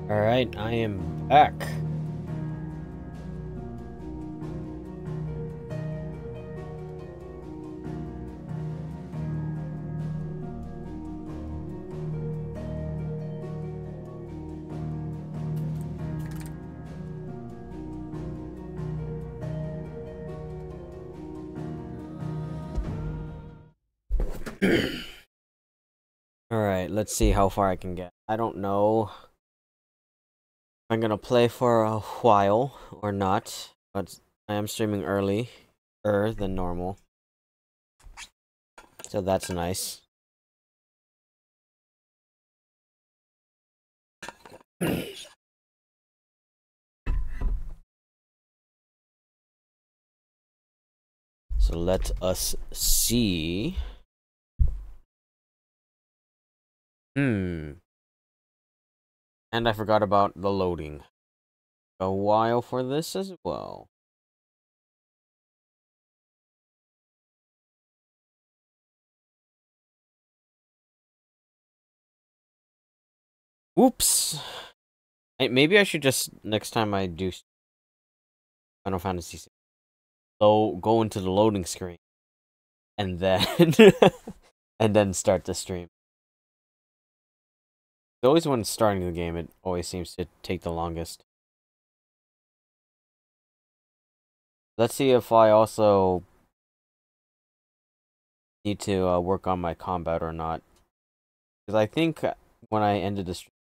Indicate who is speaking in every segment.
Speaker 1: Alright, I am back. Alright, let's see how far I can get. I don't know if I'm gonna play for a while or not, but I am streaming earlier than normal. So that's nice. So let us see. And I forgot about the loading. A while for this as well. Oops. Maybe I should just, next time I do Final Fantasy 6, go into the loading screen. And then and then start the stream. Always when starting the game, it always seems to take the longest. Let's see if I also need to work on my combat or not. Because I think when I ended the stream,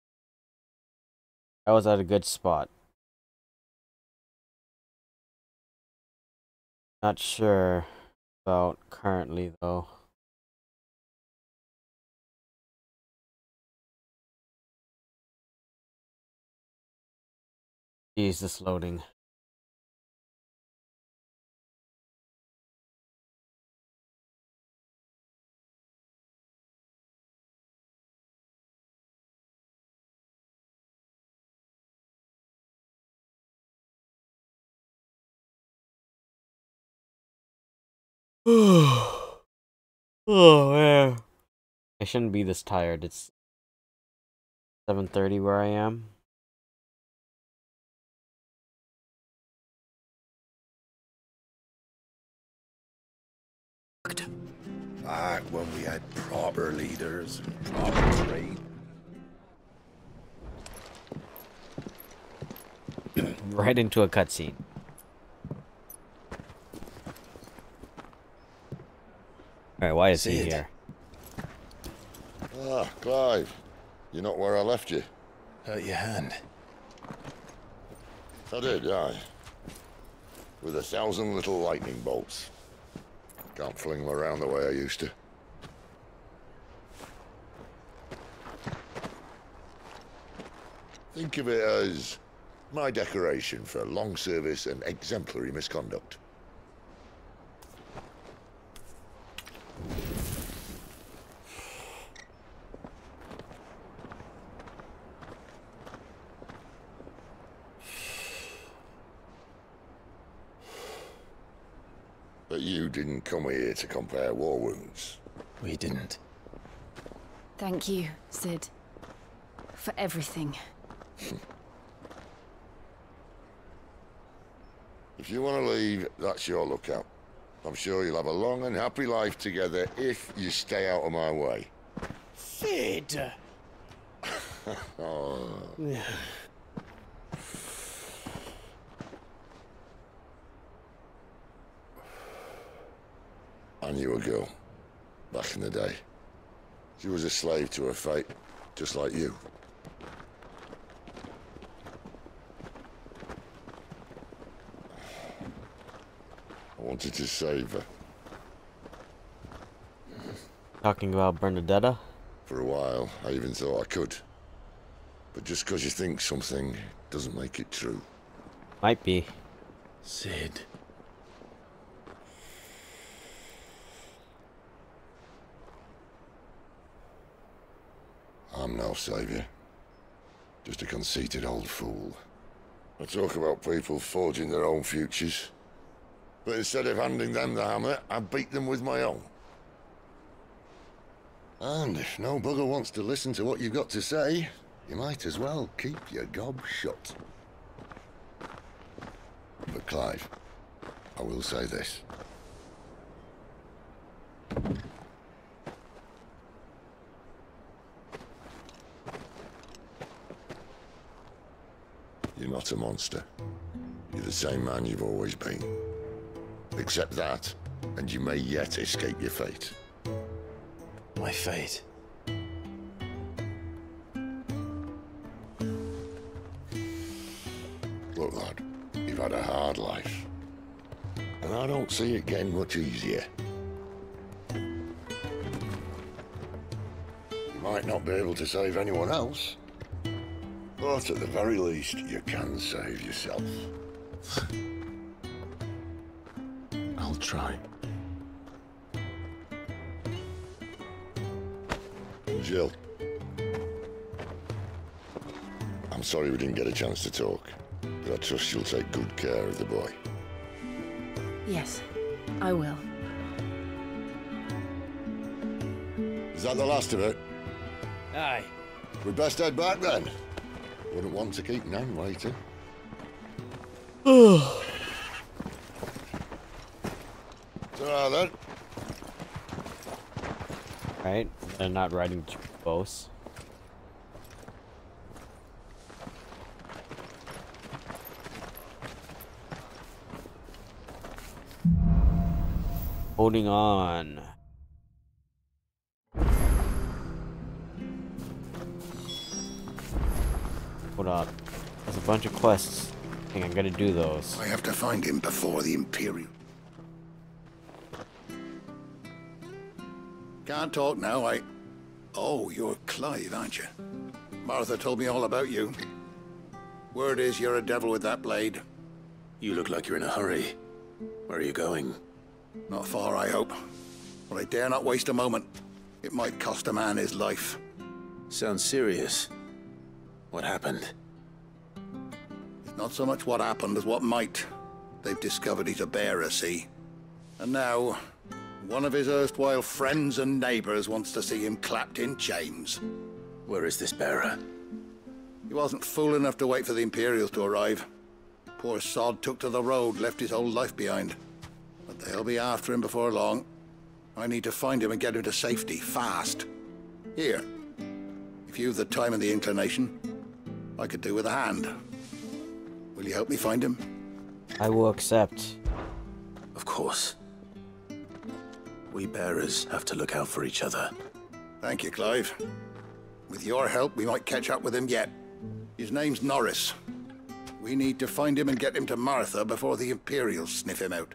Speaker 1: I was at a good spot. Not sure about currently, though. Jeez, this loading. Oh man. I shouldn't be this tired. It's 7:30 where I am.
Speaker 2: Back when we had proper leaders and proper trade.
Speaker 1: Right into a cutscene. Alright, why is he here?
Speaker 2: Ah, Clive. You're not where I left you.
Speaker 3: Hurt your hand.
Speaker 2: I did, aye. With 1,000 little lightning bolts. Can't fling them around the way I used to. Think of it as my decoration for long service and exemplary misconduct. But you didn't come here to compare war wounds.
Speaker 3: We didn't.
Speaker 4: Thank you, Sid. For everything.
Speaker 2: If you want to leave, that's your lookout. I'm sure you'll have a long and happy life together if you stay out of my way.
Speaker 3: Sid!
Speaker 2: Oh. I knew a girl, back in the day. She was a slave to her fate, just like you. I wanted to save her.
Speaker 1: Talking about Bernadetta?
Speaker 2: For a while, I even thought I could. But just because you think something doesn't make it true.
Speaker 1: Might be.
Speaker 3: Sid.
Speaker 2: I'm no savior. Just a conceited old fool. I talk about people forging their own futures. But instead of handing them the hammer, I beat them with my own. And if no bugger wants to listen to what you've got to say, you might as well keep your gob shut. But Clive, I will say this. You're not a monster. You're the same man you've always been. Accept that, and you may yet escape your fate.
Speaker 3: My fate.
Speaker 2: Look, lad, you've had a hard life. And I don't see it getting much easier. You might not be able to save anyone else, but at the very least, you can save yourself.
Speaker 3: I'll try.
Speaker 2: Jill. I'm sorry we didn't get a chance to talk, but I trust you'll take good care of the boy.
Speaker 4: Yes, I will.
Speaker 2: Is that the last of it?
Speaker 3: Aye.
Speaker 2: We'd best head back then. Wouldn't want to keep Nan waiting. So then.
Speaker 1: Right? They're not riding too close. Holding on. Hold up. There's a bunch of quests. I think I gotta do those.
Speaker 2: I have to find him before the Imperial.
Speaker 5: Can't talk now, Oh, you're Clive, aren't you? Martha told me all about you. Word is you're a devil with that blade.
Speaker 3: You look like you're in a hurry. Where are you going?
Speaker 5: Not far, I hope. But I dare not waste a moment. It might cost a man his life.
Speaker 3: Sounds serious. What happened?
Speaker 5: It's not so much what happened as what might. They've discovered he's a bearer, see? And now, one of his erstwhile friends and neighbors wants to see him clapped in chains.
Speaker 3: Where is this bearer?
Speaker 5: He wasn't fool enough to wait for the Imperials to arrive. Poor sod took to the road, left his whole life behind. But they'll be after him before long. I need to find him and get him to safety, fast. Here, if you've the time and the inclination, I could do with a hand. Will you help me find him?
Speaker 1: I will accept.
Speaker 3: Of course. We bearers have to look out for each other.
Speaker 5: Thank you, Clive. With your help, we might catch up with him yet. His name's Norris. We need to find him and get him to Martha before the Imperials sniff him out.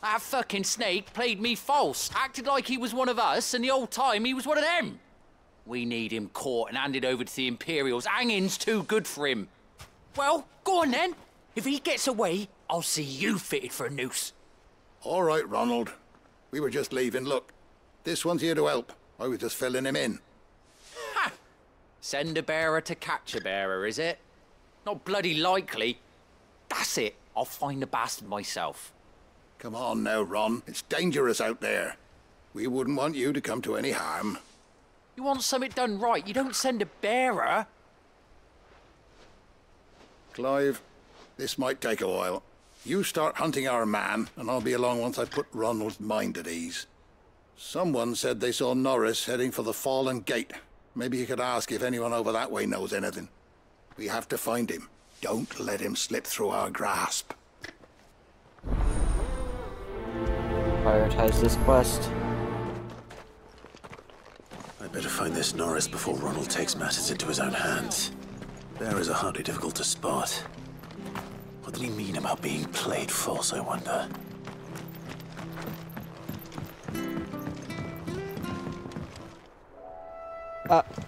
Speaker 6: That fucking snake played me false, acted like he was one of us, and the whole time he was one of them. We need him caught and handed over to the Imperials. Hanging's too good for him. Well, go on then. If he gets away, I'll see you fitted for a noose.
Speaker 5: All right, Ronald. We were just leaving. Look, this one's here to help. I was just filling him in.
Speaker 6: Ha! Send a bearer to catch a bearer, is it? Not bloody likely. That's it. I'll find the bastard myself.
Speaker 5: Come on now, Ron. It's dangerous out there. We wouldn't want you to come to any harm.
Speaker 6: You want something done right, you don't send a bearer.
Speaker 5: Clive, this might take a while. You start hunting our man, and I'll be along once I put Ronald's mind at ease. Someone said they saw Norris heading for the Fallen Gate. Maybe you could ask if anyone over that way knows anything. We have to find him. Don't let him slip through our grasp.
Speaker 1: Prioritize this quest.
Speaker 3: I better find this Norris before Ronald takes matters into his own hands. Bearers are hardly difficult to spot. What did he mean about being played false, I wonder?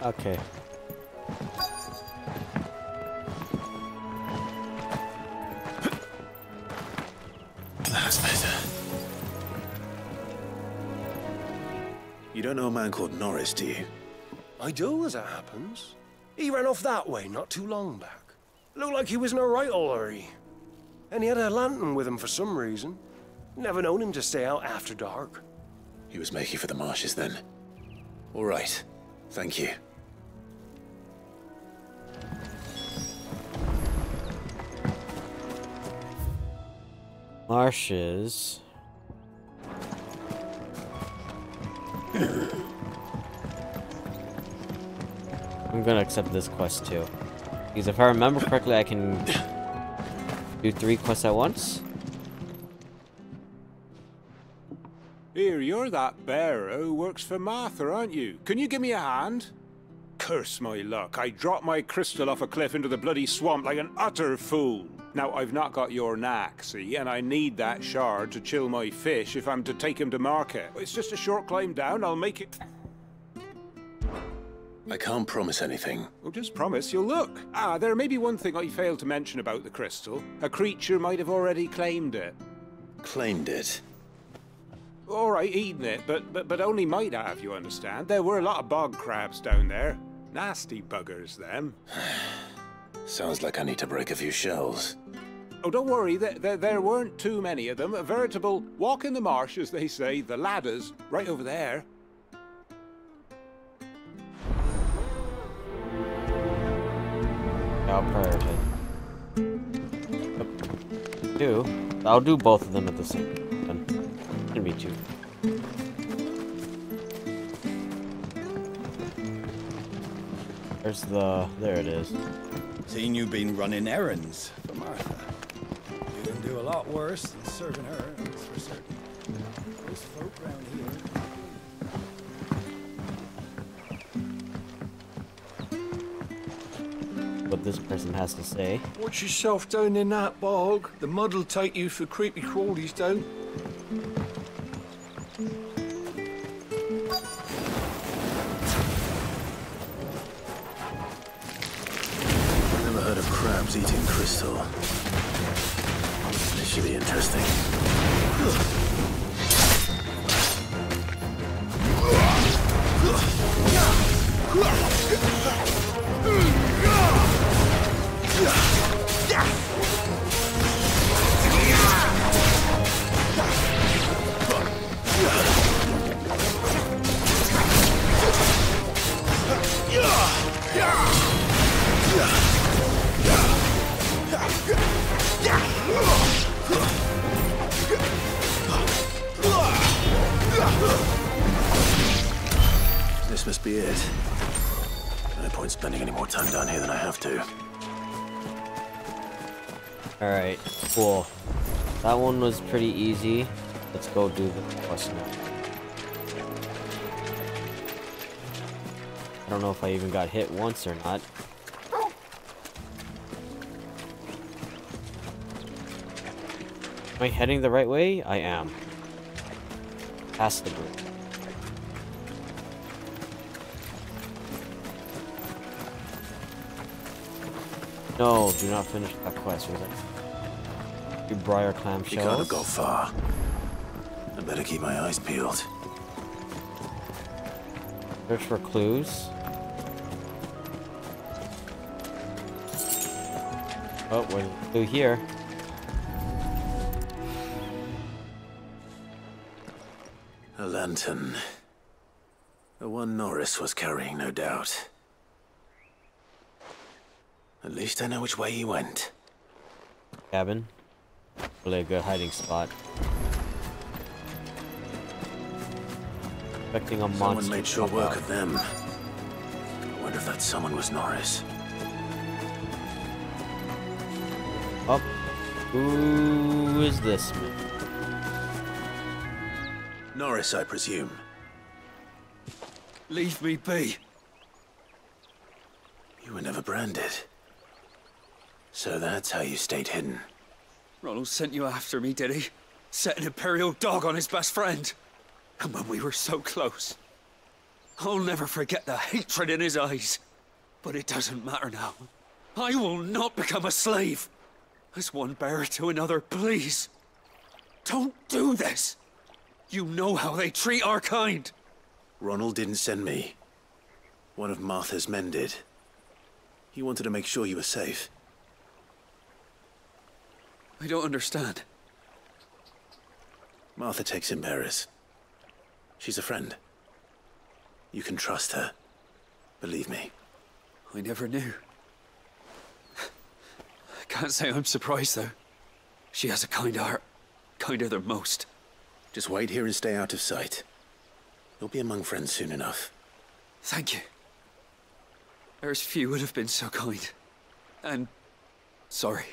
Speaker 1: Okay.
Speaker 3: That's better. You don't know a man called Norris, do you?
Speaker 7: I do, as it happens. He ran off that way not too long back. Looked like he was in a right old hurry. And he had a lantern with him for some reason. Never known him to stay out after dark.
Speaker 3: He was making for the marshes then. All right. Thank you.
Speaker 1: Marshes. I'm gonna accept this quest too. Because if I remember correctly, I can do 3 quests at once.
Speaker 8: Here, you're that bearer who works for Martha, aren't you? Can you give me a hand? Curse my luck. I dropped my crystal off a cliff into the bloody swamp like an utter fool. Now, I've not got your knack, see, and I need that shard to chill my fish if I'm to take him to market. It's just a short climb down, I'll make it...
Speaker 3: I can't promise anything.
Speaker 8: Well, just promise you'll look. Ah, there may be one thing I failed to mention about the crystal. A creature might have already claimed it.
Speaker 3: Claimed it?
Speaker 8: All right, eaten it, but only might have, you understand. There were a lot of bog crabs down there. Nasty buggers, them.
Speaker 3: Sounds like I need to break a few shells.
Speaker 8: Oh, don't worry, there weren't too many of them. A veritable walk in the marsh, as they say, the ladders, right over there.
Speaker 1: I'll prioritize. I'll do both of them at the same time. It's gonna be 2. There it is.
Speaker 9: Seen you been running errands for Martha. You can do a lot worse than serving her, that's for certain. Those folk round here.
Speaker 1: What this person has to say.
Speaker 10: Watch yourself down in that bog. The mud'll take you for creepy crawlies, don't.
Speaker 3: Never heard of crabs eating crystal. This should be interesting. This must be it. No point spending any more time down here than I have to.
Speaker 1: Alright, cool. That one was pretty easy. Let's go do the quest now. I don't know if I even got hit once or not. Am I heading the right way? I am. Past the bridge. No, do not finish that quest, was it? You briar clam shells.
Speaker 3: You can't have got far. I better keep my eyes peeled.
Speaker 1: Search for clues. Oh, there's a clue here.
Speaker 3: A lantern. The one Norris was carrying, no doubt. At least I know which way he went.
Speaker 1: Cabin. Really a good hiding spot. Expecting a monster.
Speaker 3: Someone made short
Speaker 1: to pop
Speaker 3: work
Speaker 1: out.
Speaker 3: of them. I wonder if that someone was Norris.
Speaker 1: Oh. Who is this man?
Speaker 3: Norris, I presume.
Speaker 9: Leave me be.
Speaker 3: You were never branded. So that's how you stayed hidden.
Speaker 9: Ronald sent you after me, did he? Set an Imperial dog on his best friend. And when we were so close. I'll never forget the hatred in his eyes. But it doesn't matter now. I will not become a slave. As one bearer to another, please. Don't do this. You know how they treat our kind.
Speaker 3: Ronald didn't send me. One of Martha's men did. He wanted to make sure you were safe.
Speaker 9: I don't understand.
Speaker 3: Martha takes in bearers. She's a friend. You can trust her. Believe me.
Speaker 9: I never knew. I can't say I'm surprised, though. She has a kind heart. Kinder than most.
Speaker 3: Just wait here and stay out of sight. You'll be among friends soon enough.
Speaker 9: Thank you. There's few would have been so kind. And... sorry.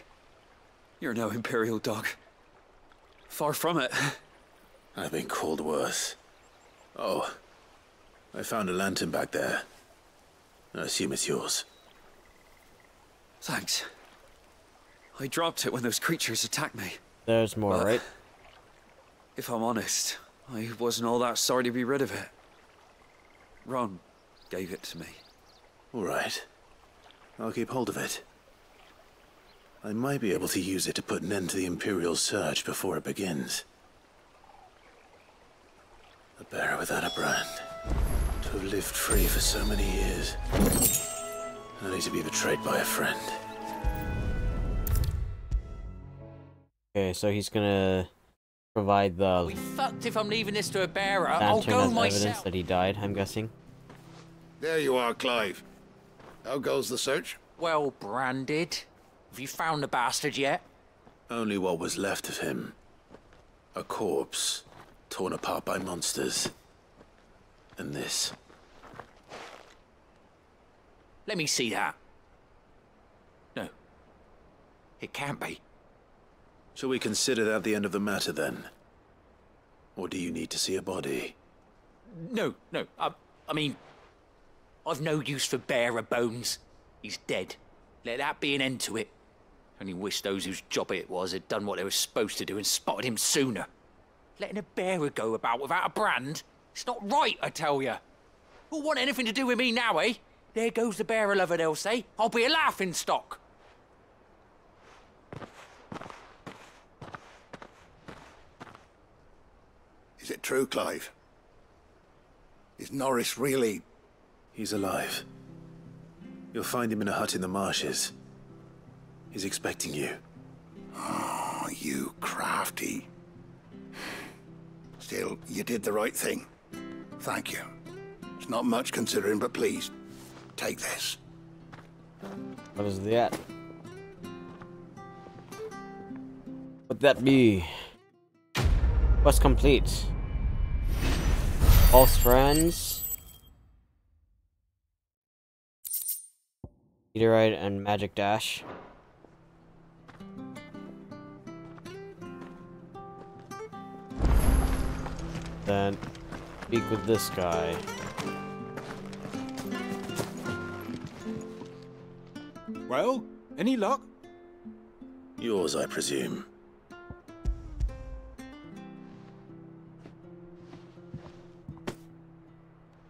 Speaker 9: You're no Imperial dog. Far from it.
Speaker 3: I've been called worse. Oh. I found a lantern back there. I assume it's yours.
Speaker 9: Thanks. I dropped it when those creatures attacked me.
Speaker 1: There's more, right?
Speaker 9: If I'm honest, I wasn't all that sorry to be rid of it. Ron gave it to me.
Speaker 3: All right. I'll keep hold of it. I might be able to use it to put an end to the Imperial search before it begins. A bearer without a brand. To have lived free for so many years. Only to be betrayed by a friend.
Speaker 1: Okay, so he's gonna provide the
Speaker 6: We fucked if I'm leaving this to a bearer. I'll
Speaker 1: lantern
Speaker 6: go
Speaker 1: as evidence
Speaker 6: myself.
Speaker 1: that he died, I'm guessing.
Speaker 5: There you are, Clive. How goes the search?
Speaker 6: Well branded. Have you found the bastard yet?
Speaker 3: Only what was left of him. A corpse, torn apart by monsters. And this.
Speaker 6: Let me see that. No. It can't be.
Speaker 3: Shall we consider that the end of the matter, then? Or do you need to see a body?
Speaker 6: No. I mean... I've no use for bearer bones. He's dead. Let that be an end to it. Only wish those whose job it was had done what they were supposed to do and spotted him sooner. Letting a bearer go about without a brand? It's not right, I tell you. Who'll want anything to do with me now, eh? There goes the bearer lover, they'll say. I'll be a laughing stock.
Speaker 5: Is it true, Clive? Is Norris really...
Speaker 3: He's alive. You'll find him in a hut in the marshes. He's expecting you.
Speaker 5: Oh, you crafty. Still, you did the right thing. Thank you. It's not much considering, but please, take this.
Speaker 1: What is that? Would that be? Quest complete. False friends. Meteorite and magic dash. Then speak with this guy.
Speaker 8: Well, any luck?
Speaker 3: Yours, I presume.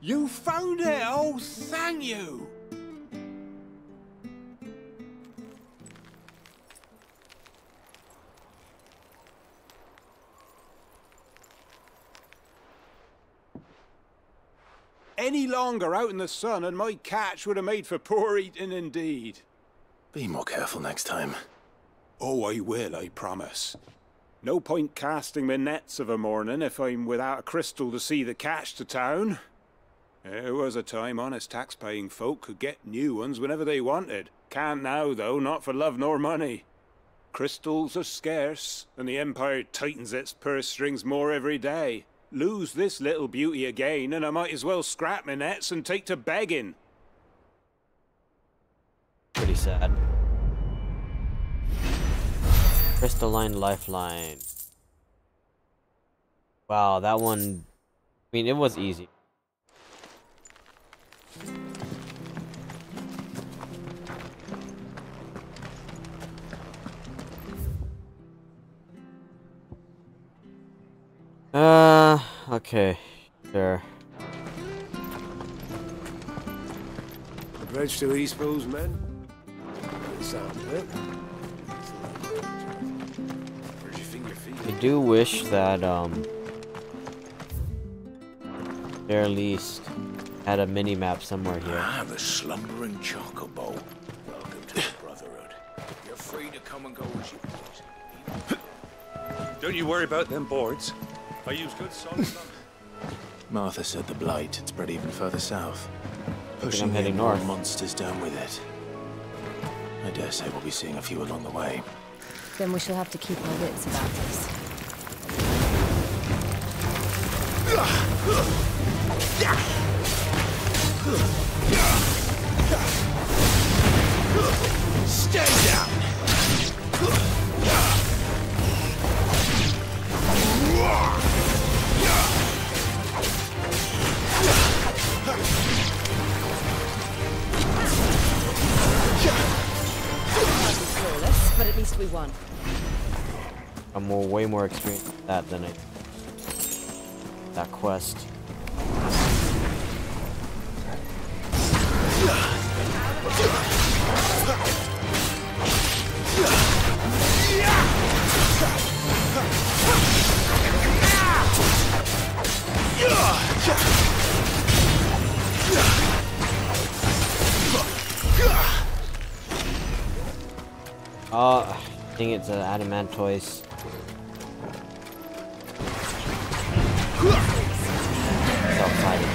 Speaker 8: You found it! Oh, thank you! Any longer out in the sun and my catch would have made for poor eating indeed.
Speaker 3: Be more careful next time.
Speaker 8: Oh, I will, I promise. No point casting my nets of a morning if I'm without a crystal to see the catch to town. There was a time honest tax-paying folk could get new ones whenever they wanted. Can't now, though, not for love nor money. Crystals are scarce, and the Empire tightens its purse strings more every day. Lose this little beauty again, and I might as well scrap my nets and take to begging.
Speaker 1: Pretty sad. Crystalline lifeline. Wow, that one... I mean, it was easy. Okay. Sure.
Speaker 7: Bridge to East Bowes, men? Sound it. Where'd you think your feet?
Speaker 1: I do wish that, they at least had a mini-map somewhere here.
Speaker 3: Ah, the slumbering chocobo. Welcome to the Brotherhood. You're free to come and go as you please.
Speaker 11: Don't you worry about them boards. I use good solid lumber.
Speaker 3: Martha said the blight had spread even further south, pushing
Speaker 1: I'm heading
Speaker 3: more
Speaker 1: north.
Speaker 3: monsters down with it. I dare say we'll be seeing a few along the way.
Speaker 4: Then we shall have to keep our wits about us.
Speaker 10: Stay down!
Speaker 4: Flawless, but at least we won.
Speaker 1: I'm way more experienced at that than that quest. I think it's an adamantoise. It's outside it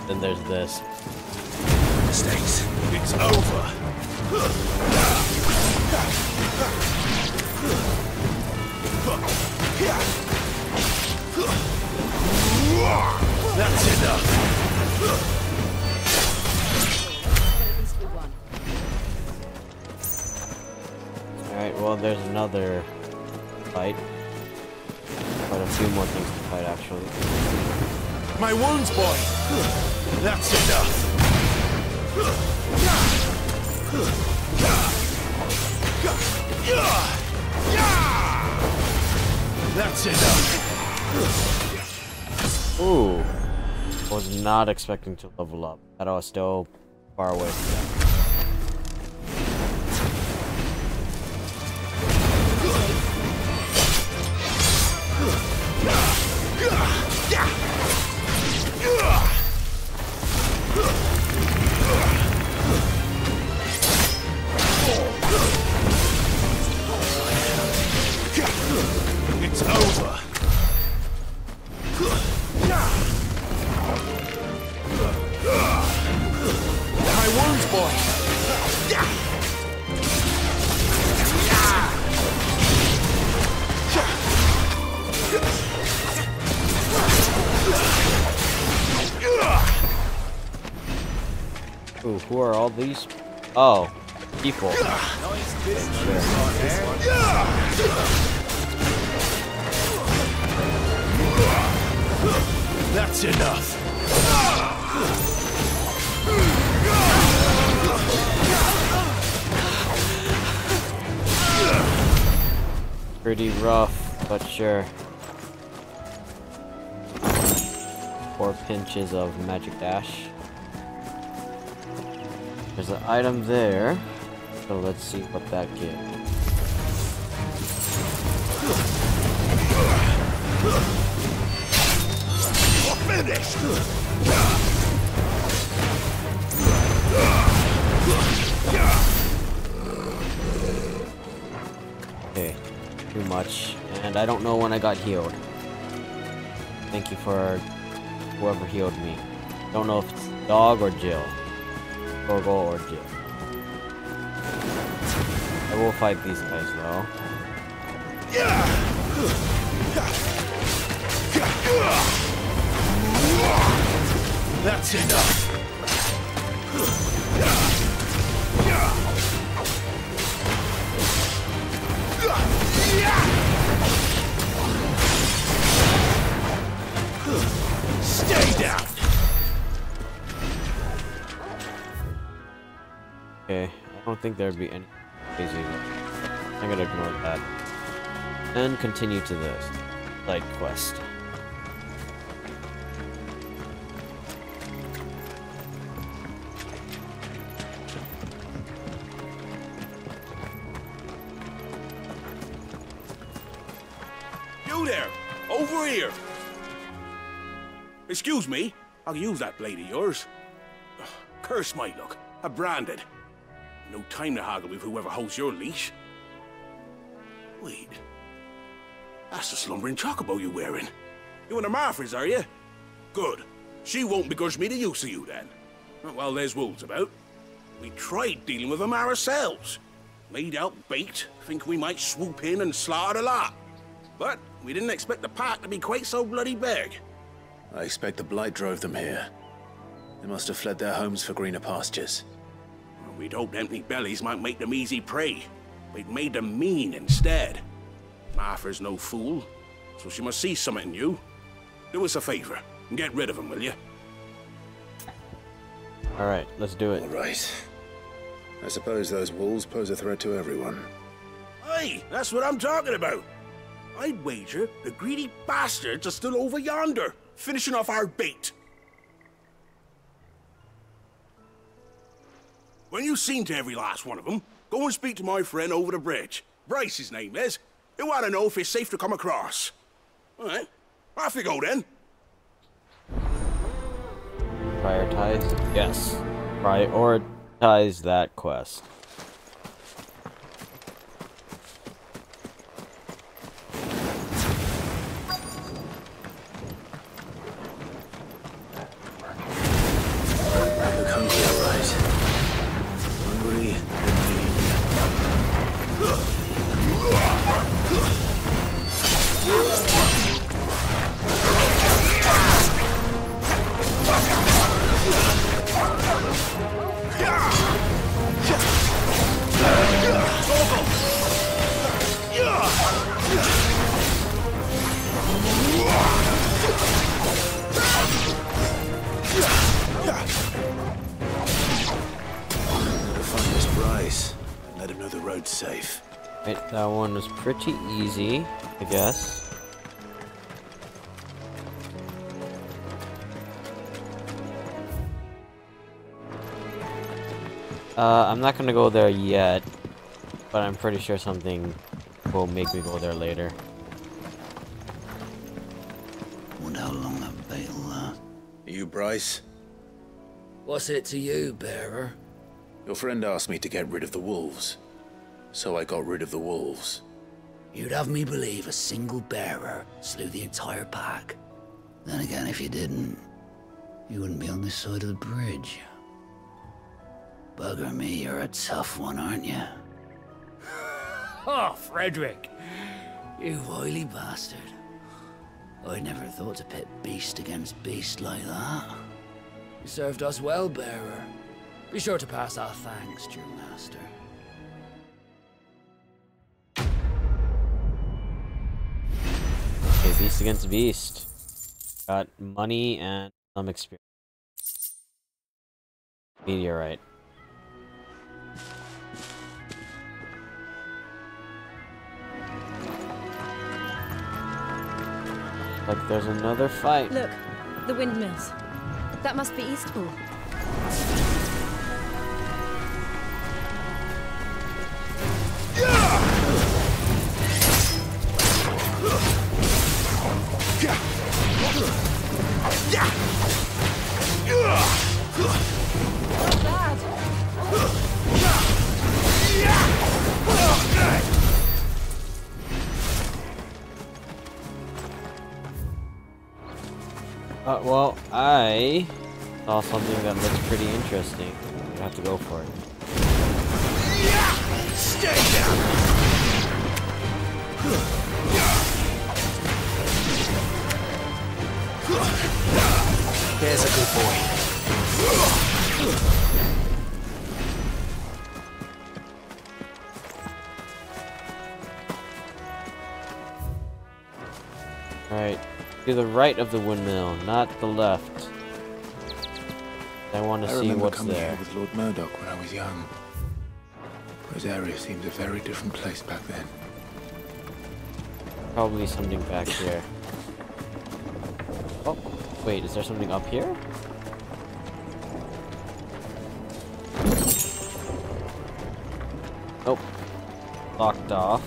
Speaker 1: Then there's this.
Speaker 10: Mistakes. It's over. That's enough.
Speaker 1: Alright, well, there's another fight. Quite a few more things to fight, actually.
Speaker 10: My wounds, boy. That's enough. That's enough.
Speaker 1: Ooh. Was not expecting to level up. That I was still far away from that.
Speaker 10: It's
Speaker 7: High wounds, boy.
Speaker 1: Ooh, who are all these? Oh, people.
Speaker 7: That's enough.
Speaker 1: Pretty rough, but sure. 4 pinches of magic dash. There's an item there, so let's see what that gives.
Speaker 7: Finished.
Speaker 1: Okay, too much, and I don't know when I got healed. Thank you for whoever healed me. Don't know if it's Dog or Jill. Gorgo or Jill. I will fight these guys though.
Speaker 7: That's enough. Stay down.
Speaker 1: Okay, I don't think there'd be any crazy. I'm gonna ignore that. And continue to the side quest.
Speaker 8: You there! Over here! Excuse me, I'll use that blade of yours. Ugh, curse my luck. I'm branded. No time to haggle with whoever holds your leash. Wait. That's the slumbering chocobo you're wearing. You and the Marfors, are you? Good. She won't begrudge me the use of you, then. Well, there's wolves about. We tried dealing with them ourselves. Laid out bait, think we might swoop in and slaughter the lot. But we didn't expect the pack to be quite so bloody big.
Speaker 3: I expect the blight drove them here. They must have fled their homes for greener pastures.
Speaker 8: Well, we'd hoped empty bellies might make them easy prey. We'd made them mean instead. Martha's no fool, so she must see something in you. Do us a favor and get rid of them, will you?
Speaker 1: Alright, let's do it.
Speaker 3: All right. I suppose those wolves pose a threat to everyone.
Speaker 8: Aye, that's what I'm talking about. I'd wager the greedy bastards are still over yonder, finishing off our bait. When you've seen to every last one of them, go and speak to my friend over the bridge. Bryce, his name is. He'll want to know if it's safe to come across. All right, off you go then.
Speaker 1: Prioritize? Yes. Prioritize that quest.
Speaker 3: Look hungry, all right. Hungry and mean. Find this Bryce and let him know the road's safe.
Speaker 1: Right, that one was pretty easy, I guess. I'm not gonna go there yet, but I'm pretty sure something will make me go there later.
Speaker 3: Wonder how long that bait will last. You, Bryce?
Speaker 11: What's it to you, bearer?
Speaker 3: Your friend asked me to get rid of the wolves. So I got rid of the wolves.
Speaker 11: You'd have me believe a single bearer slew the entire pack. Then again, if you didn't, you wouldn't be on this side of the bridge. Bugger me, you're a tough one, aren't you?
Speaker 6: Oh, Frederick.
Speaker 11: You wily bastard. I never thought to pit beast against beast like that. You served us well, bearer. Be sure to pass our thanks to your master.
Speaker 1: Okay, beast against beast. Got money and some experience. Meteorite. Like there's another fight.
Speaker 4: Look, the windmills. That must be Eastpool.
Speaker 1: Well, I saw something that looks pretty interesting. I have to go for it.
Speaker 3: Stay down!
Speaker 9: There's a good boy.
Speaker 1: Alright. To the right of the windmill, not the left. I want to see what's
Speaker 12: coming
Speaker 1: there.
Speaker 12: here with Lord Murdoch when I was young. This area seems a very different place back then.
Speaker 1: Probably something back here. Oh, wait, is there something up here? Nope. Locked off.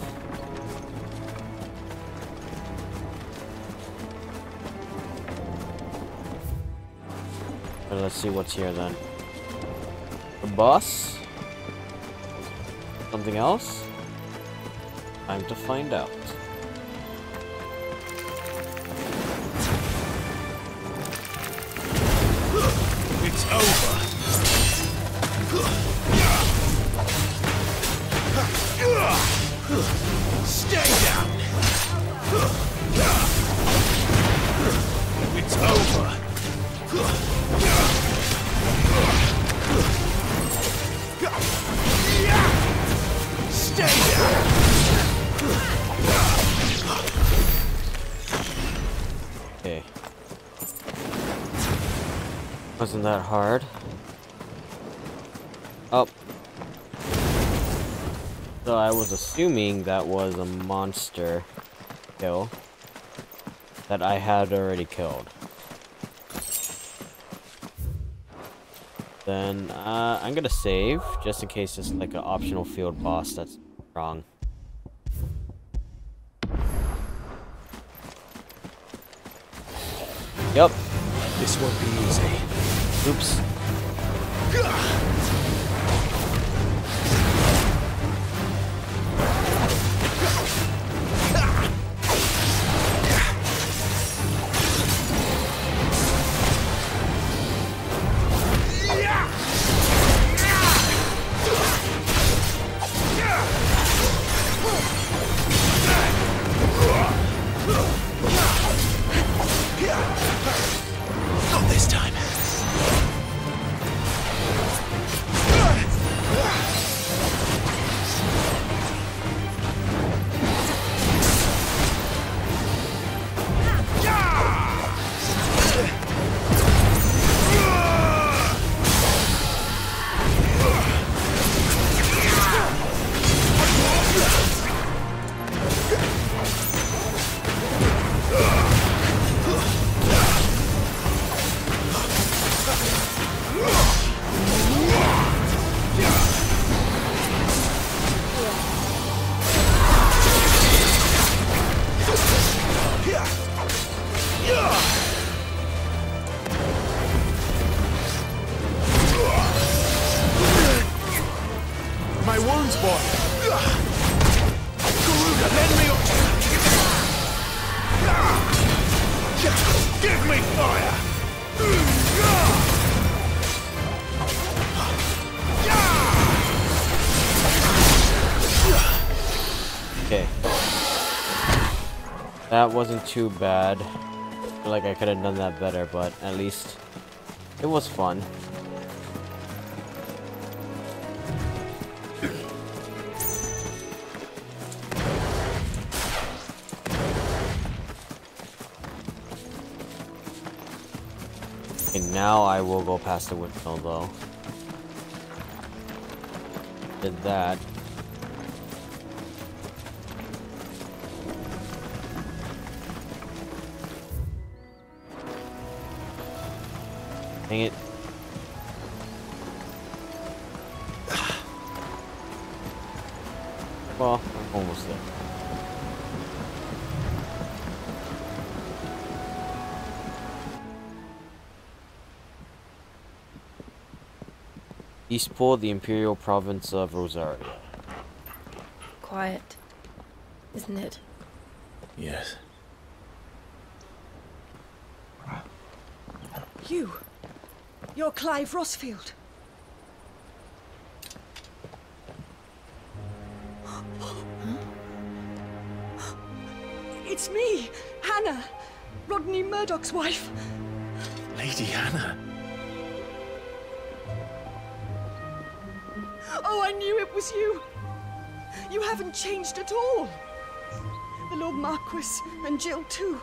Speaker 1: But let's see what's here then. The boss? Something else? Time to find out.
Speaker 3: It's over. Stay down. It's over. Stay down.
Speaker 1: Okay. Wasn't that hard? Oh. So I was assuming that was a monster kill that I had already killed. Then I'm gonna save just in case it's like an optional field boss that's wrong. Yep.
Speaker 9: This won't be easy.
Speaker 1: Oops.
Speaker 3: Not this time.
Speaker 10: Friendly fire!
Speaker 1: Okay. That wasn't too bad. I feel like I could have done that better, but at least it was fun. Okay, now I will go past the windmill though. Did that. Dang it. Well, I'm almost there. Eastport, the Imperial Province of Rosaria.
Speaker 4: Quiet, isn't it?
Speaker 12: Yes.
Speaker 13: You're Clive Rossfield. It's me, Hannah, Rodney Murdoch's wife.
Speaker 12: Lady Hannah.
Speaker 13: Oh, I knew it was you. You haven't changed at all. The Lord Marquis and Jill too.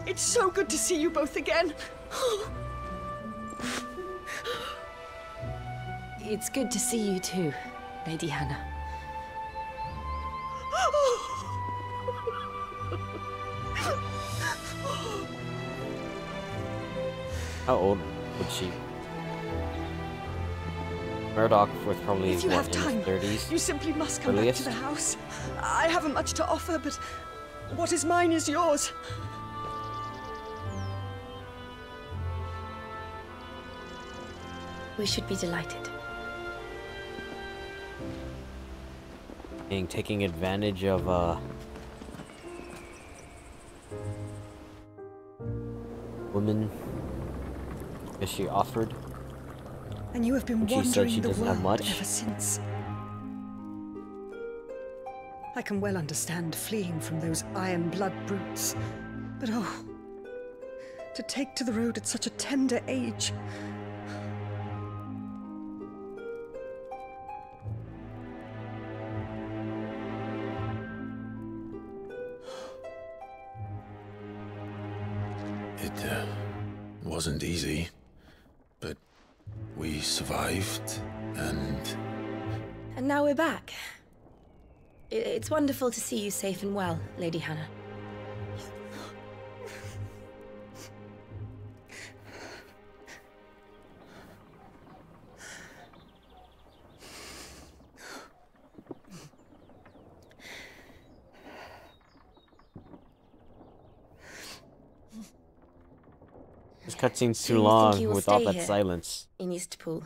Speaker 13: It's so good to see you both again.
Speaker 4: It's good to see you too, Lady Hannah.
Speaker 1: How old would she? Murdoch was probably
Speaker 13: If you
Speaker 1: what,
Speaker 13: have
Speaker 1: in
Speaker 13: time,
Speaker 1: his 30s?
Speaker 13: you simply must come
Speaker 1: Earliest?
Speaker 13: back to the house. I haven't much to offer, but what is mine is yours.
Speaker 4: We should be delighted.
Speaker 1: Being taking advantage of woman as she offered.
Speaker 13: And you have been
Speaker 1: And she said
Speaker 13: wandering
Speaker 1: she
Speaker 13: the
Speaker 1: doesn't have
Speaker 13: world
Speaker 1: much.
Speaker 13: ever since. I can well understand fleeing from those iron blood brutes, but oh, to take to the road at such a tender age.
Speaker 3: It wasn't easy, but we survived, and
Speaker 4: now we're back. It's wonderful to see you safe and well, Lady Hannah.
Speaker 1: This cutscene's
Speaker 4: So
Speaker 1: too
Speaker 4: you think
Speaker 1: long
Speaker 4: you will
Speaker 1: with all
Speaker 4: stay
Speaker 1: that
Speaker 4: here
Speaker 1: silence.
Speaker 4: in Eastpool.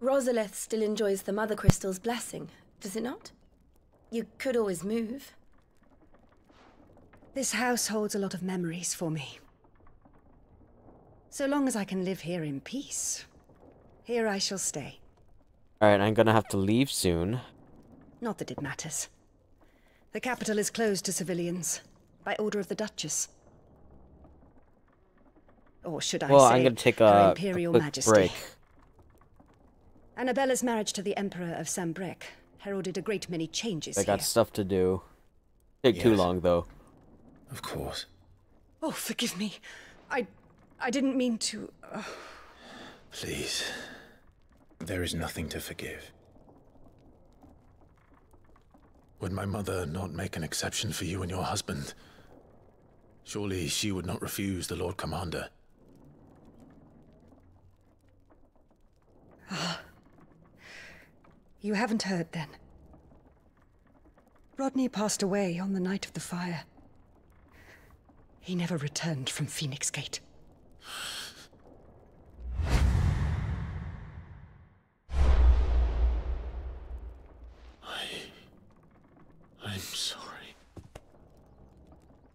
Speaker 4: Rosalith still enjoys the Mother Crystal's blessing, does it not? You could always move.
Speaker 13: This house holds a lot of memories for me. So long as I can live here in peace, here I shall stay.
Speaker 1: Alright, I'm gonna have to leave soon.
Speaker 13: Not that it matters. The capital is closed to civilians, by order of the Duchess. Or should I
Speaker 1: Well,
Speaker 13: say,
Speaker 1: I'm gonna take
Speaker 13: Her
Speaker 1: a
Speaker 13: Imperial
Speaker 1: quick
Speaker 13: Majesty.
Speaker 1: break.
Speaker 13: Annabella's marriage to the Emperor of Sambrec heralded a great many changes
Speaker 1: I got
Speaker 13: here.
Speaker 1: stuff to do. Take too
Speaker 3: Yes.
Speaker 1: long though.
Speaker 3: of course.
Speaker 13: Oh, forgive me. I didn't mean to...
Speaker 12: Please. There is nothing to forgive.
Speaker 3: Would my mother not make an exception for you and your husband? Surely she would not refuse the Lord Commander.
Speaker 13: You haven't heard, then. Rodney passed away on the night of the fire. He never returned from Phoenix Gate.
Speaker 3: I'm sorry.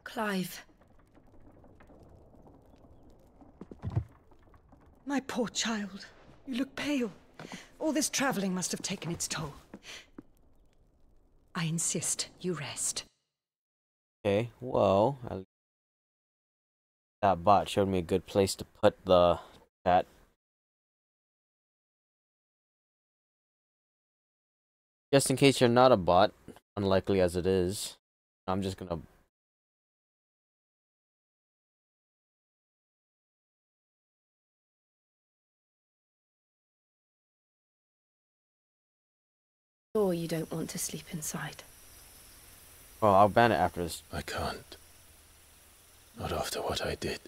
Speaker 4: Clive,
Speaker 13: My poor child. You look pale. All this traveling must have taken its toll. I insist you rest.
Speaker 1: Okay, well, that bot showed me a good place to put the chat. Just in case you're not a bot, unlikely as it is, I'm just gonna...
Speaker 4: Sure you don't want to sleep inside.
Speaker 1: Well, I'll ban it after this.
Speaker 12: I can't. Not after what I did.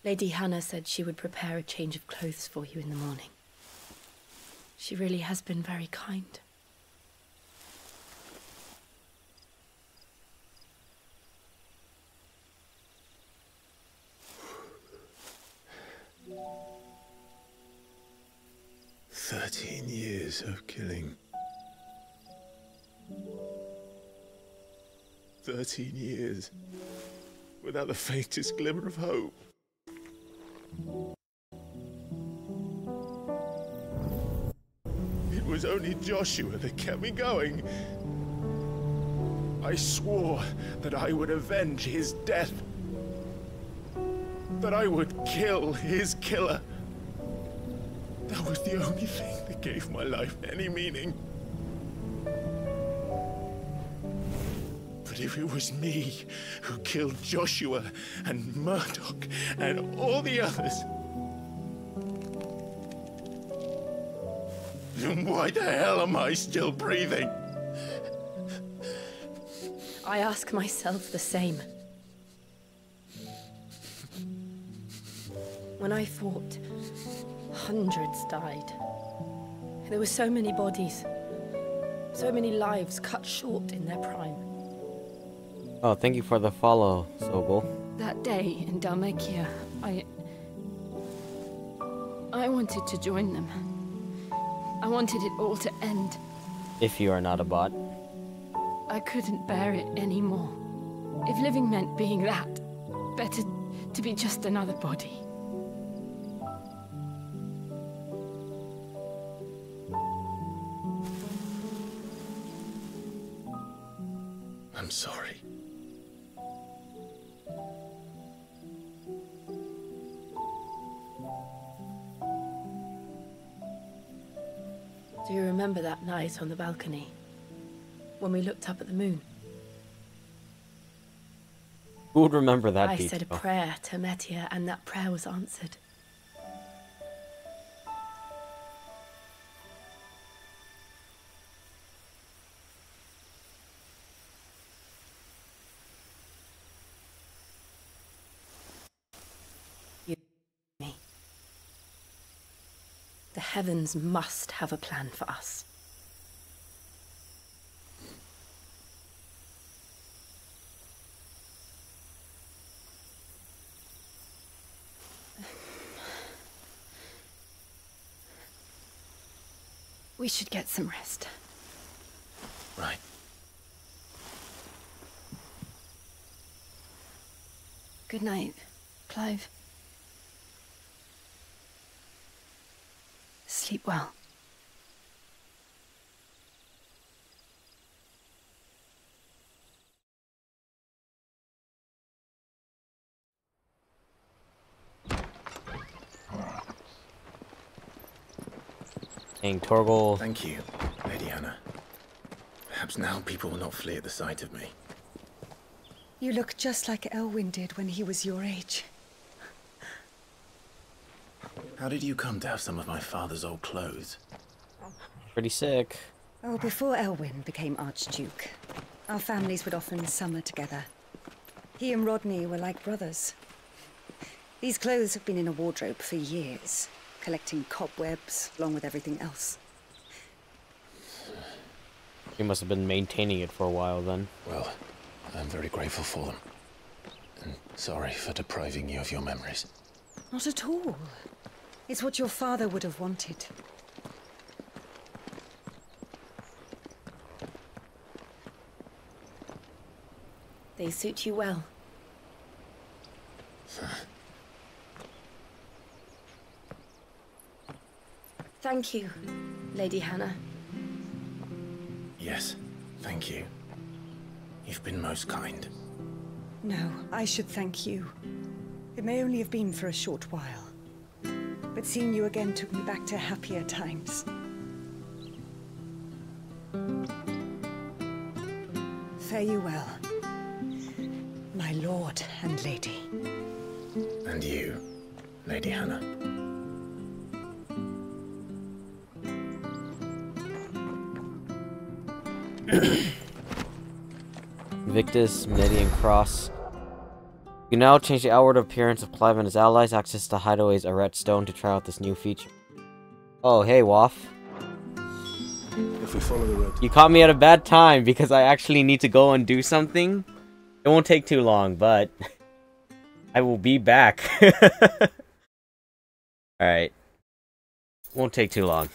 Speaker 4: Lady Hannah said she would prepare a change of clothes for you in the morning. She really has been very kind.
Speaker 12: Years of killing. 13 years without the faintest glimmer of hope. It was only Joshua that kept me going. I swore that I would avenge his death. That I would kill his killer. That was the only thing that gave my life any meaning. But if it was me who killed Joshua and Murdoch and all the others, then why the hell am I still breathing?
Speaker 4: I ask myself the same. When I fought, hundreds died. There were so many bodies, so many lives cut short in their prime.
Speaker 1: Oh, thank you for the follow, Sogol.
Speaker 4: That day in Dalmekia, I wanted to join them. I wanted it all to end.
Speaker 1: If you are not a bot.
Speaker 4: I couldn't bear it anymore. If living meant being that, better to be just another body.
Speaker 12: I'm sorry.
Speaker 4: Do you remember that night on the balcony? When we looked up at the moon?
Speaker 1: Who would remember that?
Speaker 4: I said a prayer to Metia, and that prayer was answered. Me. The heavens must have a plan for us. We should get some rest.
Speaker 12: Right.
Speaker 4: Good night, Clive. Sleep well.
Speaker 1: Torgal.
Speaker 12: Thank you, Lady Hannah. Perhaps now people will not flee at the sight of me.
Speaker 13: You look just like Elwyn did when he was your age.
Speaker 12: How did you come to have some of my father's old clothes?
Speaker 1: Pretty sick.
Speaker 13: Oh, before Elwyn became Archduke, our families would often summer together. He and Rodney were like brothers. These clothes have been in a wardrobe for years, collecting cobwebs along with everything else.
Speaker 1: You must have been maintaining it for a while then.
Speaker 12: Well, I'm very grateful for them. And sorry for depriving you of your memories.
Speaker 13: Not at all. It's what your father would have wanted.
Speaker 4: They suit you well. Thank you, Lady Hannah.
Speaker 12: Yes, thank you. You've been most kind.
Speaker 13: No, I should thank you. It may only have been for a short while, but seeing you again took me back to happier times. Fare you well, my lord and lady.
Speaker 12: And you, Lady Hannah.
Speaker 1: Victus, Median Cross. You now change the outward appearance of Clive and his allies. Access to Hideaway's Arret Stone to try out this new feature. Oh, hey, Waff.
Speaker 7: If we follow the road.
Speaker 1: You caught me at a bad time because I actually need to go and do something. It won't take too long, but I will be back. Alright. Won't take too long.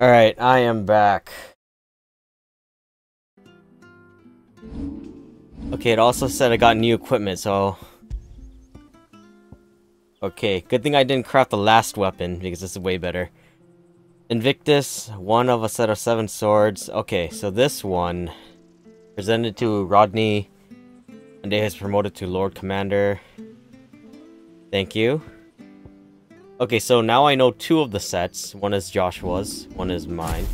Speaker 1: Alright, I am back. Okay, it also said I got new equipment, so... Okay, good thing I didn't craft the last weapon, because this is way better. Invictus, one of a set of 7 swords. Okay, so this one... Presented to Rodney. And they has promoted to Lord Commander. Thank you. Okay, so now I know 2 of the sets. One is Joshua's, one is mine.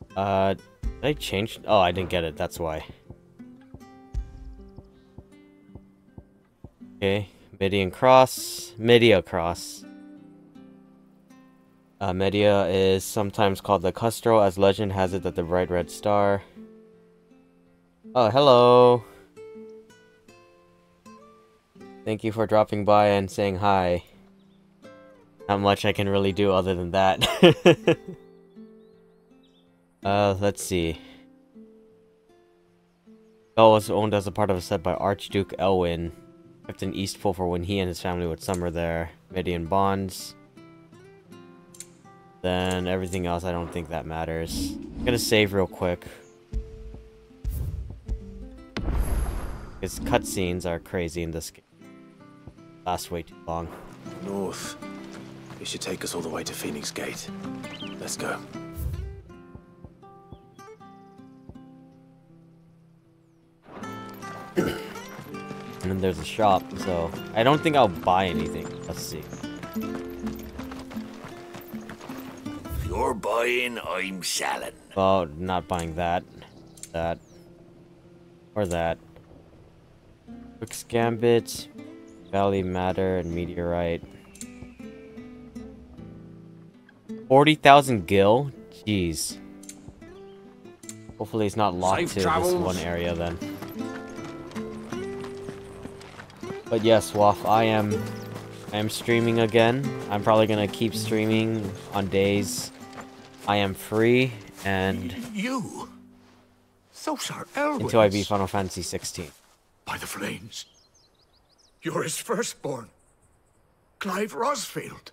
Speaker 1: Did I change? Oh, I didn't get it, that's why. Okay, Median Cross, Media Cross. Media is sometimes called the Custro, as legend has it that the bright red star. Oh, hello! Thank you for dropping by and saying hi. Not much I can really do other than that. Let's see. Bell was owned as a part of a set by Archduke Elwyn. Kept in Eastpool for when he and his family would summer there. Median bonds. Then everything else, I don't think that matters. I'm gonna save real quick. Because cutscenes are crazy in this game. Last way too long.
Speaker 3: North. It should take us all the way to Phoenix Gate. Let's go.
Speaker 1: And then there's a shop, so I don't think I'll buy anything. Let's see.
Speaker 14: If you're buying, I'm selling.
Speaker 1: Well, not buying that. That. Or that. Quick's Gambit. Valley Matter and Meteorite. 40,000 gil? Jeez. Hopefully it's not locked to this one area then. But yes, Waff, I am streaming again. I'm probably gonna keep streaming on days I am free and
Speaker 12: You? Those are Elwyn's.
Speaker 1: until I beat Final Fantasy 16.
Speaker 12: By the flames. You're his firstborn. Clive Rosfield.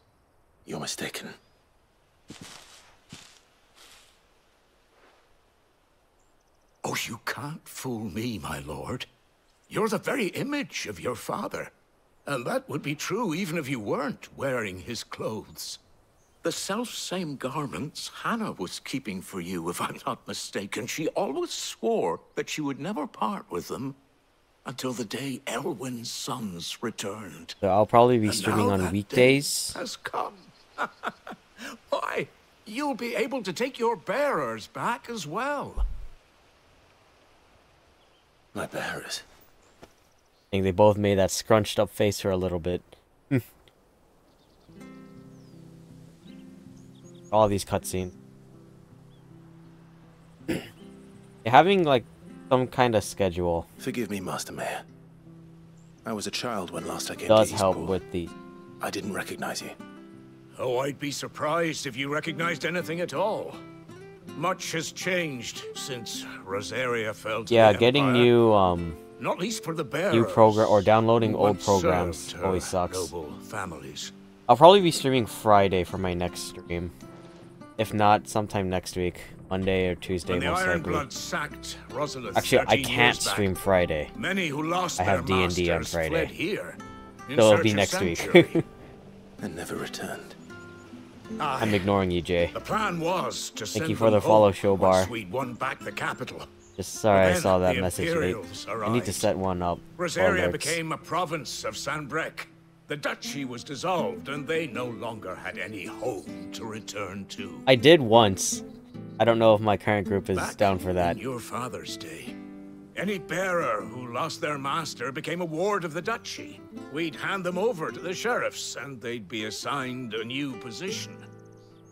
Speaker 3: You're mistaken.
Speaker 12: Oh, you can't fool me, my lord. You're the very image of your father. And that would be true even if you weren't wearing his clothes. The self-same garments Hannah was keeping for you, if I'm not mistaken. She always swore that she would never part with them until the day Elwyn's sons returned.
Speaker 1: So I'll probably be
Speaker 12: And
Speaker 1: streaming
Speaker 12: now
Speaker 1: on
Speaker 12: that
Speaker 1: weekdays.
Speaker 12: day has come. Why, you'll be able to take your bearers back as well.
Speaker 3: My bearers.
Speaker 1: I think they both made that scrunched up face for a little bit. All these cutscenes. They're having like some kind of schedule.
Speaker 3: Forgive me, Master Mayor. I was a child when last I came
Speaker 1: Does
Speaker 3: to
Speaker 1: help
Speaker 3: Eastpool.
Speaker 1: with the.
Speaker 3: I didn't recognize you.
Speaker 12: Oh, I'd be surprised if you recognized anything at all. Much has changed since Rosaria fell to
Speaker 1: Yeah,
Speaker 12: the
Speaker 1: getting
Speaker 12: Empire.
Speaker 1: new
Speaker 12: Not least for the bearers.
Speaker 1: new program or downloading
Speaker 12: who
Speaker 1: old
Speaker 12: once
Speaker 1: programs
Speaker 12: served
Speaker 1: always
Speaker 12: her
Speaker 1: sucks.
Speaker 12: Noble families.
Speaker 1: I'll probably be streaming Friday for my next stream. If not, sometime next week. Monday or Tuesday,
Speaker 12: When the
Speaker 1: most likely.
Speaker 12: Ironbloods sacked Rosalith
Speaker 1: Actually, I
Speaker 12: 13
Speaker 1: can't
Speaker 12: years back,
Speaker 1: stream Friday.
Speaker 12: Many who lost
Speaker 1: I have
Speaker 12: their
Speaker 1: D&D on
Speaker 12: masters
Speaker 1: Friday.
Speaker 12: fled here in
Speaker 1: So it'll
Speaker 12: search
Speaker 1: be
Speaker 12: of
Speaker 1: next week.
Speaker 12: sanctuary.
Speaker 3: And never returned.
Speaker 1: I'm ignoring you, Jay.
Speaker 12: The plan was to send
Speaker 1: Thank you for the
Speaker 12: them
Speaker 1: follow,
Speaker 12: home
Speaker 1: Showbar.
Speaker 12: once we'd won back the capital.
Speaker 1: Just sorry I
Speaker 12: Then
Speaker 1: saw that
Speaker 12: the
Speaker 1: message.
Speaker 12: Imperials
Speaker 1: I need to
Speaker 12: arrived.
Speaker 1: set one up. for
Speaker 12: Rosaria
Speaker 1: alerts.
Speaker 12: became a province of Sanbrec. The duchy was dissolved, and they no longer had any home to return to.
Speaker 1: I did once. I don't know if my current group is
Speaker 12: Back
Speaker 1: down for that.
Speaker 12: In your father's day, any bearer who lost their master became a ward of the duchy. We'd hand them over to the sheriffs, and they'd be assigned a new position.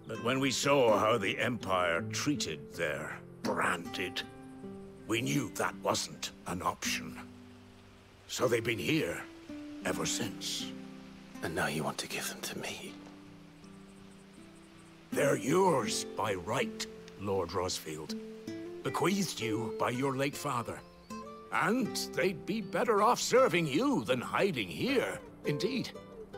Speaker 12: But when we saw how the Empire treated their branded, we knew that wasn't an option. So they've been here ever since.
Speaker 3: And now you want to give them to me.
Speaker 12: They're yours by right, Lord Rosfield. Bequeathed you by your late father. And they'd be better off serving you than hiding here. Indeed,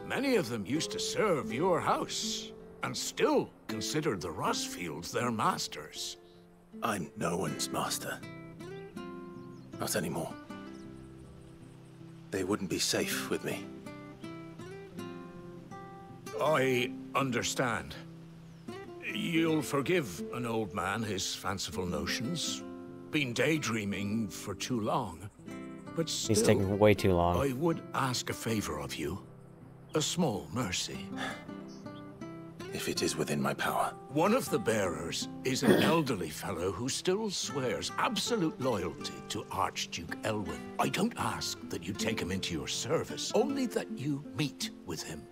Speaker 12: many of them used to serve your house, and still considered the Rosfields their masters.
Speaker 3: I'm no one's master. Not anymore. They wouldn't be safe with me.
Speaker 12: I understand. You'll forgive an old man his fanciful notions. Been daydreaming for too long. But still,
Speaker 1: He's taking way too long.
Speaker 12: I would ask a favor of you. A small mercy.
Speaker 3: If it is within my power.
Speaker 12: One of the bearers is an elderly fellow who still swears absolute loyalty to Archduke Elwyn. I don't ask that you take him into your service, only that you meet with him.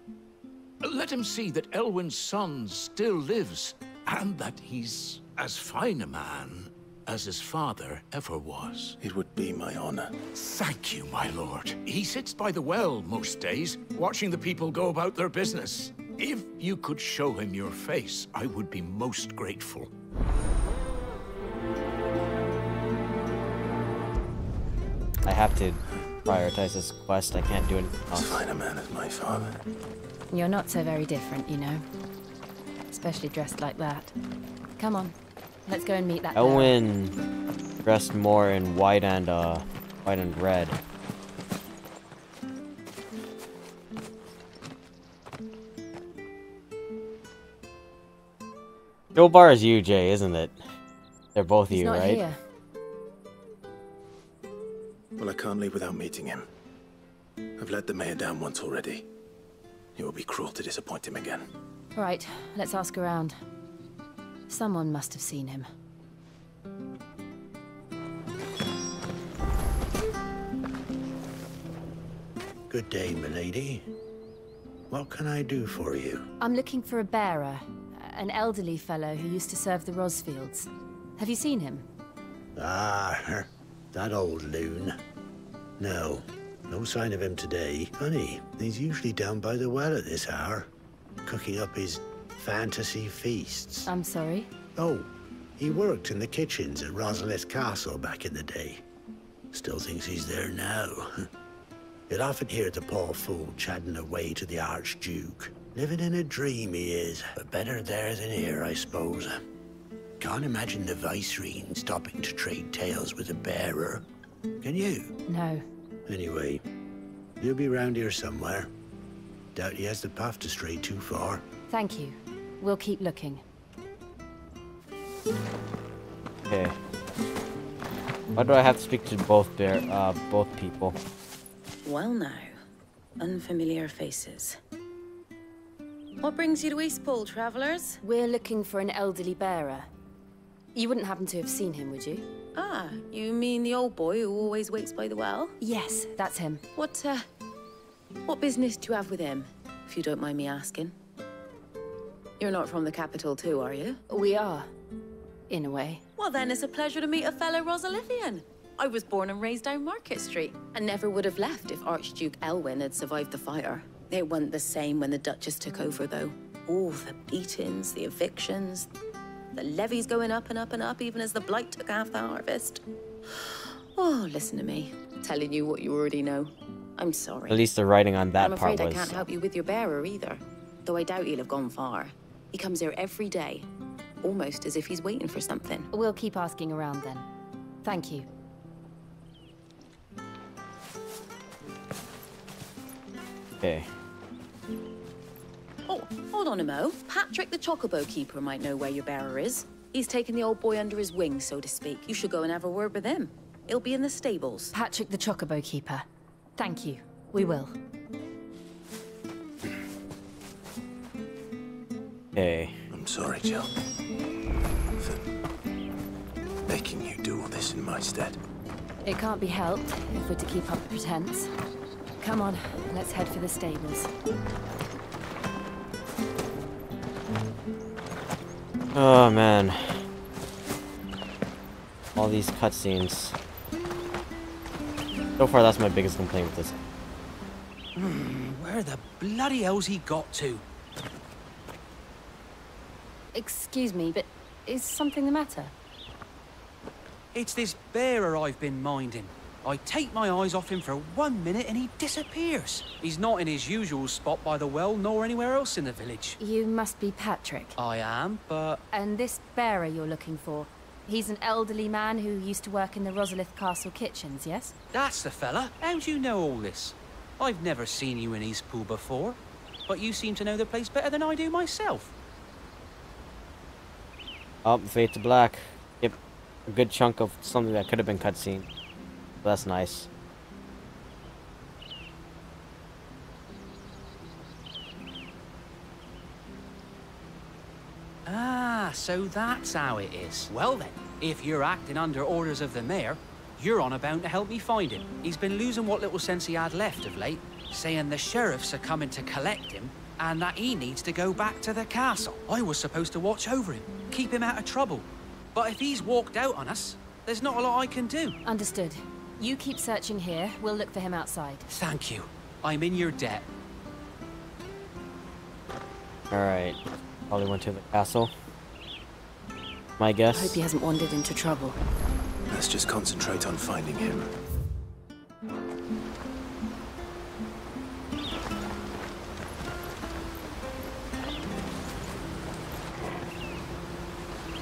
Speaker 12: Let him see that Elwyn's son still lives, and that he's as fine a man as his father ever was.
Speaker 3: It would be my honor.
Speaker 12: Thank you, my lord. He sits by the well most days, watching the people go about their business. If you could show him your face, I would be most grateful.
Speaker 1: I have to prioritize this quest. I can't do anything else.
Speaker 3: Find a man as my father.
Speaker 4: You're not so very different, you know. Especially dressed like that. Come on, let's go and meet that bearer.
Speaker 1: Elwyn dressed more in white and red. Joe Bar is you, Jay, isn't it? They're both
Speaker 4: He's
Speaker 1: you,
Speaker 4: not
Speaker 1: right?
Speaker 4: Here.
Speaker 3: Well, I can't leave without meeting him. I've let the mayor down once already. It would be cruel to disappoint him again.
Speaker 4: Right, let's ask around. Someone must have seen him.
Speaker 15: Good day, milady. What can I do for you?
Speaker 4: I'm looking for a bearer, an elderly fellow who used to serve the Rosfields. Have you seen him?
Speaker 15: Ah, that old loon. No, no sign of him today. Funny, he's usually down by the well at this hour, cooking up his fantasy feasts.
Speaker 4: I'm sorry?
Speaker 15: Oh, he worked in the kitchens at Rosalith Castle back in the day. Still thinks he's there now. You'll often hear the poor fool chatting away to the Archduke. Living in a dream he is, but better there than here, I suppose. Can't imagine the Viceroy stopping to trade tales with a bearer. Can you?
Speaker 4: No.
Speaker 15: Anyway, he'll be round here somewhere. Doubt he has the path to stray too far.
Speaker 4: Thank you. We'll keep looking.
Speaker 1: Okay. Why do I have to speak to both people?
Speaker 16: Well now, unfamiliar faces. What brings you to Eastpool, travelers?
Speaker 4: We're looking for an elderly bearer. You wouldn't happen to have seen him, would you?
Speaker 16: Ah, you mean the old boy who always waits by the well?
Speaker 4: Yes, that's him.
Speaker 16: What business do you have with him, if you don't mind me asking? You're not from the capital too, are you?
Speaker 4: We are, in a way.
Speaker 16: Well then, it's a pleasure to meet a fellow Rosalithian. I was born and raised down Market Street, and never would have left if Archduke Elwyn had survived the fire. It wasn't the same when the Duchess took over, though. All the beatings, the evictions, the levies going up and up and up, even as the blight took half the harvest. Oh, listen to me, telling you what you already know. I'm sorry.
Speaker 1: At least the writing on that part was...
Speaker 16: I'm afraid I can't help you with your bearer either, though I doubt he'll have gone far. He comes here every day, almost as if he's waiting for something.
Speaker 4: We'll keep asking around then. Thank you.
Speaker 1: Okay.
Speaker 16: Oh, hold on a mo. Patrick the Chocobo Keeper might know where your bearer is. He's taken the old boy under his wing, so to speak. You should go and have a word with him. He'll be in the stables.
Speaker 4: Patrick the Chocobo Keeper. Thank you. We will.
Speaker 1: Okay.
Speaker 3: I'm sorry, Jill. For making you do all this in my stead.
Speaker 4: It can't be helped if we're to keep up the pretense. Come on, let's head for the stables.
Speaker 1: Oh man. All these cutscenes. So far, that's my biggest complaint with this.
Speaker 6: Where the bloody hell's he got to?
Speaker 4: Excuse me, but is something the matter?
Speaker 6: It's this bearer I've been minding. I take my eyes off him for 1 minute and he disappears. He's not in his usual spot by the well, nor anywhere else in the village.
Speaker 4: You must be Patrick.
Speaker 6: I am, but...
Speaker 4: And this bearer you're looking for, he's an elderly man who used to work in the Rosalith Castle kitchens, yes?
Speaker 6: That's the fella. How do you know all this? I've never seen you in Eastpool before, but you seem to know the place better than I do myself.
Speaker 1: Oh, fade to black. Yep. A good chunk of something that could have been cutscene. That's nice.
Speaker 6: Ah, so that's how it is. Well then, if you're acting under orders of the mayor, you're on about to help me find him. He's been losing what little sense he had left of late, saying the sheriffs are coming to collect him and that he needs to go back to the castle. I was supposed to watch over him, keep him out of trouble. But if he's walked out on us, there's not a lot I can do.
Speaker 4: Understood. You keep searching here. We'll look for him outside.
Speaker 6: Thank you. I'm in your debt.
Speaker 1: Alright. Probably went to the castle. My guess.
Speaker 4: I hope he hasn't wandered into trouble.
Speaker 3: Let's just concentrate on finding him.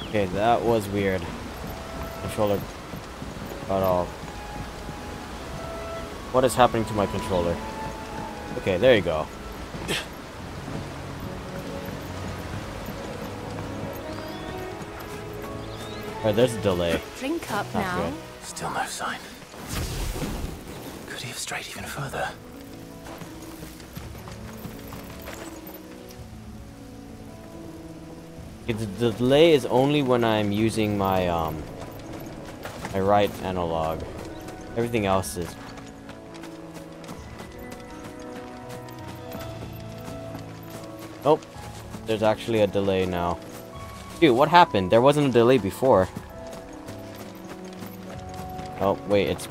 Speaker 1: Okay, that was weird. Controller got off. What is happening to my controller? Okay, there you go. Alright, there's a delay.
Speaker 4: Drink up
Speaker 1: Not
Speaker 4: now.
Speaker 1: good.
Speaker 3: Still no sign. Could he have strayed even further?
Speaker 1: The delay is only when I'm using my my right analog. Everything else is. Oh, there's actually a delay now. Dude, what happened? There wasn't a delay before. Oh, wait, it's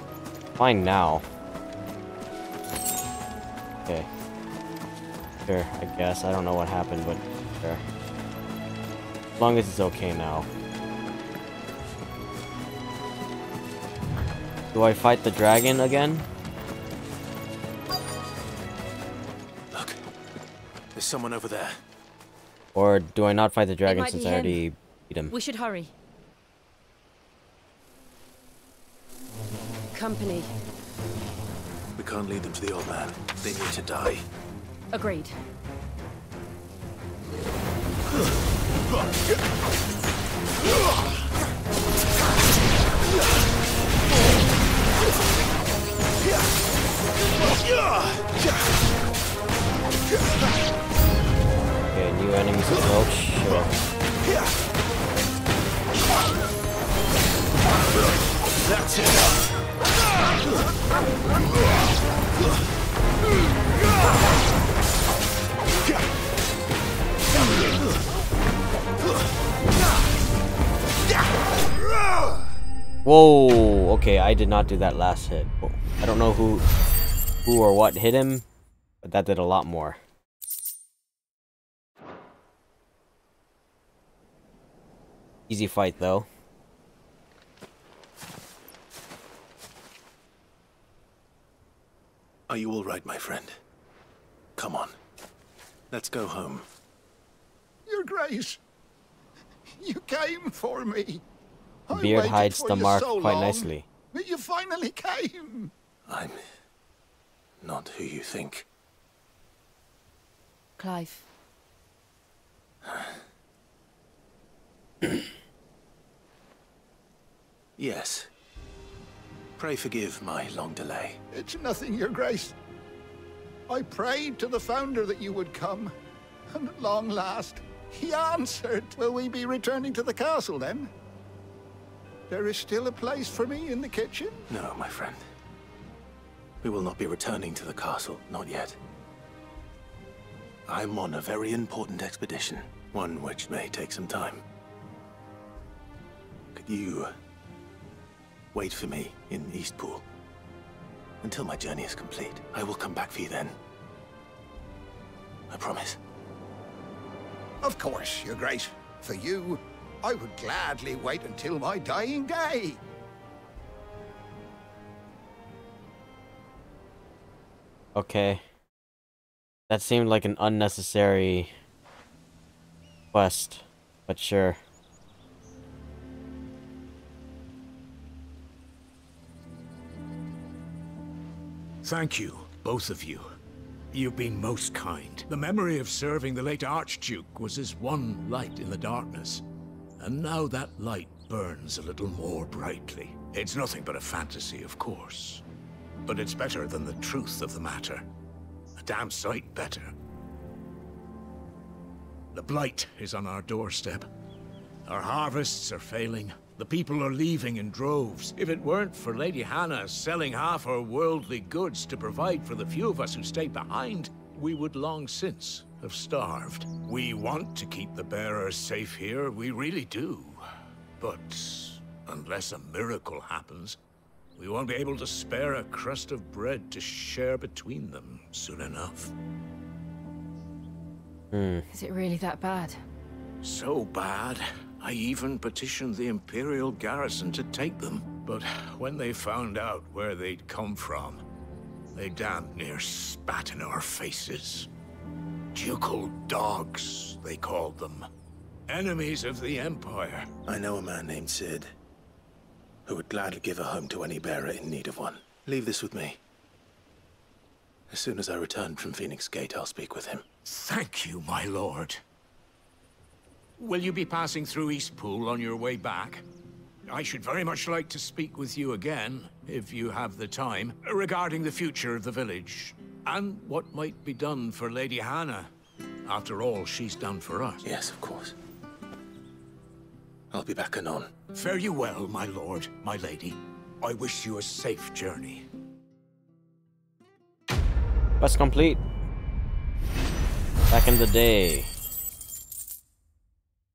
Speaker 1: fine now. Okay. Sure, I guess. I don't know what happened, but sure. As long as it's okay now. Do I fight the dragon again?
Speaker 3: Look, there's someone over there.
Speaker 1: Or do I not fight the dragon
Speaker 4: might
Speaker 1: since
Speaker 4: be
Speaker 1: I
Speaker 4: him.
Speaker 1: already beat him?
Speaker 4: We should hurry. Company.
Speaker 3: We can't lead them to the old man. They need to die.
Speaker 4: Agreed.
Speaker 1: Okay, new enemies approach. Sure.
Speaker 3: That's it.
Speaker 1: Whoa! Okay, I did not do that last hit. I don't know who or what hit him, but that did a lot more. Easy fight, though.
Speaker 3: Are you all right, my friend? Come on. Let's go home.
Speaker 5: Your Grace, you came for me.
Speaker 1: The
Speaker 5: I
Speaker 1: beard
Speaker 5: waited
Speaker 1: hides
Speaker 5: for
Speaker 1: the
Speaker 5: you
Speaker 1: mark
Speaker 5: so
Speaker 1: quite
Speaker 5: long,
Speaker 1: nicely.
Speaker 5: but you finally came.
Speaker 3: I'm not who you think.
Speaker 4: Clive.
Speaker 3: Yes. Pray forgive my long delay.
Speaker 5: It's nothing, Your Grace. I prayed to the Founder that you would come, and at long last, he answered. Will we be returning to the castle, then? There is still a place for me in the kitchen?
Speaker 3: No, my friend. We will not be returning to the castle, not yet. I'm on a very important expedition, one which may take some time. Could you wait for me in Eastpool until my journey is complete? I will come back for you then. I promise.
Speaker 5: Of course, Your Grace. For you, I would gladly wait until my dying day.
Speaker 1: Okay. That seemed like an unnecessary quest, but sure.
Speaker 12: Thank you, both of you. You've been most kind. The memory of serving the late Archduke was as one light in the darkness. And now that light burns a little more brightly. It's nothing but a fantasy, of course. But it's better than the truth of the matter. A damn sight better. The blight is on our doorstep. Our harvests are failing. The people are leaving in droves. If it weren't for Lady Hannah selling half her worldly goods to provide for the few of us who stay behind, we would long since have starved. We want to keep the bearers safe here, we really do. But unless a miracle happens, we won't be able to spare a crust of bread to share between them soon enough.
Speaker 4: Is it really that bad?
Speaker 12: So bad, I even petitioned the Imperial garrison to take them. But when they found out where they'd come from, they damn near spat in our faces. Ducal dogs, they called them. Enemies of the Empire.
Speaker 3: I know a man named Sid, who would gladly give a home to any bearer in need of one. Leave this with me. As soon as I return from Phoenix Gate, I'll speak with him.
Speaker 12: Thank you, my lord. Will you be passing through Eastpool on your way back? I should very much like to speak with you again, if you have the time, regarding the future of the village, and what might be done for Lady Hannah. After all she's done for us.
Speaker 3: Yes, of course. I'll be back anon.
Speaker 12: Fare you well, my lord, my lady. I wish you a safe journey.
Speaker 1: Quest complete. Back in the day.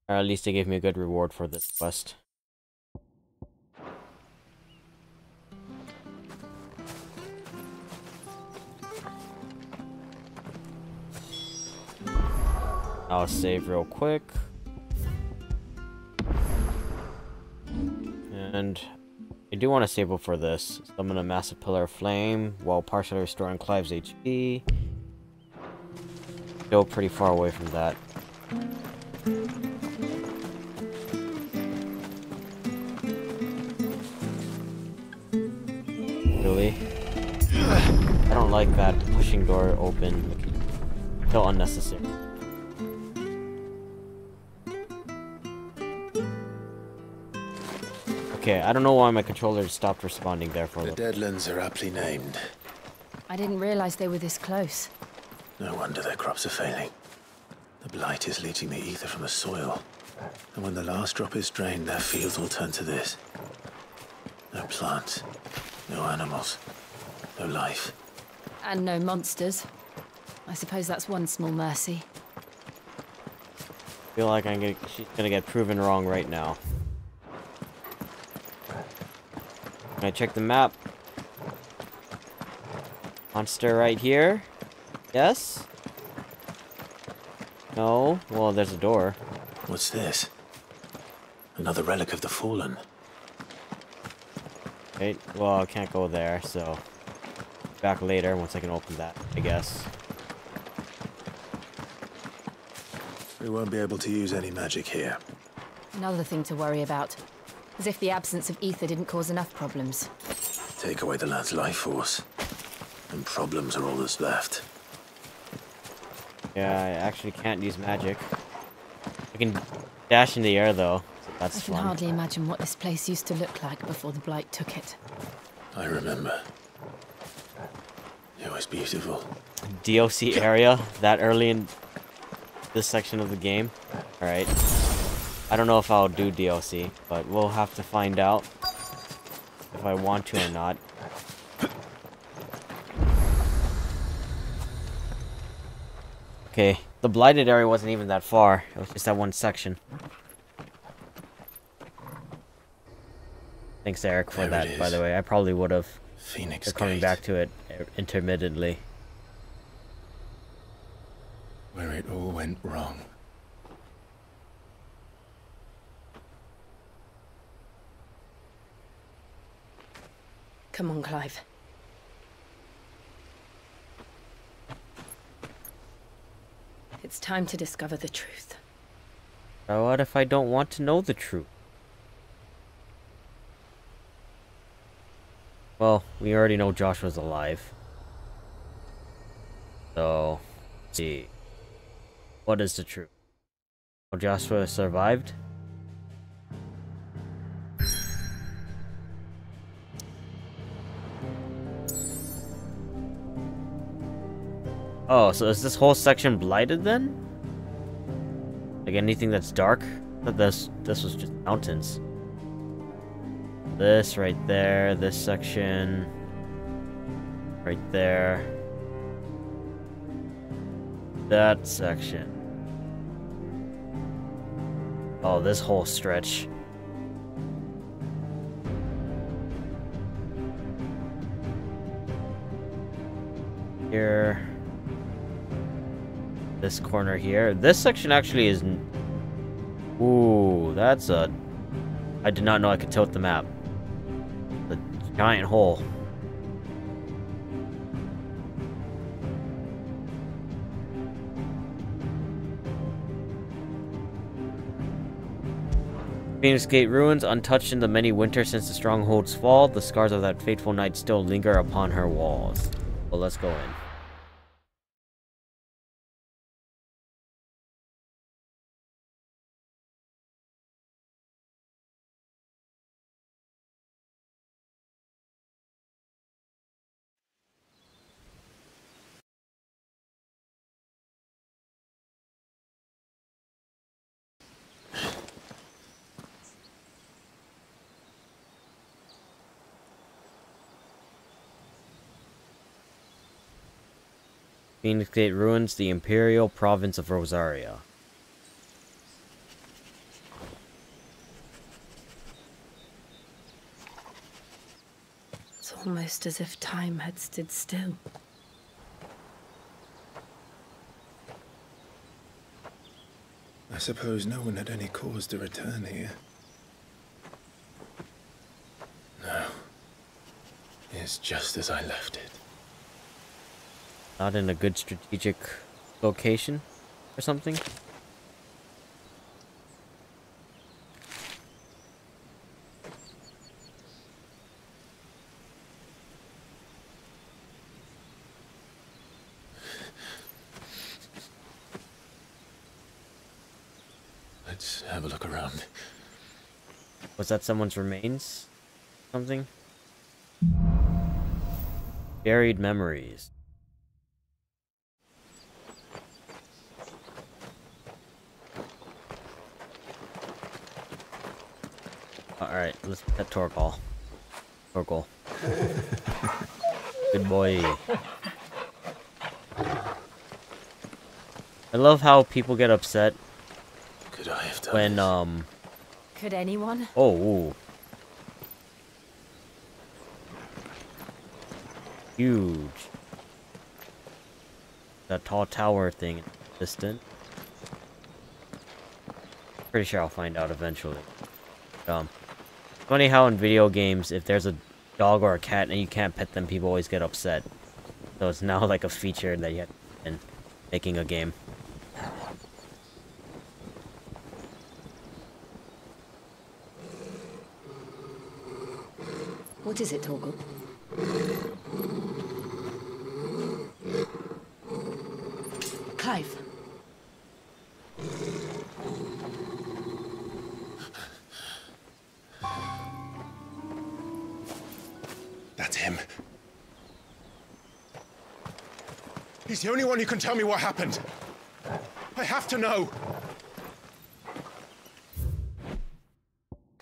Speaker 1: Or at least they gave me a good reward for this quest. I'll save real quick. And I do want to save up for this. Summon a massive pillar of flame while partially restoring Clive's HP. Still pretty far away from that. Really? I don't like that pushing door open. So unnecessary. Okay, I don't know why my controller stopped responding there for a little.
Speaker 3: The Deadlands are aptly named.
Speaker 4: I didn't realize they were this close.
Speaker 3: No wonder their crops are failing. The blight is leaching the ether from the soil. And when the last drop is drained, their fields will turn to this. No plants, no animals, no life.
Speaker 4: And no monsters. I suppose that's one small mercy.
Speaker 1: I feel like she's gonna get proven wrong right now. Can I check the map? Monster right here? Yes? No? Well, there's a door.
Speaker 3: What's this? Another relic of the Fallen.
Speaker 1: Right, well, I can't go there, so... back later once I can open that, I guess.
Speaker 3: We won't be able to use any magic here.
Speaker 4: Another thing to worry about. As if the absence of ether didn't cause enough problems.
Speaker 3: Take away the lad's life force, and problems are all that's left.
Speaker 1: Yeah, I actually can't use magic. I can dash in the air, though. So that's
Speaker 4: I can
Speaker 1: fun.
Speaker 4: hardly imagine what this place used to look like before the Blight took it.
Speaker 3: I remember. It was beautiful.
Speaker 1: DLC area that early in this section of the game. Alright. I don't know if I'll do DLC, but we'll have to find out if I want to or not. Okay, the blighted area wasn't even that far. It was just that one section. Thanks, Eric, for that, by the way. I probably would have.
Speaker 3: Phoenix
Speaker 1: coming
Speaker 3: Gate.
Speaker 1: back to it intermittently.
Speaker 3: Where it all went wrong.
Speaker 4: Come on, Clive. It's time to discover the truth.
Speaker 1: But what if I don't want to know the truth? Well, we already know Joshua's alive. So, let's see. What is the truth? Well, Joshua survived? Oh, so is this whole section blighted then? Like anything that's dark? I thought this was just mountains. This right there, this section. Right there. That section. Oh, this whole stretch. Here. this corner here. This section actually is... Ooh, that's a... I did not know I could tilt the map. The giant hole. Phoenix Gate ruins, untouched in the many winters since the stronghold's fall. The scars of that fateful night still linger upon her walls. Well, let's go in. Phoenix Gate ruins, the imperial province of Rosaria.
Speaker 4: It's almost as if time had stood still.
Speaker 3: I suppose no one had any cause to return here. No. It's just as I left it.
Speaker 1: Not in a good strategic location or something?
Speaker 3: Let's have a look around.
Speaker 1: Was that someone's remains? Something? Buried memories. Alright, let's pet Torgal. Torgal. Good boy. I love how people get upset
Speaker 3: Could I have done
Speaker 1: when,
Speaker 4: Could anyone?
Speaker 1: Oh, ooh. Huge. That tall tower thing, distant. Pretty sure I'll find out eventually. Funny how in video games, if there's a dog or a cat and you can't pet them, people always get upset. So it's now like a feature that you have in making a game.
Speaker 13: What is it, Torgal? Clive.
Speaker 7: That's him. He's the only one who can tell me what happened. I have to know.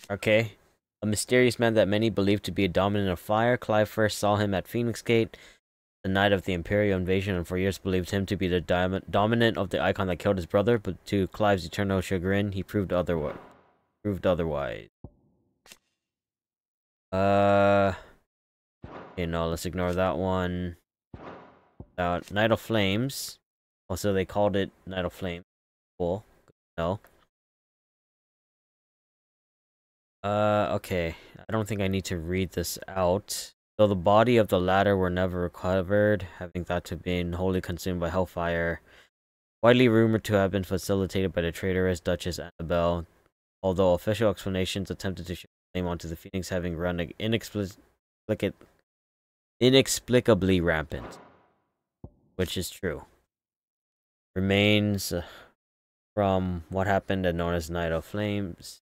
Speaker 1: Okay. A mysterious man that many believe to be a dominant of fire. Clive first saw him at Phoenix Gate the night of the Imperial invasion, and for years believed him to be the dominant of the icon that killed his brother, but to Clive's eternal chagrin, he proved otherwise. Okay, no, let's ignore that one. Night of Flames. Also, they called it Night of Flames. Cool. No. Okay. I don't think I need to read this out. Though the body of the latter were never recovered, having thought to have been wholly consumed by hellfire, widely rumored to have been facilitated by the traitorous Duchess Annabelle, although official explanations attempted to show blame onto the Phoenix having run inexplicably rampant. Which is true. Remains from what happened and known as Night of Flames.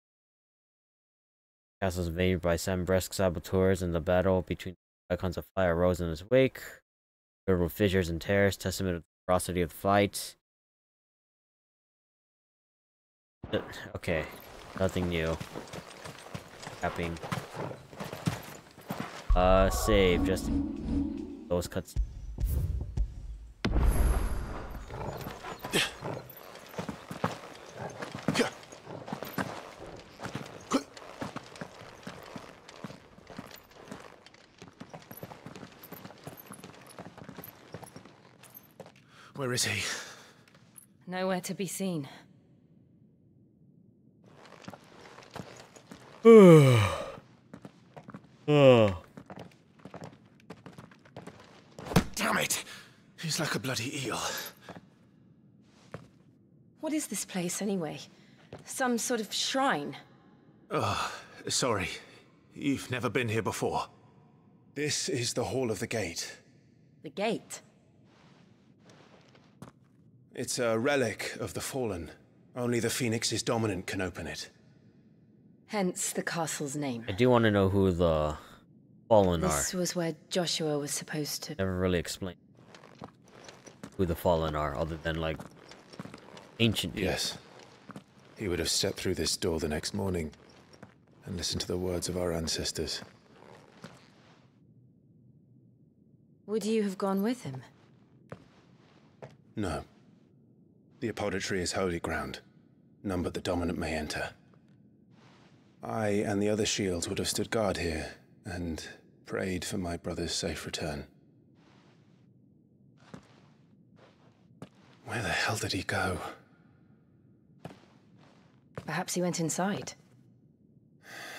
Speaker 1: Castle was invaded by Sambresk saboteurs, and the battle between icons of fire rose in its wake, filled with fissures and tears, testament of the ferocity of the fight. Okay, nothing new. Tapping. Save, just those cuts.
Speaker 3: Where is he?
Speaker 4: Nowhere to be seen.
Speaker 3: Damn it! He's like a bloody eel.
Speaker 4: What is this place, anyway? Some sort of shrine?
Speaker 3: Oh, sorry. You've never been here before. This is the Hall of the Gate.
Speaker 4: The gate?
Speaker 3: It's a relic of the Fallen. Only the Phoenix's dominant can open it.
Speaker 4: Hence the castle's name.
Speaker 1: I do want to know who the Fallen are.
Speaker 4: This was where Joshua was supposed to...
Speaker 1: Never really explained who the Fallen are, other than, like, ancient people.
Speaker 3: Yes. He would have stepped through this door the next morning and listened to the words of our ancestors.
Speaker 4: Would you have gone with him?
Speaker 3: No. The apodatory is holy ground. None but the dominant may enter. I and the other shields would have stood guard here and prayed for my brother's safe return. Where the hell did he go?
Speaker 4: Perhaps he went inside.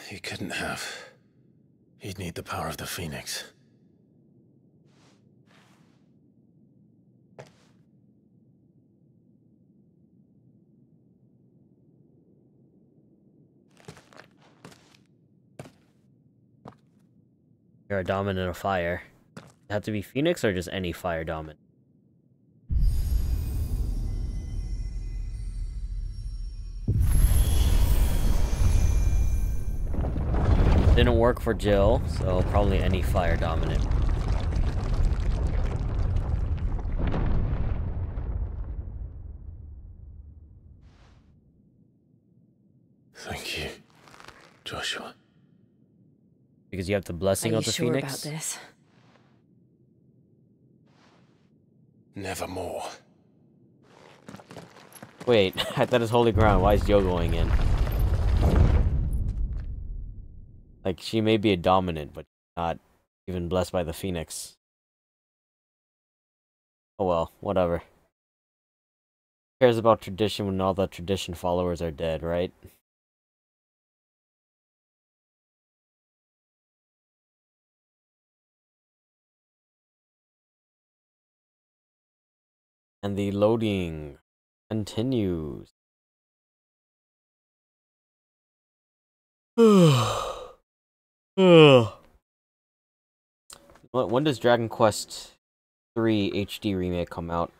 Speaker 3: He couldn't have. He'd need the power of the Phoenix.
Speaker 1: You're a dominant of fire. Does it have to be Phoenix or just any fire dominant? Didn't work for Jill, so probably any fire dominant.
Speaker 3: Thank you, Joshua.
Speaker 1: Because you have the blessing of the
Speaker 4: Are you sure
Speaker 1: Phoenix?
Speaker 4: about this?
Speaker 3: Nevermore.
Speaker 1: Wait, I thought it's holy ground. Why is Jill going in? Like, she may be a dominant, but not even blessed by the Phoenix. Oh well, whatever. Who cares about tradition when all the tradition followers are dead, right? And the loading continues. When does Dragon Quest III HD remake come out?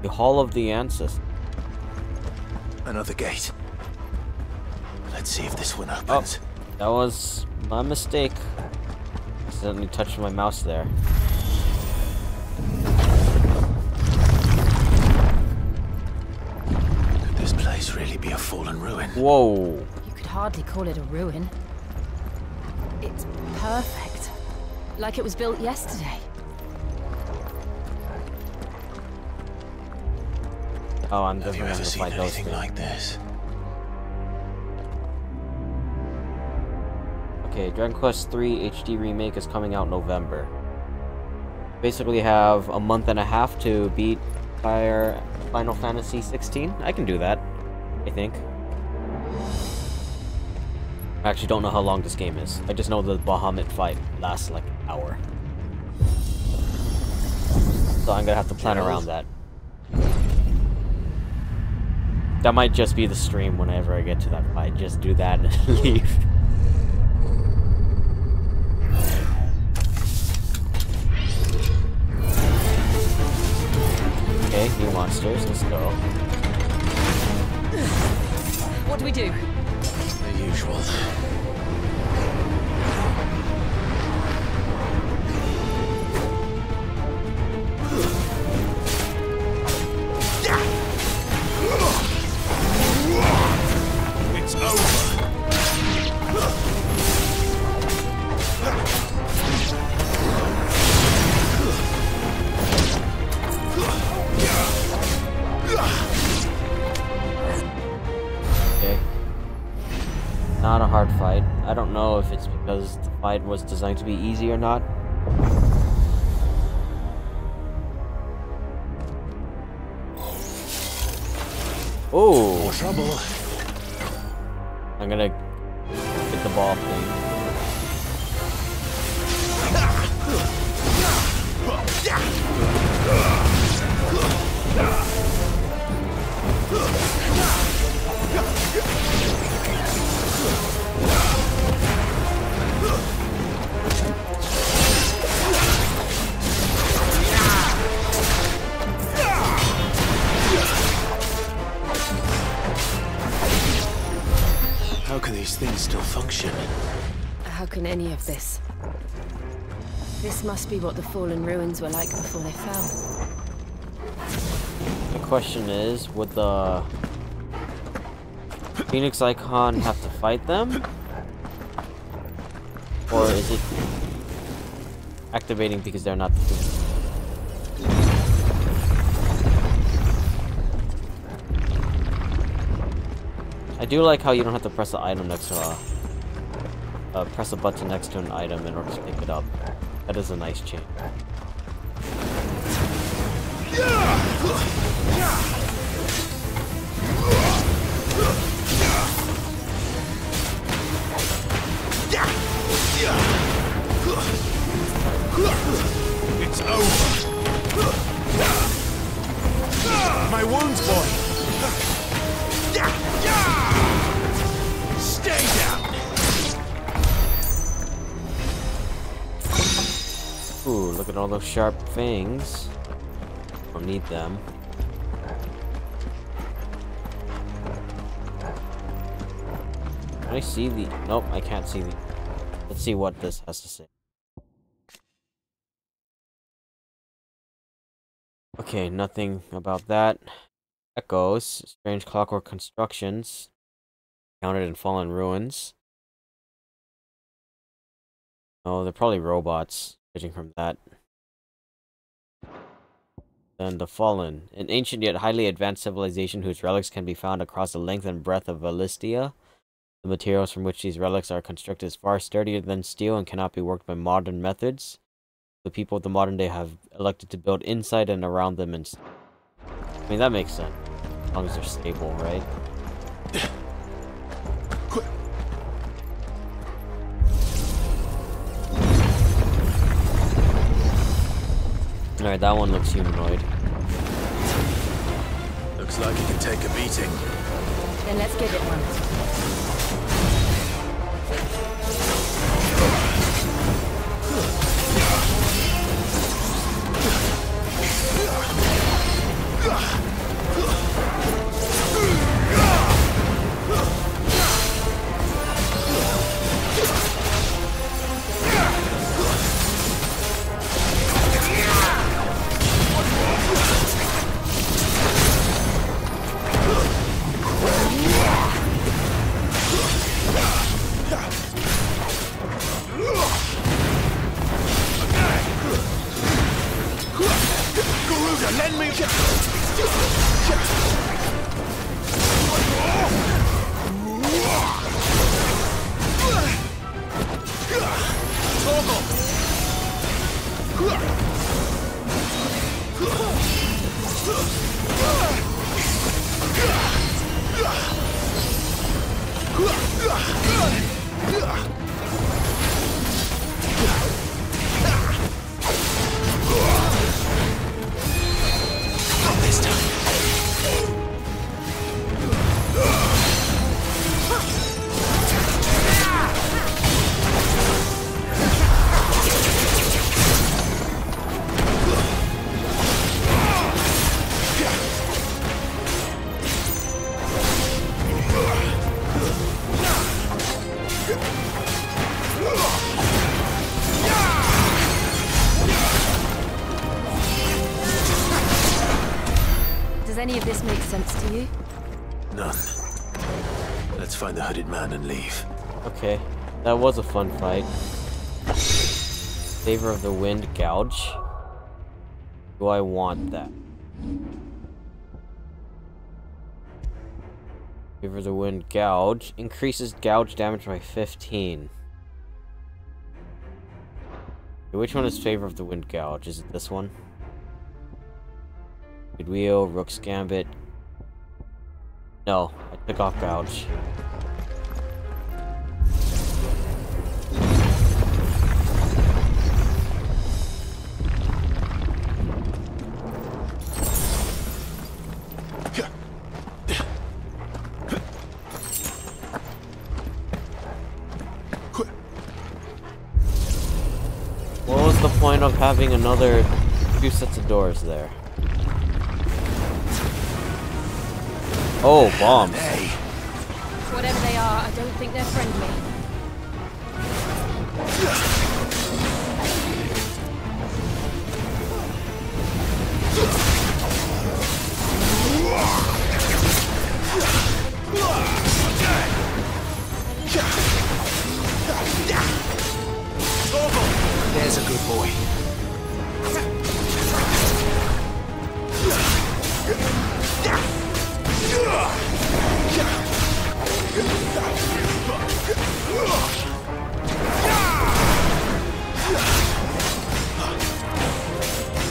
Speaker 1: The Hall of the Ancestors.
Speaker 3: Another gate. Let's see if this one opens.
Speaker 1: Oh, that was my mistake. Accidentally touched my mouse there.
Speaker 3: Could this place really be a fallen ruin?
Speaker 1: Whoa.
Speaker 4: You could hardly call it a ruin. It's perfect. Like it was built yesterday.
Speaker 1: Oh, I'm
Speaker 3: Have you
Speaker 1: definitely
Speaker 3: ever
Speaker 1: gonna
Speaker 3: seen
Speaker 1: fight those
Speaker 3: anything
Speaker 1: things.
Speaker 3: like this?
Speaker 1: Okay, Dragon Quest III HD remake is coming out November. Basically have a month and a half to beat Final Fantasy 16. I can do that, I think. I actually don't know how long this game is. I just know the Bahamut fight lasts like an hour. So I'm gonna have to plan around that. That might just be the stream whenever I get to that fight. Just do that and leave. Okay, new monsters, let's go.
Speaker 4: What do we do?
Speaker 3: The usual. It's over.
Speaker 1: Okay. Not a hard fight. I don't know if it's because the fight was designed to be easy or not. Oh!
Speaker 3: More trouble.
Speaker 1: I'm gonna get the ball thing.
Speaker 3: How can these things still function?
Speaker 4: How can any of this? This must be what the fallen ruins were like before they fell.
Speaker 1: The question is, would the Phoenix Icon have to fight them? Or is it activating because they're not the Phoenix? I do like how you don't have to press an item next to press a button next to an item in order to pick it up. That is a nice change.
Speaker 3: It's over. My wounds, boy. Stay down.
Speaker 1: Ooh, look at all those sharp fangs. Don't need them. Can I see the... Nope, I can't see the... Let's see what this has to say. Okay, nothing about that. Echoes. Strange clockwork constructions. Counted in fallen ruins. Oh, they're probably robots, judging from that. Then the Fallen. An ancient yet highly advanced civilization whose relics can be found across the length and breadth of Valistia. The materials from which these relics are constructed is far sturdier than steel and cannot be worked by modern methods. The people of the modern day have elected to build inside and around them instead. I mean, that makes sense. As long as they're stable, right? Alright, that one looks humanoid.
Speaker 3: Looks like he can take a beating.
Speaker 4: Then let's give it one.
Speaker 3: Lend me this time.
Speaker 4: Does any of this make sense to you?
Speaker 3: None. Let's find the hooded man and leave.
Speaker 1: Okay, that was a fun fight. Favor of the Wind Gouge. Do I want that? Favor of the Wind Gouge. Increases gouge damage by 15. Okay, which one is Favor of the Wind Gouge? Is it this one? Good Wheel, Rook's Gambit. No, I took off gouge. What was the point of having another 2 sets of doors there? Oh, bombs.
Speaker 4: Whatever they are, I don't think they're friendly.
Speaker 3: There's a good boy.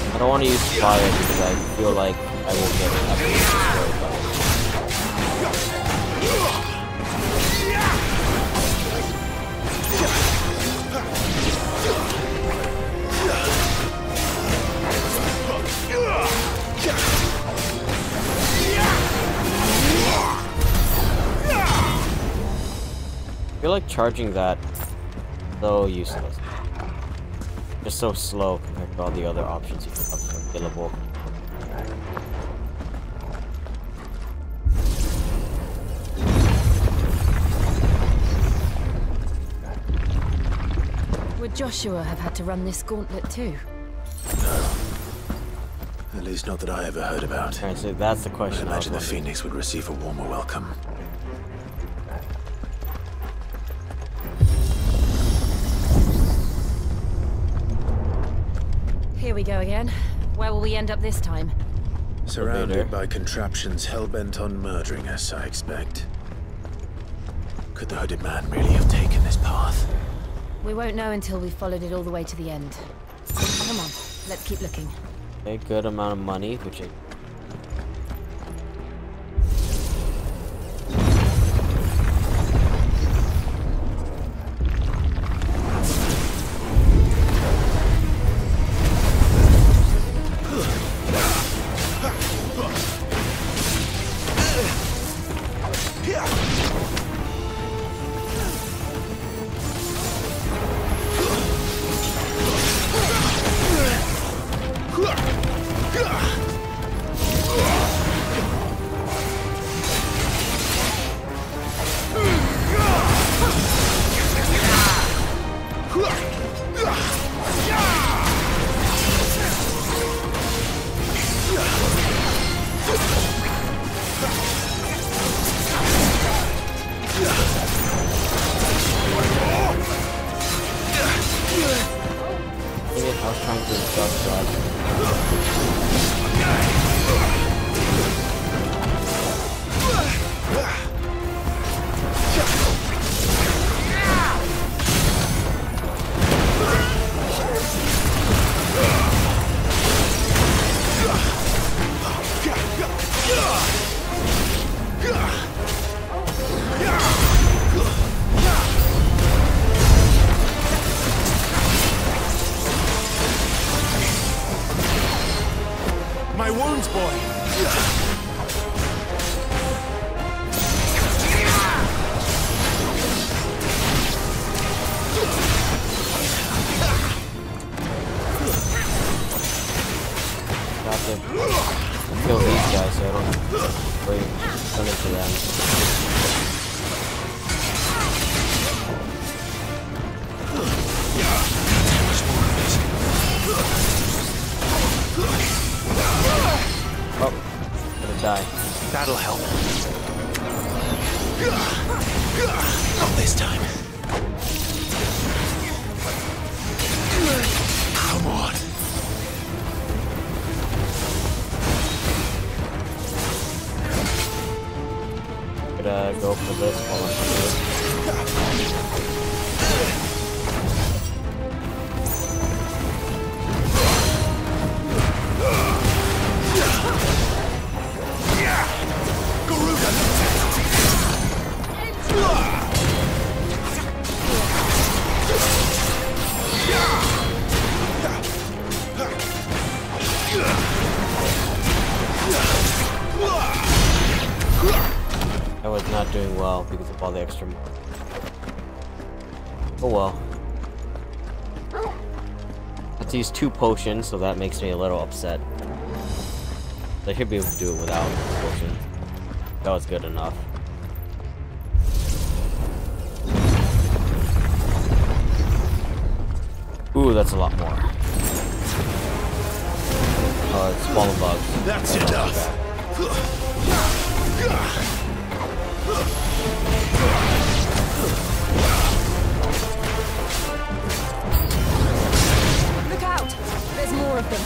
Speaker 1: I don't want to use fire because I feel like I will get absolutely destroyed by it. I feel like charging that so useless. Just so slow compared to all the other options you have available.
Speaker 4: Would Joshua have had to run this gauntlet too?
Speaker 3: No. At least not that I ever heard about.
Speaker 1: Alright, so that's the question.
Speaker 3: I imagine the Phoenix would receive a warmer welcome.
Speaker 4: Here we go again. Where will we end up this time?
Speaker 3: Surrounded by contraptions hell-bent on murdering us, I expect. Could the hooded man really have taken this path?
Speaker 4: We won't know until we've followed it all the way to the end. Come on, let's keep looking.
Speaker 1: A good amount of money, which I... I was trying to duck that.
Speaker 3: My wounds, boy!
Speaker 1: Got to kill these guys so I don't wait send it to them. Oh, gonna die.
Speaker 3: That'll help. Not this time. Come on.
Speaker 1: Could go for this while I'm here. was not doing well because of all the extra money. Oh well. Let's use 2 potions, so that makes me a little upset. I should be able to do it without potions. That was good enough. Ooh, that's a lot more. It's smaller bugs.
Speaker 14: That's enough.
Speaker 4: Look out! There's more of them.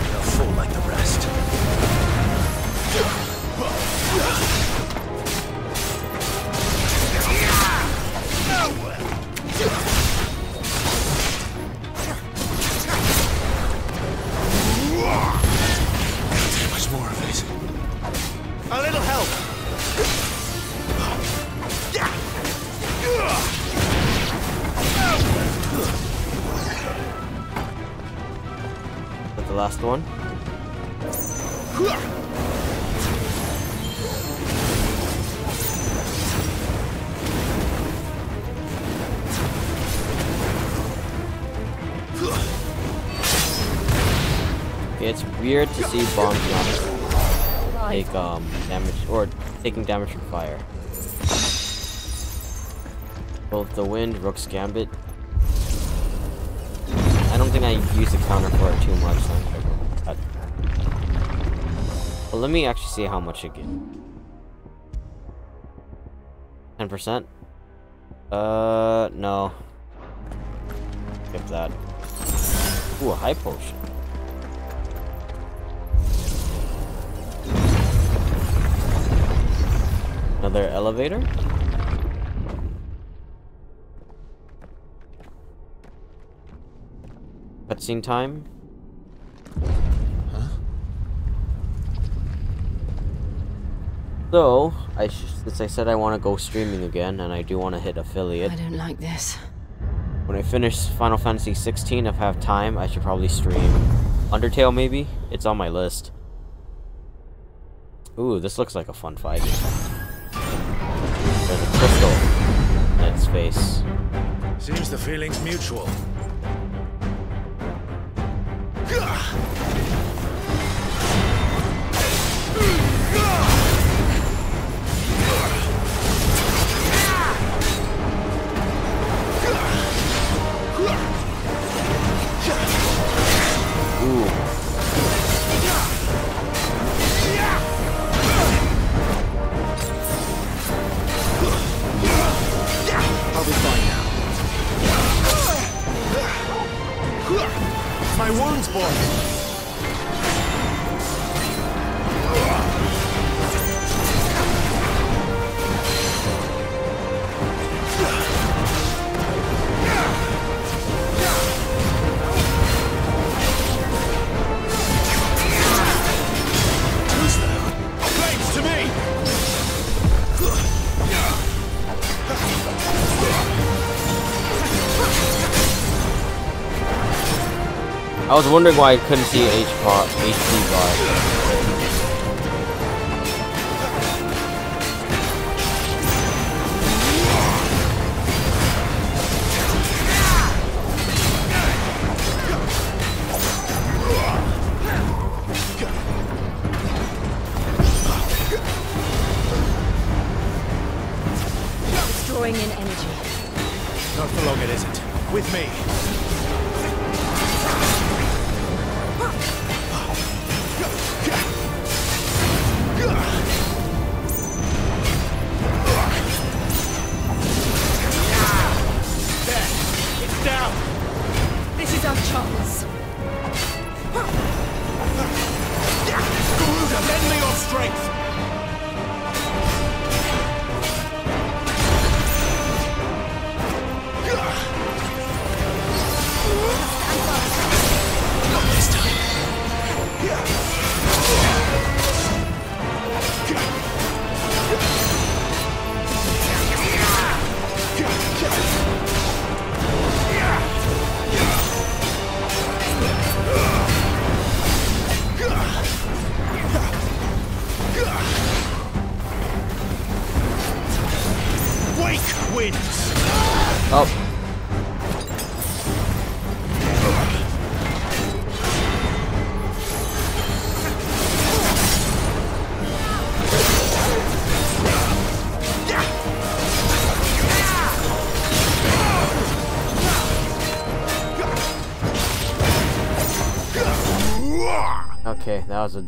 Speaker 7: They'll fall like the rest.
Speaker 14: Too much more of it.
Speaker 7: A little help.
Speaker 1: That's the last one. Okay, it's weird to see bombs not take damage or taking damage from fire. Both the wind, Rook's Gambit. I don't think I use the counter for it too much, so I'm gonna go with that. But let me actually see how much it gets. 10%? No. Skip that. Ooh, a high potion. Another elevator? Cutscene time?
Speaker 7: Huh?
Speaker 1: So, since I said I want to go streaming again, and I do want to hit affiliate.
Speaker 4: I don't like this.
Speaker 1: When I finish Final Fantasy 16, if I have time, I should probably stream Undertale, maybe? It's on my list. Ooh, this looks like a fun fight. There's a crystal in its face.
Speaker 7: Seems the feeling's mutual.
Speaker 1: Ooh.
Speaker 7: I'll be fine now. My wounds, boy.
Speaker 1: I was wondering why I couldn't see HP bar.
Speaker 4: Drawing in energy.
Speaker 7: Not for long, it isn't. With me.
Speaker 4: It's down. This is our chance.
Speaker 7: Garuda, lend me your strength.
Speaker 14: wins.
Speaker 1: Oh. Okay, that was a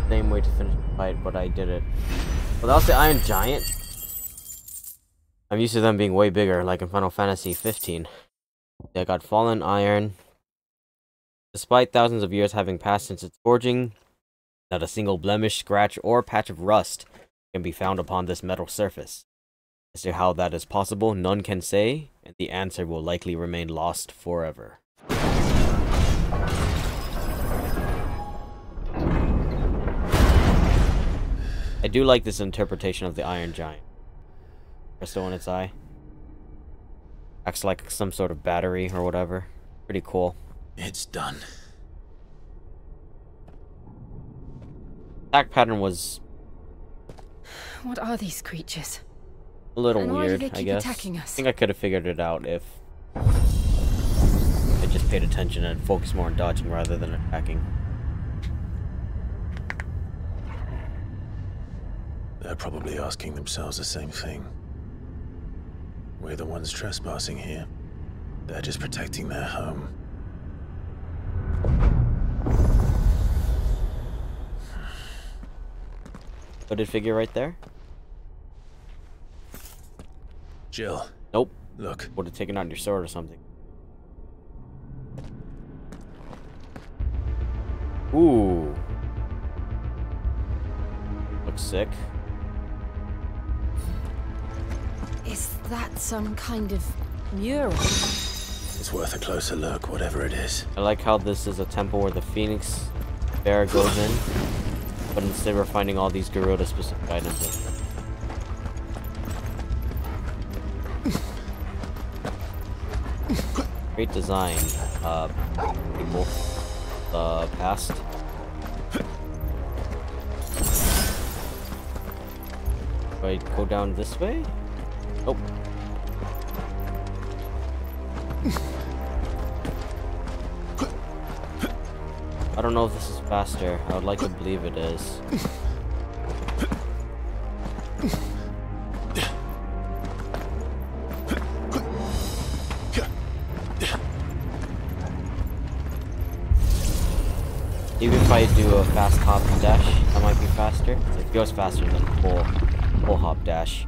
Speaker 1: lame way to finish the fight, but I did it. Well, that was the Iron Giant. I'm used to them being way bigger, like in Final Fantasy 15. They got fallen iron. Despite thousands of years having passed since its forging, not a single blemish, scratch, or patch of rust can be found upon this metal surface. As to how that is possible, none can say, and the answer will likely remain lost forever. I do like this interpretation of the Iron Giant. Crystal in its eye. Acts like some sort of battery or whatever. Pretty cool.
Speaker 3: It's done.
Speaker 1: Attack pattern was
Speaker 4: What are these creatures?
Speaker 1: a little
Speaker 4: And why do
Speaker 1: weird,
Speaker 4: they
Speaker 1: I
Speaker 4: keep
Speaker 1: guess.
Speaker 4: attacking
Speaker 1: I
Speaker 4: us?
Speaker 1: think I could have figured it out if I just paid attention and focused more on dodging rather than attacking.
Speaker 3: They're probably asking themselves the same thing. We're the ones trespassing here. They're just protecting their home.
Speaker 1: Hooded figure right there?
Speaker 3: Jill.
Speaker 1: Nope.
Speaker 3: Look.
Speaker 1: Would have taken out your sword or something. Ooh. Looks sick.
Speaker 4: Is that some kind of mural?
Speaker 3: It's worth a closer look, whatever it is.
Speaker 1: I like how this is a temple where the Phoenix Bear goes in, but instead we're finding all these Garuda-specific items in here. Great design, people. The past. Do I go down this way? Nope. I don't know if this is faster. I would like to believe it is. Even if I do a fast hop and dash, that might be faster. It goes faster than full hop dash.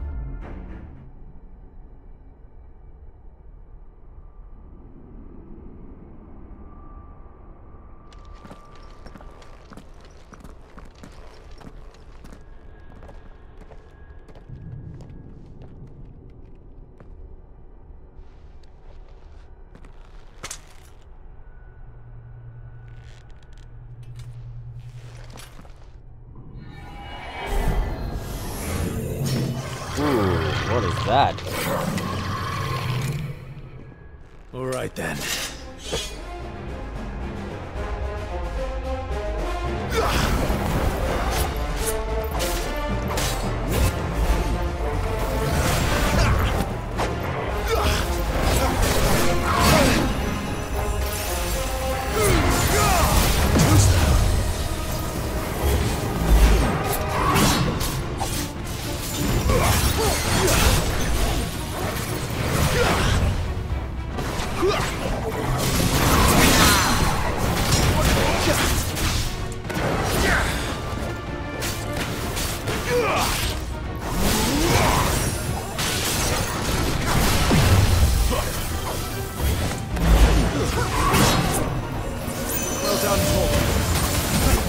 Speaker 1: What is that?
Speaker 3: All right then.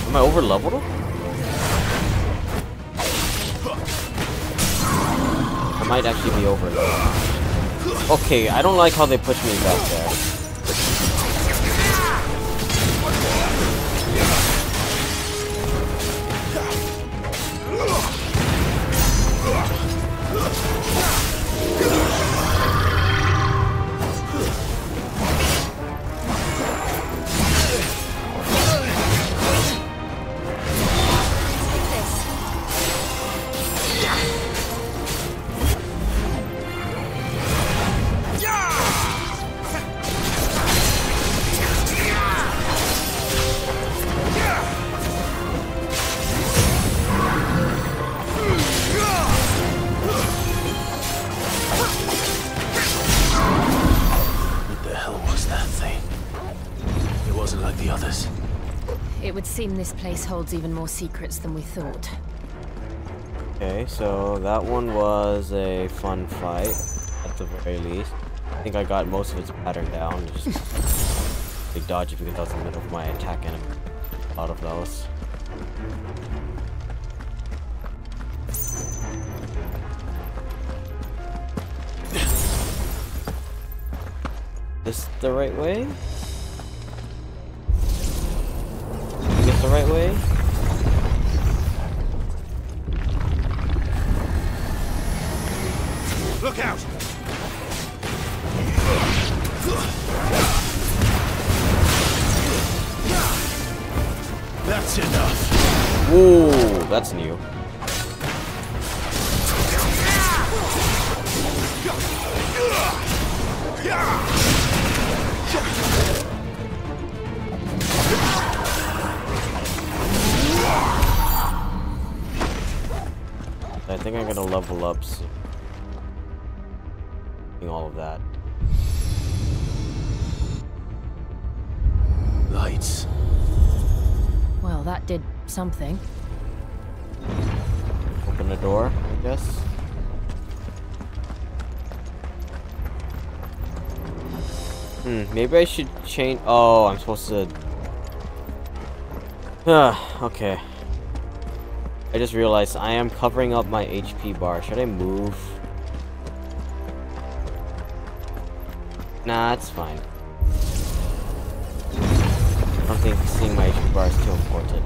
Speaker 1: Am I over leveled? I might actually be over leveled. Okay, I don't like how they push me back there.
Speaker 4: seem this place holds even more secrets than we thought.
Speaker 1: Okay, so that one was a fun fight, at the very least. I think I got most of its pattern down. Just big dodge it because I was in the middle of my attack and a lot of those. This the right way? Is this the right way?
Speaker 14: Look out! That's enough.
Speaker 1: Ooh, that's new. I think I'm gonna level up soon. All of that.
Speaker 3: Lights.
Speaker 4: Well, that did something.
Speaker 1: Open the door, I guess. Maybe I should change. Oh, I'm supposed to. Okay. I just realized I am covering up my HP bar. Should I move? Nah, it's fine. I don't think seeing my HP bar is too important.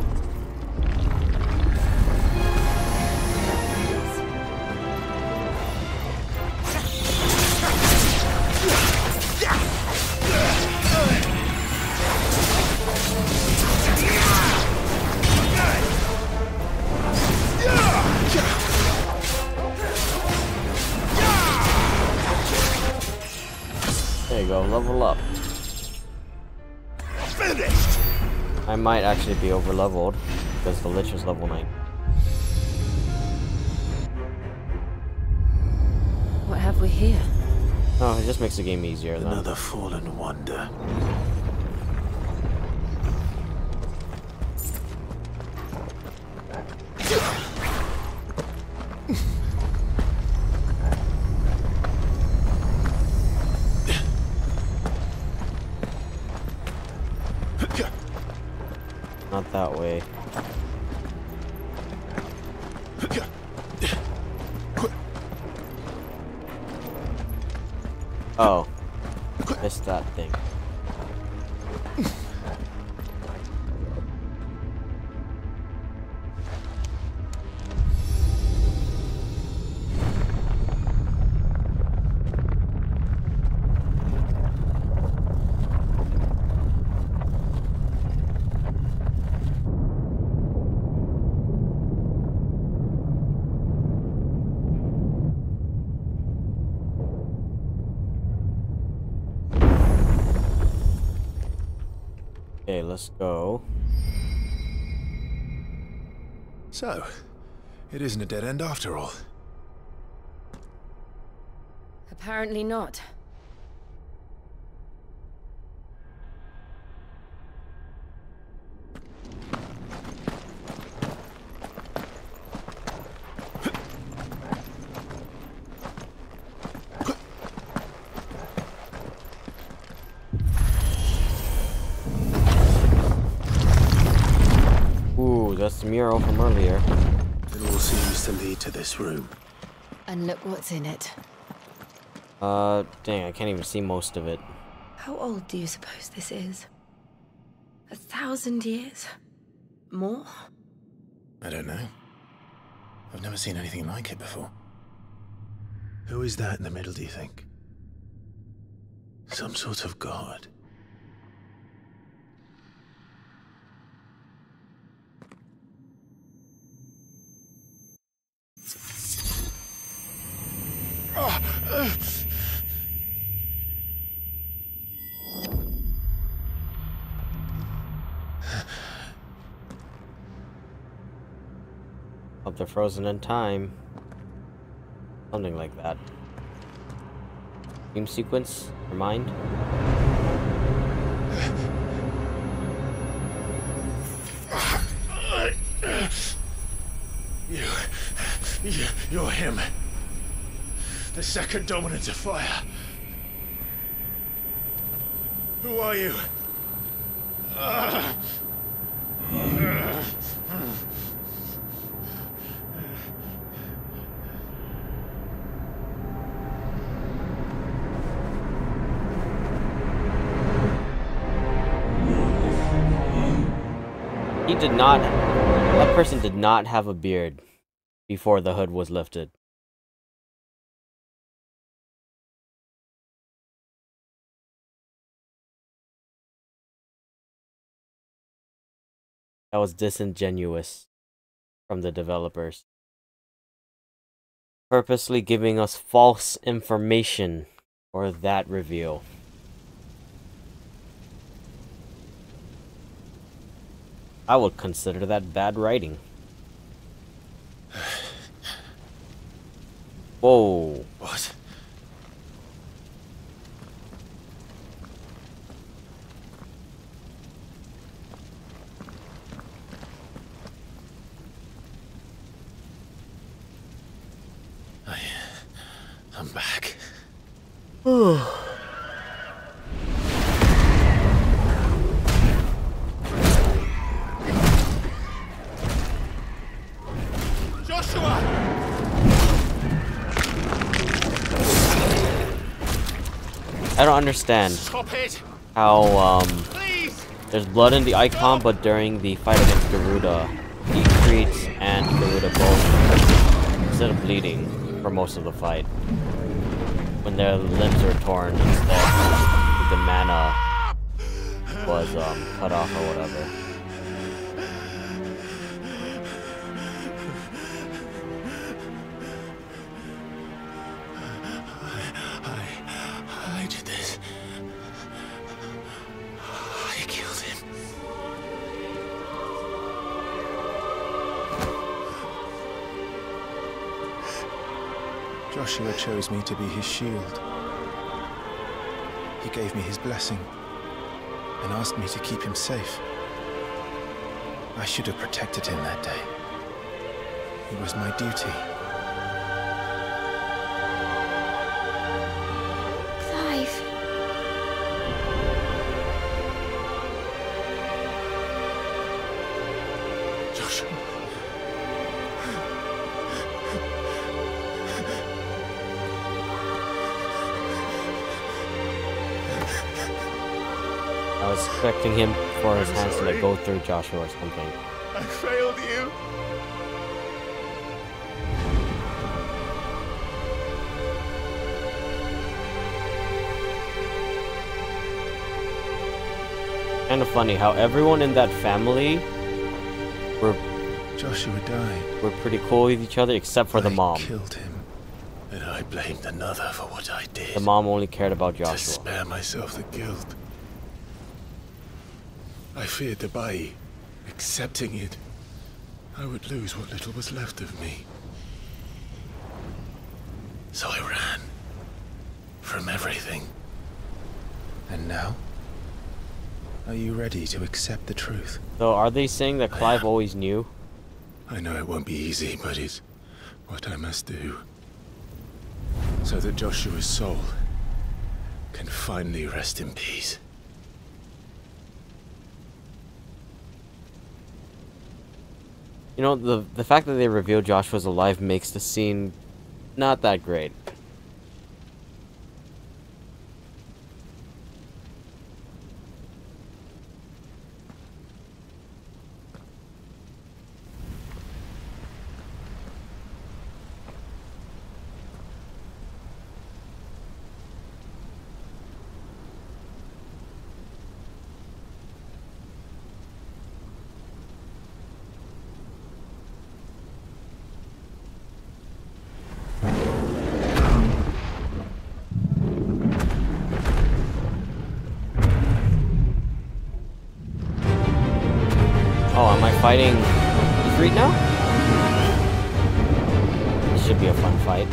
Speaker 1: There you go, level up.
Speaker 14: Finished.
Speaker 1: I might actually be over leveled because the Lich is level 9.
Speaker 4: What have we here?
Speaker 1: Oh, it just makes the game easier then.
Speaker 3: Another fallen wonder.
Speaker 1: Not that way. Oh. Missed that thing. Okay, let's go.
Speaker 14: So, it isn't a dead end after all.
Speaker 4: Apparently not. That's the mural from earlier.
Speaker 3: It all seems to lead to this room.
Speaker 4: And look what's in it.
Speaker 1: Dang, I can't even see most of it.
Speaker 4: How old do you suppose this is? 1,000 years? More?
Speaker 3: I don't know. I've never seen anything like it before. Who is that in the middle, do you think? Some sort of god?
Speaker 1: Hope they're frozen in time. Something like that. Dream sequence? Remind?
Speaker 10: You're him. The second dominant of fire. Who are you?
Speaker 1: He did not. That person did not have a beard before the hood was lifted. That was disingenuous from the developers. Purposely giving us false information for that reveal. I would consider that bad writing. Whoa.
Speaker 10: What? I'm back.
Speaker 7: Joshua!
Speaker 1: I don't understand
Speaker 7: Stop it!
Speaker 1: how
Speaker 7: Please!
Speaker 1: there's blood in the icon, but during the fight against Garuda, Creed and Garuda both, instead of bleeding for most of the fight, when their limbs were torn, instead the mana was cut off or whatever.
Speaker 10: I did this. I killed him.
Speaker 14: Joshua chose me to be his shield. He gave me his blessing and asked me to keep him safe. I should have protected him that day. It was my duty.
Speaker 13: Clive.
Speaker 10: Joshua.
Speaker 1: I was expecting him for his hands to like go through Joshua or something.
Speaker 10: I failed you.
Speaker 1: Kind of funny how everyone in that family were
Speaker 14: Joshua died.
Speaker 1: Were pretty cool with each other except for the mom.
Speaker 10: Killed him, and I blamed another for what I did.
Speaker 1: The mom only cared about Joshua.
Speaker 10: To spare myself the guilt. I feared that by accepting it, I would lose what little was left of me. So I ran from everything.
Speaker 14: And now? Are you ready to accept the truth?
Speaker 1: So are they saying that Clive always knew?
Speaker 10: I know it won't be easy, but it's what I must do. So that Joshua's soul can finally rest in peace.
Speaker 1: You know, the fact that they revealed Joshua's alive makes the scene not that great. Oh, am I fighting Ifrit now? This should be a fun fight.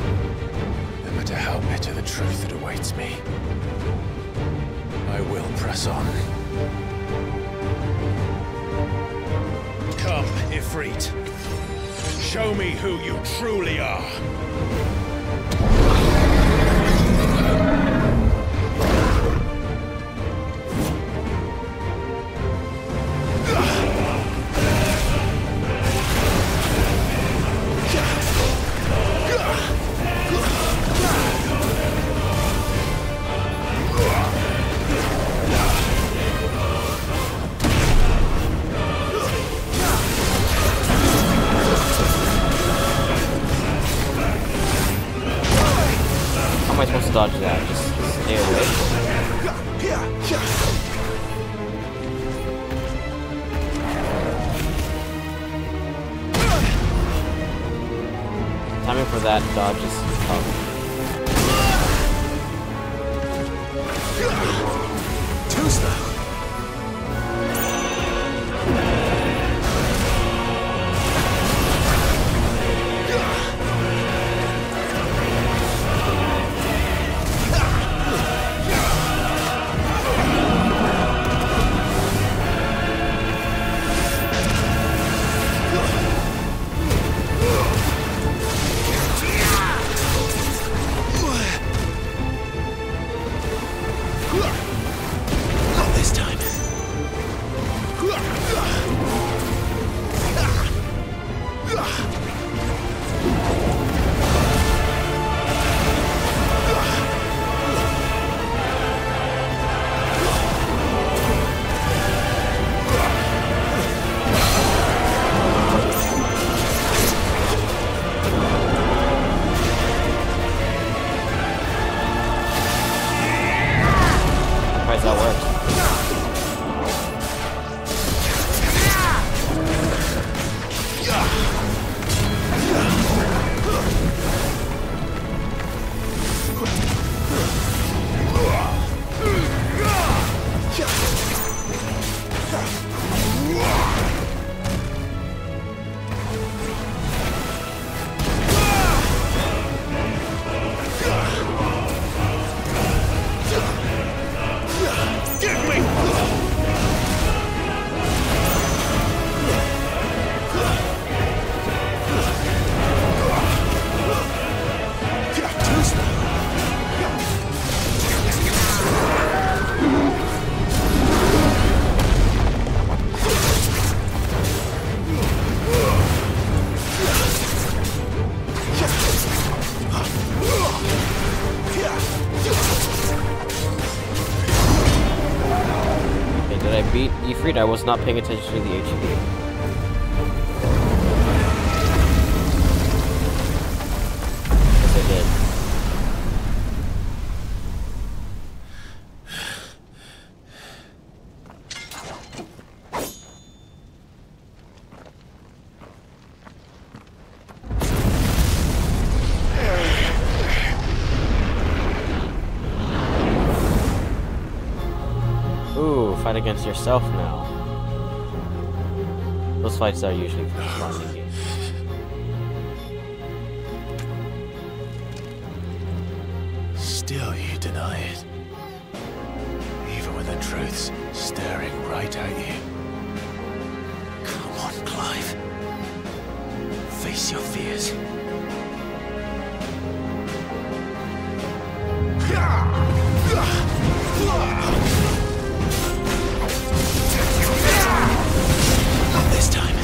Speaker 10: No matter how bitter the truth that awaits me, I will press on. Come, Ifrit.
Speaker 12: Show me who you truly are.
Speaker 1: How am I supposed to dodge that? Just stay away? Timing for that dodge is tough.
Speaker 14: Too slow. Not this time.
Speaker 1: Surprised that worked. Okay, did I beat Ifrit? I was not paying attention to the HUD. Yes, I did. Ooh, fight against yourself now. Those fights are usually pretty fun to get.
Speaker 14: Still you deny it. Even when the truth's staring right at you. Come on, Clive. Face your fears. Not this time.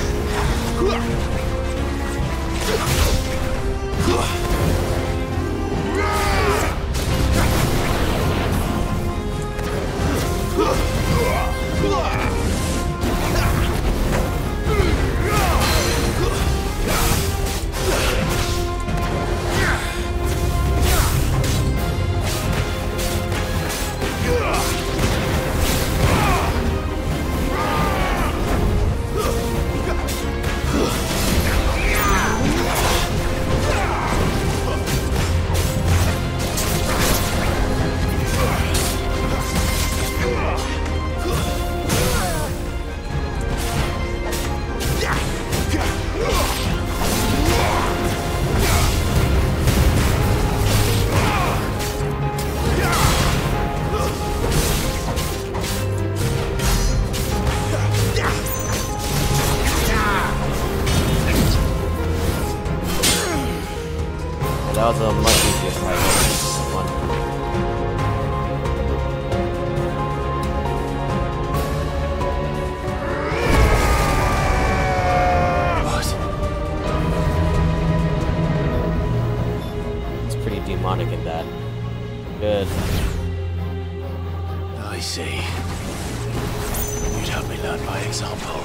Speaker 1: easiest fight ever. One. It's pretty demonic in that. Good.
Speaker 10: I see. You'd have me learn by example.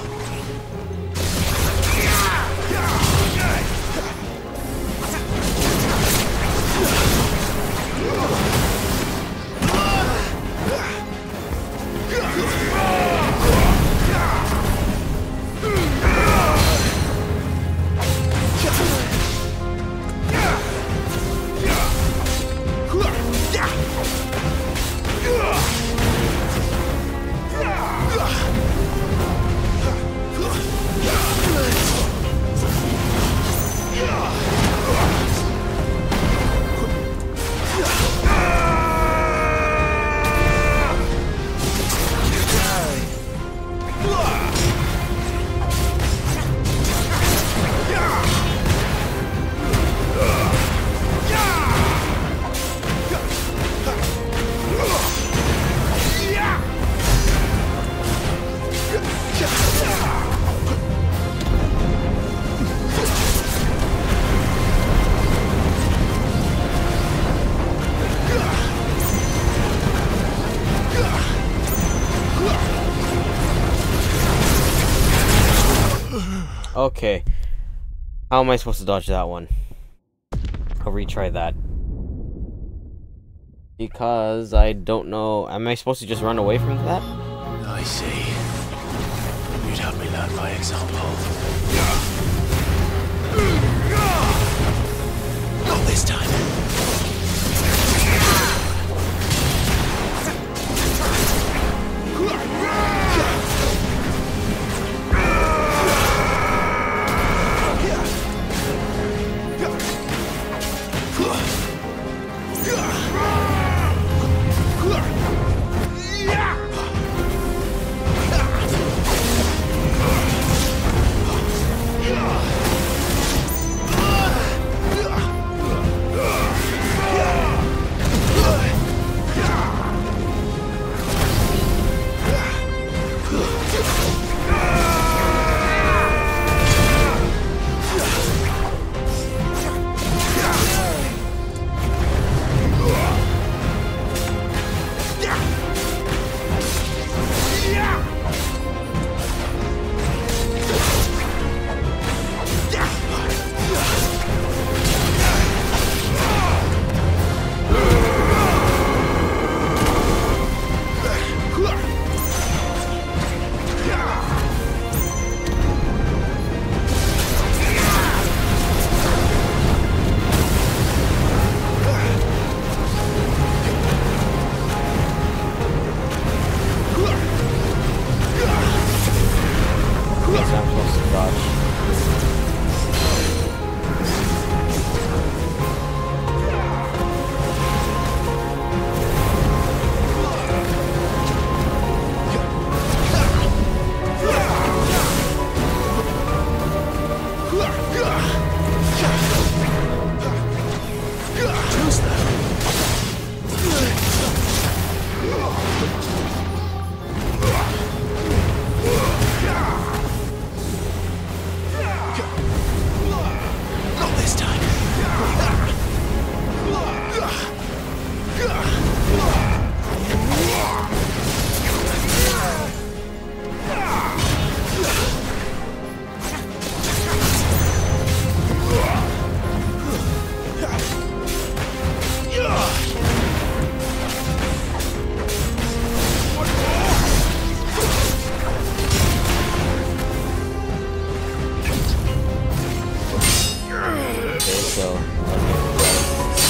Speaker 1: Okay. How am I supposed to dodge that one? I'll retry that. Because I don't know. Am I supposed to just run away from that?
Speaker 10: I see. You'd have me learn by example. Not this time.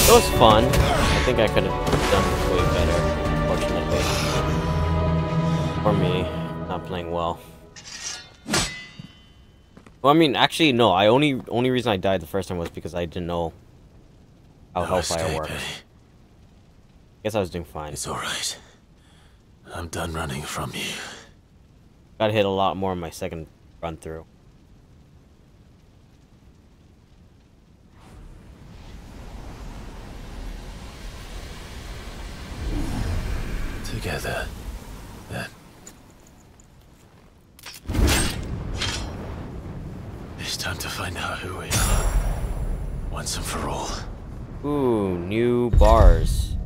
Speaker 1: It was fun. I think I could have done it way better, unfortunately. For me, not playing well. Well, I mean, actually, no. Only reason I died the first time was because I didn't know how Hellfire worked. Guess I was doing fine.
Speaker 10: It's alright. I'm done running from you.
Speaker 1: Got hit a lot more in my second run through.
Speaker 14: together, then. It's time to find out who we are, once and for all.
Speaker 1: Ooh, new bars.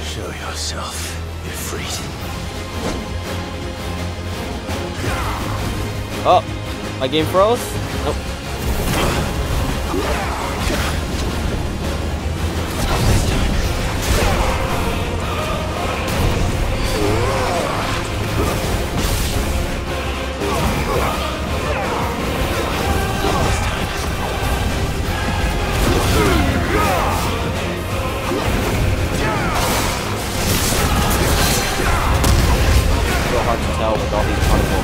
Speaker 14: Show yourself, Ifrit.
Speaker 1: Oh, my game froze? Nope. So hard to tell with all these carnival.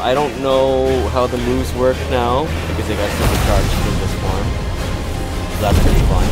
Speaker 1: I don't know how the moves work now because they got supercharged in this form. So that's pretty fun.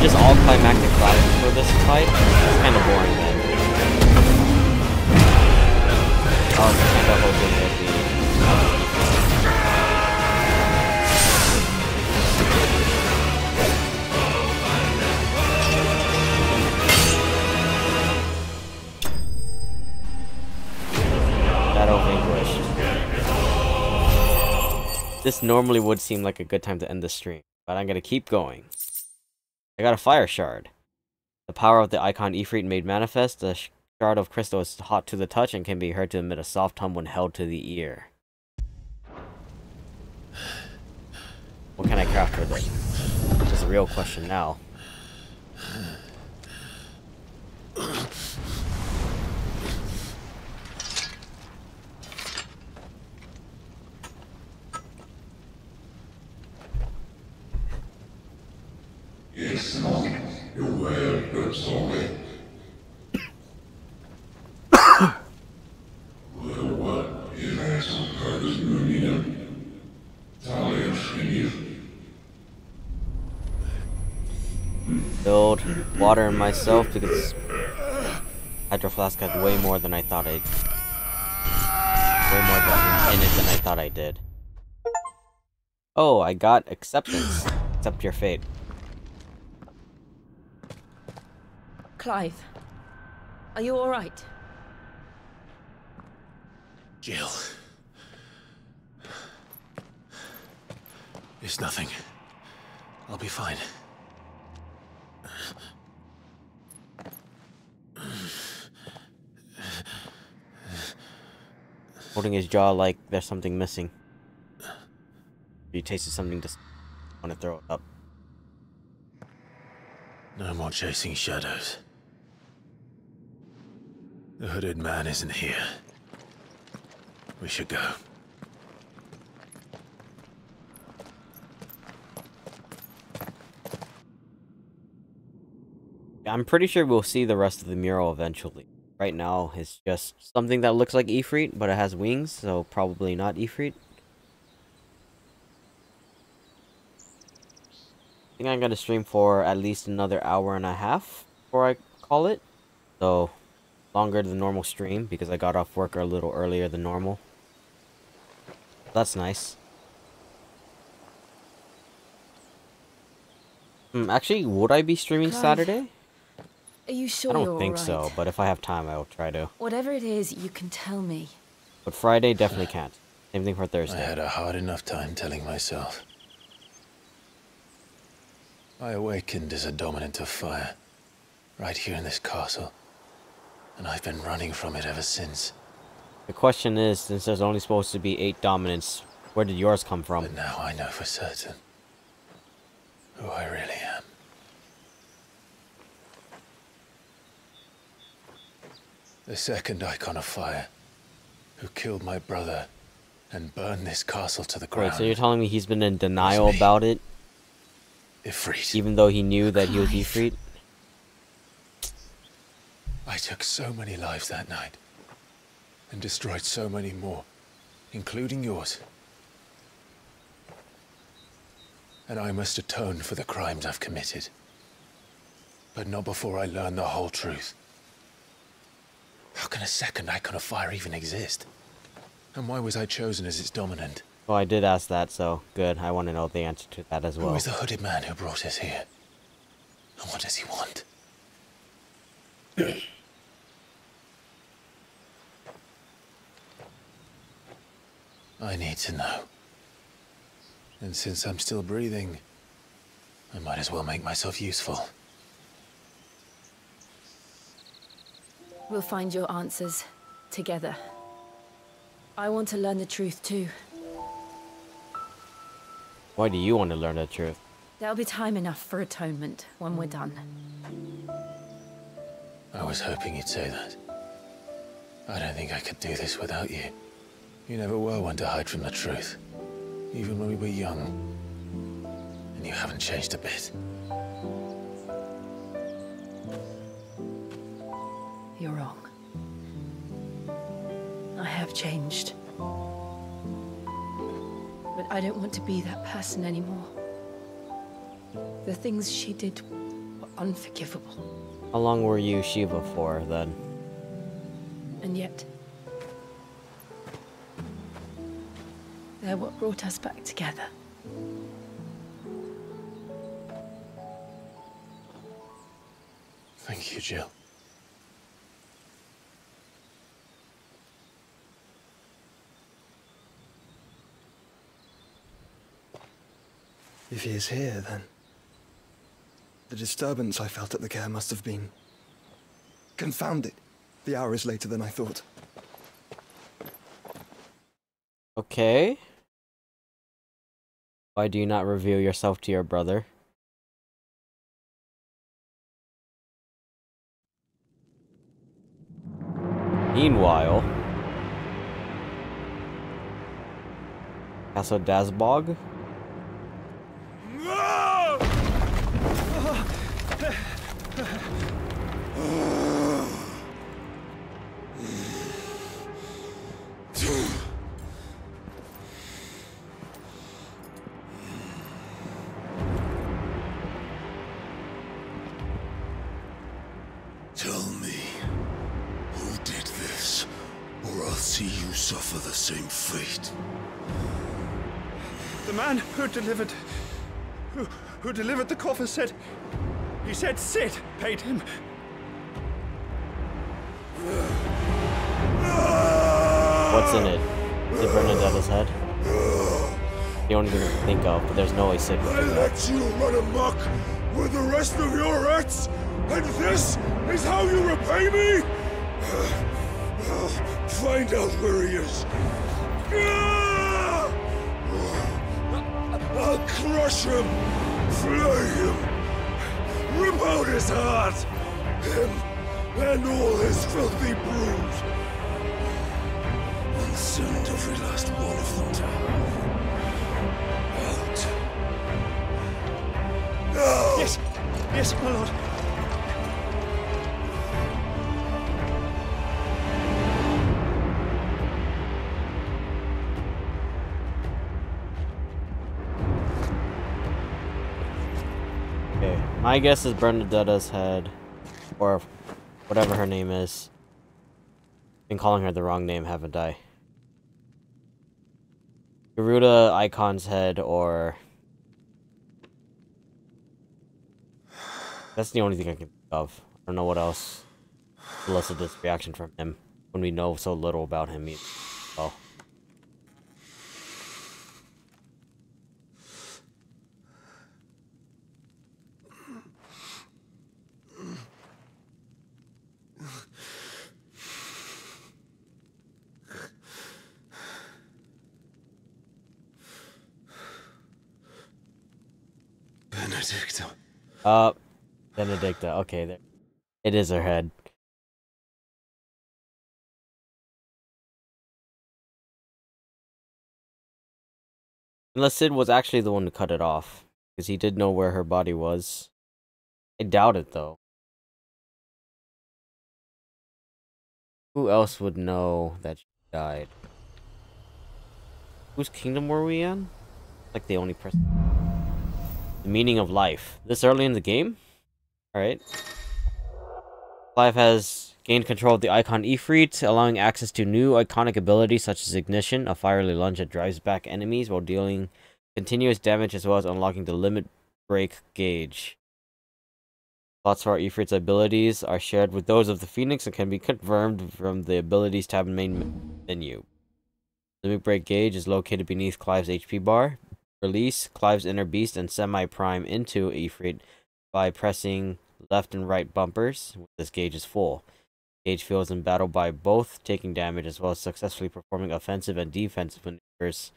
Speaker 1: Just all climactic classes for this fight? It's kind of boring then. I was kind of hoping it'd be... Shadow Vanquished. This normally would seem like a good time to end the stream, but I'm gonna keep going. I got a fire shard. The power of the icon Ifrit made manifest. The shard of crystal is hot to the touch and can be heard to emit a soft hum when held to the ear. What can I craft for this? That's a real question now.
Speaker 2: Yes, no. You're well, but sorry. Well, what is eso? Curtis Mumina? Talia Shinir.
Speaker 1: Filled water in myself because Hydro Flask had way more than I thought I'd. Way more in it than I thought I did. Oh, I got acceptance. Accept your fate.
Speaker 4: Clive, are you all right?
Speaker 14: Jill. It's nothing. I'll be fine.
Speaker 1: Holding his jaw like there's something missing. He tasted something want to throw it up.
Speaker 10: No more chasing shadows. The hooded man isn't here. We should go.
Speaker 1: I'm pretty sure we'll see the rest of the mural eventually. Right now, it's just something that looks like Ifrit, but it has wings, so probably not Ifrit. I think I'm gonna stream for at least another hour and a half before I call it. So, longer than the normal stream because I got off work a little earlier than normal. That's nice. Actually, would I be streaming
Speaker 4: Clive,
Speaker 1: Saturday?
Speaker 4: Are you sure
Speaker 1: I
Speaker 4: you're
Speaker 1: don't think
Speaker 4: all
Speaker 1: so,
Speaker 4: right?
Speaker 1: but if I have time, I will try to.
Speaker 4: Whatever it is, you can tell me.
Speaker 1: But Friday definitely can't. Same thing for
Speaker 10: I
Speaker 1: Thursday.
Speaker 10: had a hard enough time telling myself. I awakened as a dominant of fire, right here in this castle, and I've been running from it ever since.
Speaker 1: The question is, since there's only supposed to be 8 dominants, where did yours come from?
Speaker 10: But now I know for certain who I really am. The second icon of fire, who killed my brother and burned this castle to the ground.
Speaker 1: Wait, so you're telling me he's been in denial about it?
Speaker 10: Ifrit.
Speaker 1: Even though he knew that he was Ifrit?
Speaker 10: I took so many lives that night, and destroyed so many more, including yours. And I must atone for the crimes I've committed. But not before I learn the whole truth. How can a second icon of fire even exist? And why was I chosen as its dominant?
Speaker 1: Well, I did ask that, so good. I want to know the answer to that as well.
Speaker 10: Who is the hooded man who brought us here? And what does he want? I need to know. And since I'm still breathing, I might as well make myself useful.
Speaker 4: We'll find your answers together. I want to learn the truth too.
Speaker 1: Why do you want to learn the truth?
Speaker 4: There'll be time enough for atonement when we're done.
Speaker 10: I was hoping you'd say that. I don't think I could do this without you. You never were one to hide from the truth, even when we were young. And you haven't changed a bit.
Speaker 4: You're wrong. I have changed. But I don't want to be that person anymore. The things she did were unforgivable.
Speaker 1: How long were you Shiva for, then?
Speaker 4: And yet, they're what brought us back together.
Speaker 10: Thank you, Jill.
Speaker 17: If he is here, then the disturbance I felt at the care must have been confounded. The hour is later than I thought.
Speaker 1: Okay. Why do you not reveal yourself to your brother? Meanwhile, Castle Dazbog.
Speaker 2: Tell me, who did this, or I'll see you suffer the same fate.
Speaker 17: The man who delivered the coffer said, he said Sid paid him.
Speaker 1: What's in it? Is it Bernadetta's head? The only thing I can think of, but there's no way Sid would
Speaker 2: I
Speaker 1: do that.
Speaker 2: let you run amok with the rest of your rats, and this is how you repay me? Find out where he is. I'll crush
Speaker 18: Crush him! Flay him! Rip out his heart! Him and all his filthy brood! And send every last one of them down. Out. No!
Speaker 7: Yes! Yes, my lord.
Speaker 1: Okay, my guess is Bernadetta's head, or whatever her name is. Been calling her the wrong name, haven't I? Garuda Icon's head, or that's the only thing I can think of. I don't know what else elicit this reaction from him when we know so little about him. Well.
Speaker 7: Benedicta.
Speaker 1: Benedicta. Okay, there. It is her head. Unless Sid was actually the one to cut it off, because he did know where her body was. I doubt it, though. Who else would know that she died? Whose kingdom were we in? Like the only person. The meaning of life. This early in the game? Alright. Clive has gained control of the icon Ifrit, allowing access to new iconic abilities such as Ignition, a fiery lunge that drives back enemies while dealing continuous damage, as well as unlocking the limit break gauge. Plots for Ifrit's abilities are shared with those of the Phoenix and can be confirmed from the abilities tab main menu. Limit break gauge is located beneath Clive's HP bar. Release Clive's inner beast and semi-prime into Ifrit by pressing left and right bumpers when this gauge is full. Gauge fails in battle by both taking damage as well as successfully performing offensive and defensive maneuvers.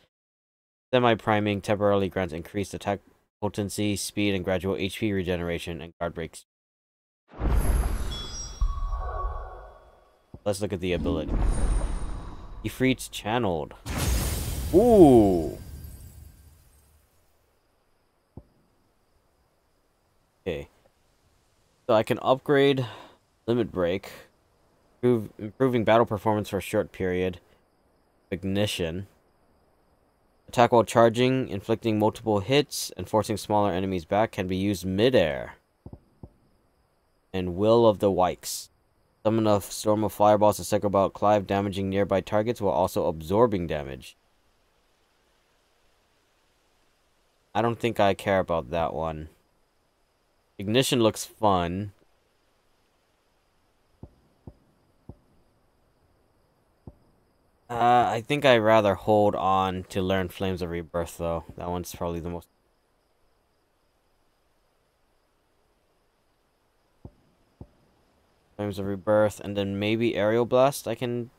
Speaker 1: Semi-priming temporarily grants increased attack potency, speed, and gradual HP regeneration and guard breaks. Let's look at the ability. Ifrit's channeled. Ooh! Okay. So I can upgrade Limit Break, improving battle performance for a short period. Ignition. Attack while charging, inflicting multiple hits, and forcing smaller enemies back can be used mid-air. And Will of the Wykes. Summon a storm of fireballs to circle about Clive, damaging nearby targets while also absorbing damage. I don't think I care about that one. Ignition looks fun. I think I'd rather hold on to learn Flames of Rebirth, though. That one's probably the most... Flames of Rebirth, and then maybe Aerial Blast I can...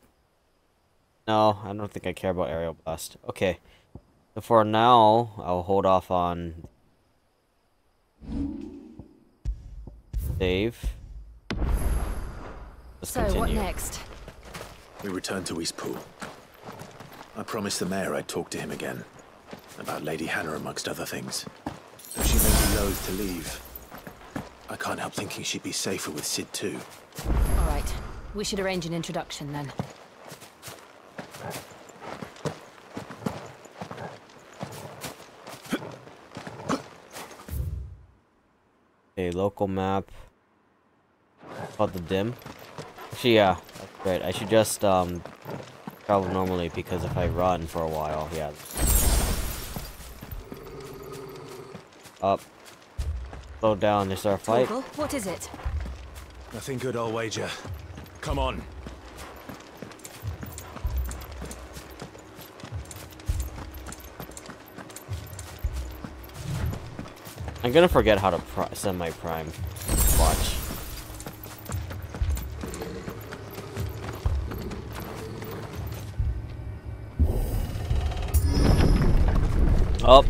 Speaker 1: No, I don't think I care about Aerial Blast. Okay. So for now, I'll hold off on... Save.
Speaker 13: So, what next?
Speaker 3: We return to Eastpool. I promised the mayor I'd talk to him again. About Lady Hannah, amongst other things. Though she may be loath to leave, I can't help thinking she'd be safer with Sid too.
Speaker 13: All right. We should arrange an introduction then.
Speaker 1: Okay, local map. Called the Dim. Actually, yeah, that's right. I should just travel normally, because if I run for a while, yeah. Up. Slow down, there's our fight.
Speaker 13: Torgal, what is it?
Speaker 10: Nothing good, I'll wager. Come on.
Speaker 1: I'm gonna forget how to semi-prime. Watch. Up.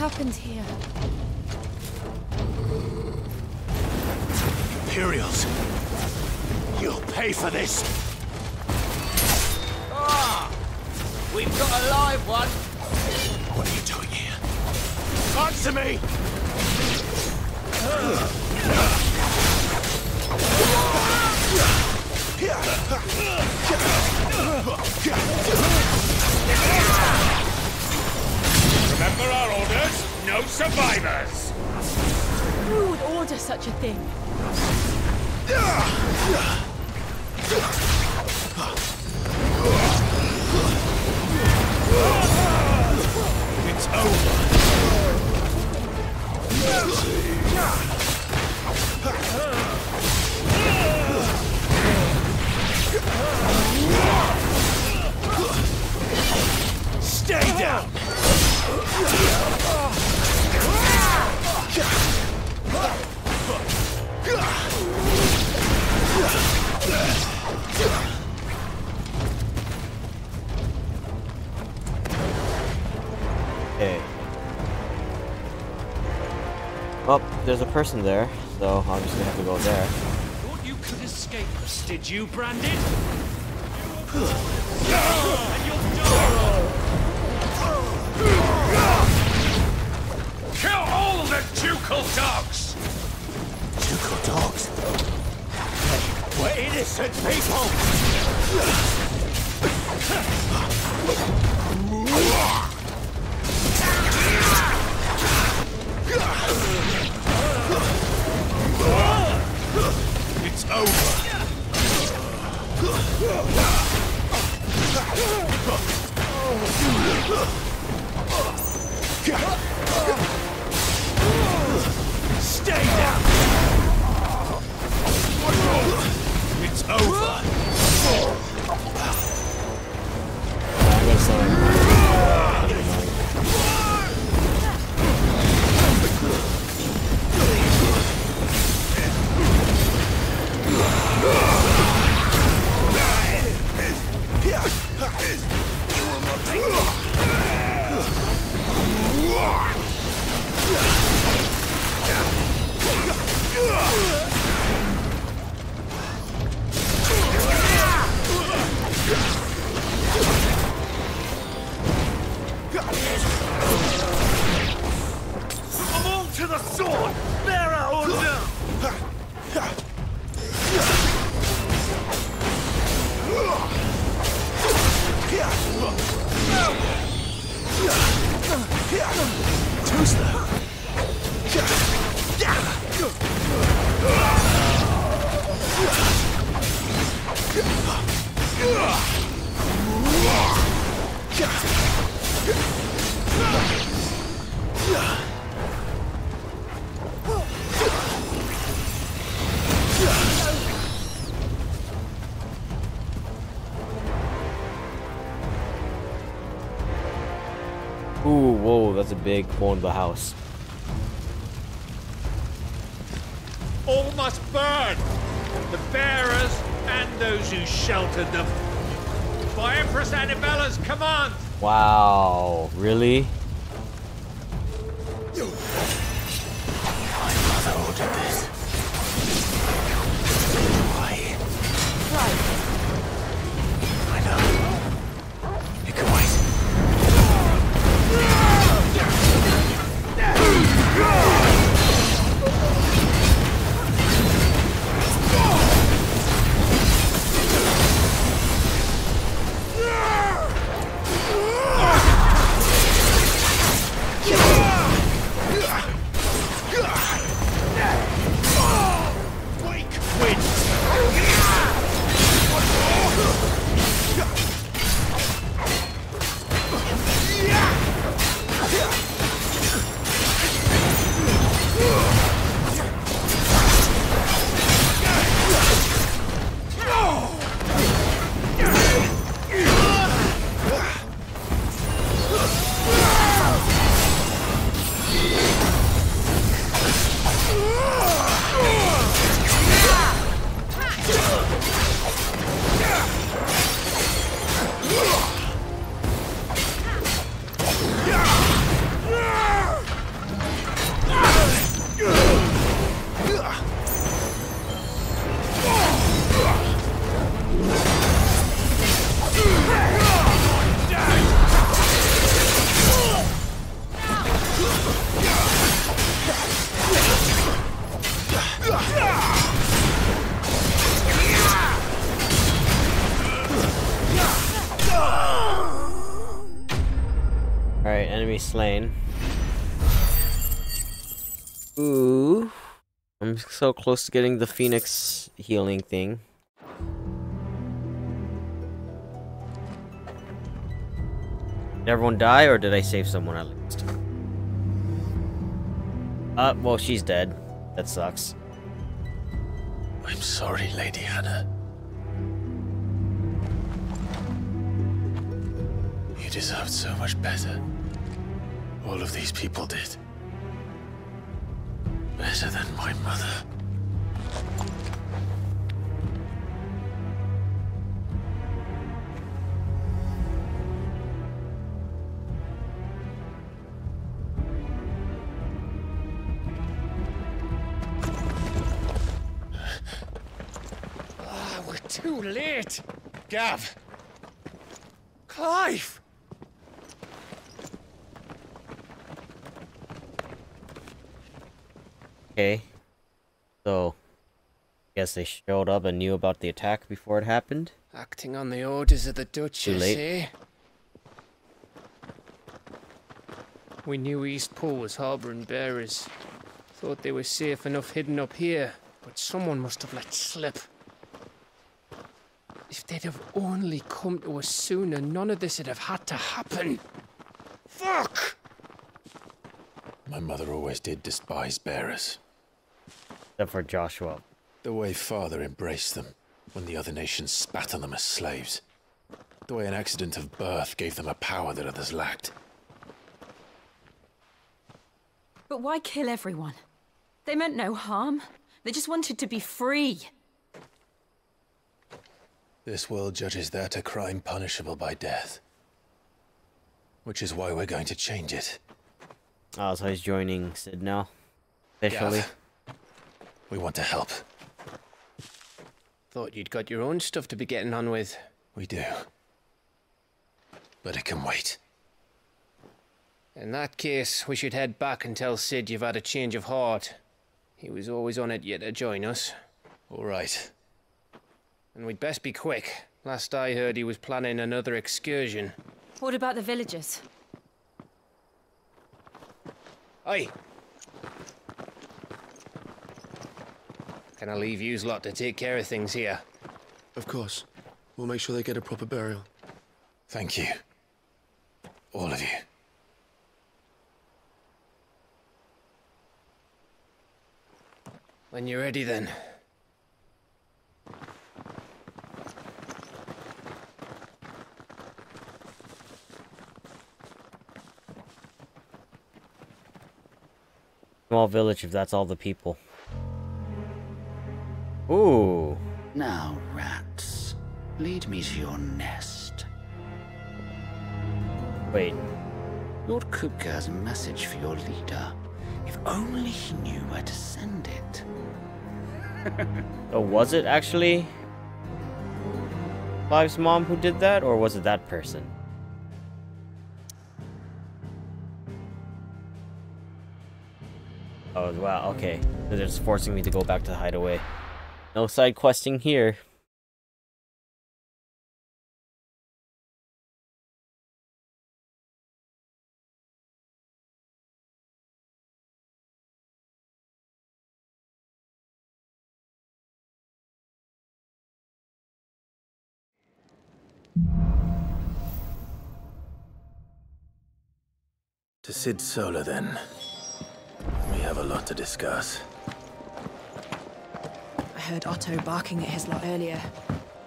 Speaker 4: happened here?
Speaker 12: Imperials! You'll pay for this!
Speaker 6: Ah! We've got a live one!
Speaker 12: What are you doing here? Answer me!
Speaker 18: Remember our orders? No survivors!
Speaker 4: Who would order such a thing?
Speaker 12: It's over! Stay down!
Speaker 1: Okay. Well, there's a person there, so obviously I have to go there.
Speaker 18: Thought you could escape us, did you, Brandon? Kill all the ducal dogs!
Speaker 12: Ducal dogs? We're innocent people! It's over! Stay down! It's over!
Speaker 18: Come on to the sword! Bearer order!
Speaker 12: Too slow.
Speaker 1: Ooh, whoa, that's a big hole in the house.
Speaker 18: All must burn! The bearers and those who sheltered them. By Empress Annabella's command!
Speaker 1: Wow, really?
Speaker 12: My mother ordered this. Why? I know. You can wait.
Speaker 1: Enemy slain. Ooh. I'm so close to getting the Phoenix healing thing. Did everyone die, or did I save someone at least? Well, she's dead. That sucks.
Speaker 10: I'm sorry, Lady Hannah. You deserved so much better. All of these people did. Better than my mother.
Speaker 7: We're too late. Gav. Clive.
Speaker 1: Okay. So, guess they showed up and knew about the attack before it happened.
Speaker 7: Acting on the orders of the Dutch,
Speaker 1: Too
Speaker 7: you
Speaker 1: late.
Speaker 7: see. We knew East Pool was harbouring bearers. Thought they were safe enough hidden up here, but someone must have let slip. If they'd have only come to us sooner, none of this would have had to happen. Fuck!
Speaker 10: My mother always did despise bearers.
Speaker 1: Except for Joshua.
Speaker 10: The way Father embraced them when the other nations spat on them as slaves. The way an accident of birth gave them a power that others lacked.
Speaker 19: But why kill everyone? They meant no harm. They just wanted to be free.
Speaker 10: This world judges that a crime punishable by death. Which is why we're going to change it.
Speaker 1: Oh, so he's joining Sid now. Officially.
Speaker 10: Gav, we want to help.
Speaker 7: Thought you'd got your own stuff to be getting on with.
Speaker 10: We do. But it can wait.
Speaker 7: In that case, we should head back and tell Sid you've had a change of heart. He was always on it yet to join us.
Speaker 10: All right.
Speaker 7: And we'd best be quick. Last I heard, he was planning another excursion.
Speaker 19: What about the villagers?
Speaker 7: Aye. Can I leave yous lot to take care of things here?
Speaker 17: Of course. We'll make sure they get a proper burial.
Speaker 10: Thank you. All of you.
Speaker 7: When you're ready, then.
Speaker 1: Small village, if that's all the people. Ooh.
Speaker 11: Now, rats, lead me to your nest.
Speaker 1: Wait.
Speaker 11: Lord Kupka has a message for your leader. If only he knew where to send it.
Speaker 1: Oh, was it actually Clive's mom who did that, or was it that person? Oh, wow, okay. They're just forcing me to go back to the hideaway. No side questing here.
Speaker 10: To Sid Solar, then. We have a lot to discuss.
Speaker 4: I heard Otto barking at his lot earlier.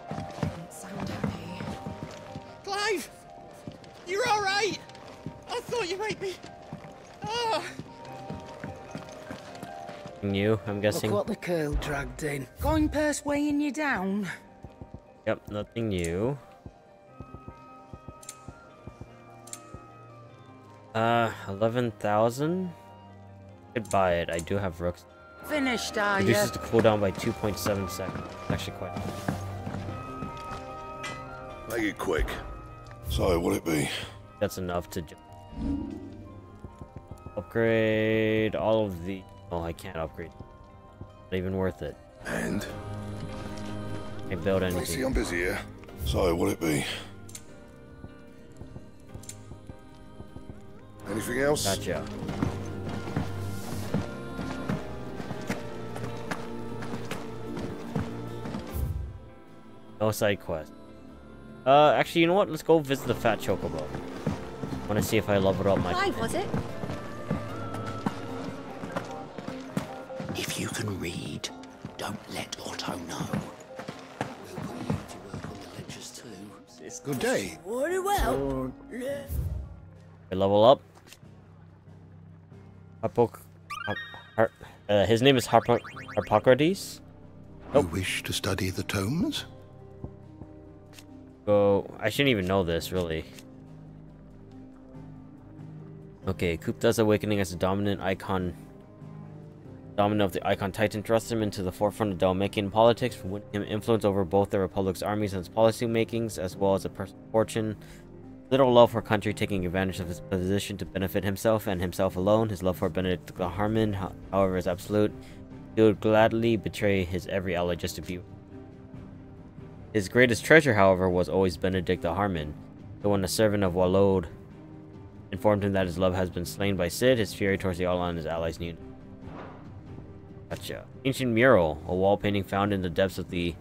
Speaker 4: Didn't sound happy.
Speaker 20: Clive! You're alright! I thought you might be... Ah!
Speaker 1: You, I'm guessing.
Speaker 11: Look what the curl dragged in. Going purse weighing you down.
Speaker 1: Yep, nothing new. 11,000? Could buy it. I do have rooks.
Speaker 11: Finished, are you?
Speaker 1: Reduces the cooldown by 2.7 seconds. Actually quite nice.
Speaker 2: Make it quick. So, what'll it be?
Speaker 1: That's enough to just upgrade all of the... Oh, I can't upgrade. Not even worth it.
Speaker 2: And?
Speaker 1: Can't build
Speaker 2: I
Speaker 1: anything.
Speaker 2: see I'm busy here. So, what'll it be? Anything else?
Speaker 1: Gotcha. No side quest. Actually, you know what? Let's go visit the fat chocobo. I want to see if I leveled up my...
Speaker 16: Clive, was it?
Speaker 11: If you can read, don't let Otto know. We'll put you to work on the ledgers too.
Speaker 5: Good day.
Speaker 11: Very well.
Speaker 1: I level up. His name is Harpocrates.
Speaker 5: You wish to study the tomes?
Speaker 1: Go. I shouldn't even know this, really. Okay, Kupta's awakening as a dominant of the Icon Titan thrust him into the forefront of Dalmatian politics, winning him influence over both the Republic's armies and its policy makings, as well as a personal fortune. Little love for country, taking advantage of his position to benefit himself and himself alone. His love for Benedict the Harmon, however, is absolute. He would gladly betray his every ally just to be. His greatest treasure, however, was always Benedict the Harmon. So when a servant of Walode informed him that his love has been slain by Cid, his fury towards the Outlaw and his allies knew. Gotcha. Ancient mural, a wall painting found in the depths of the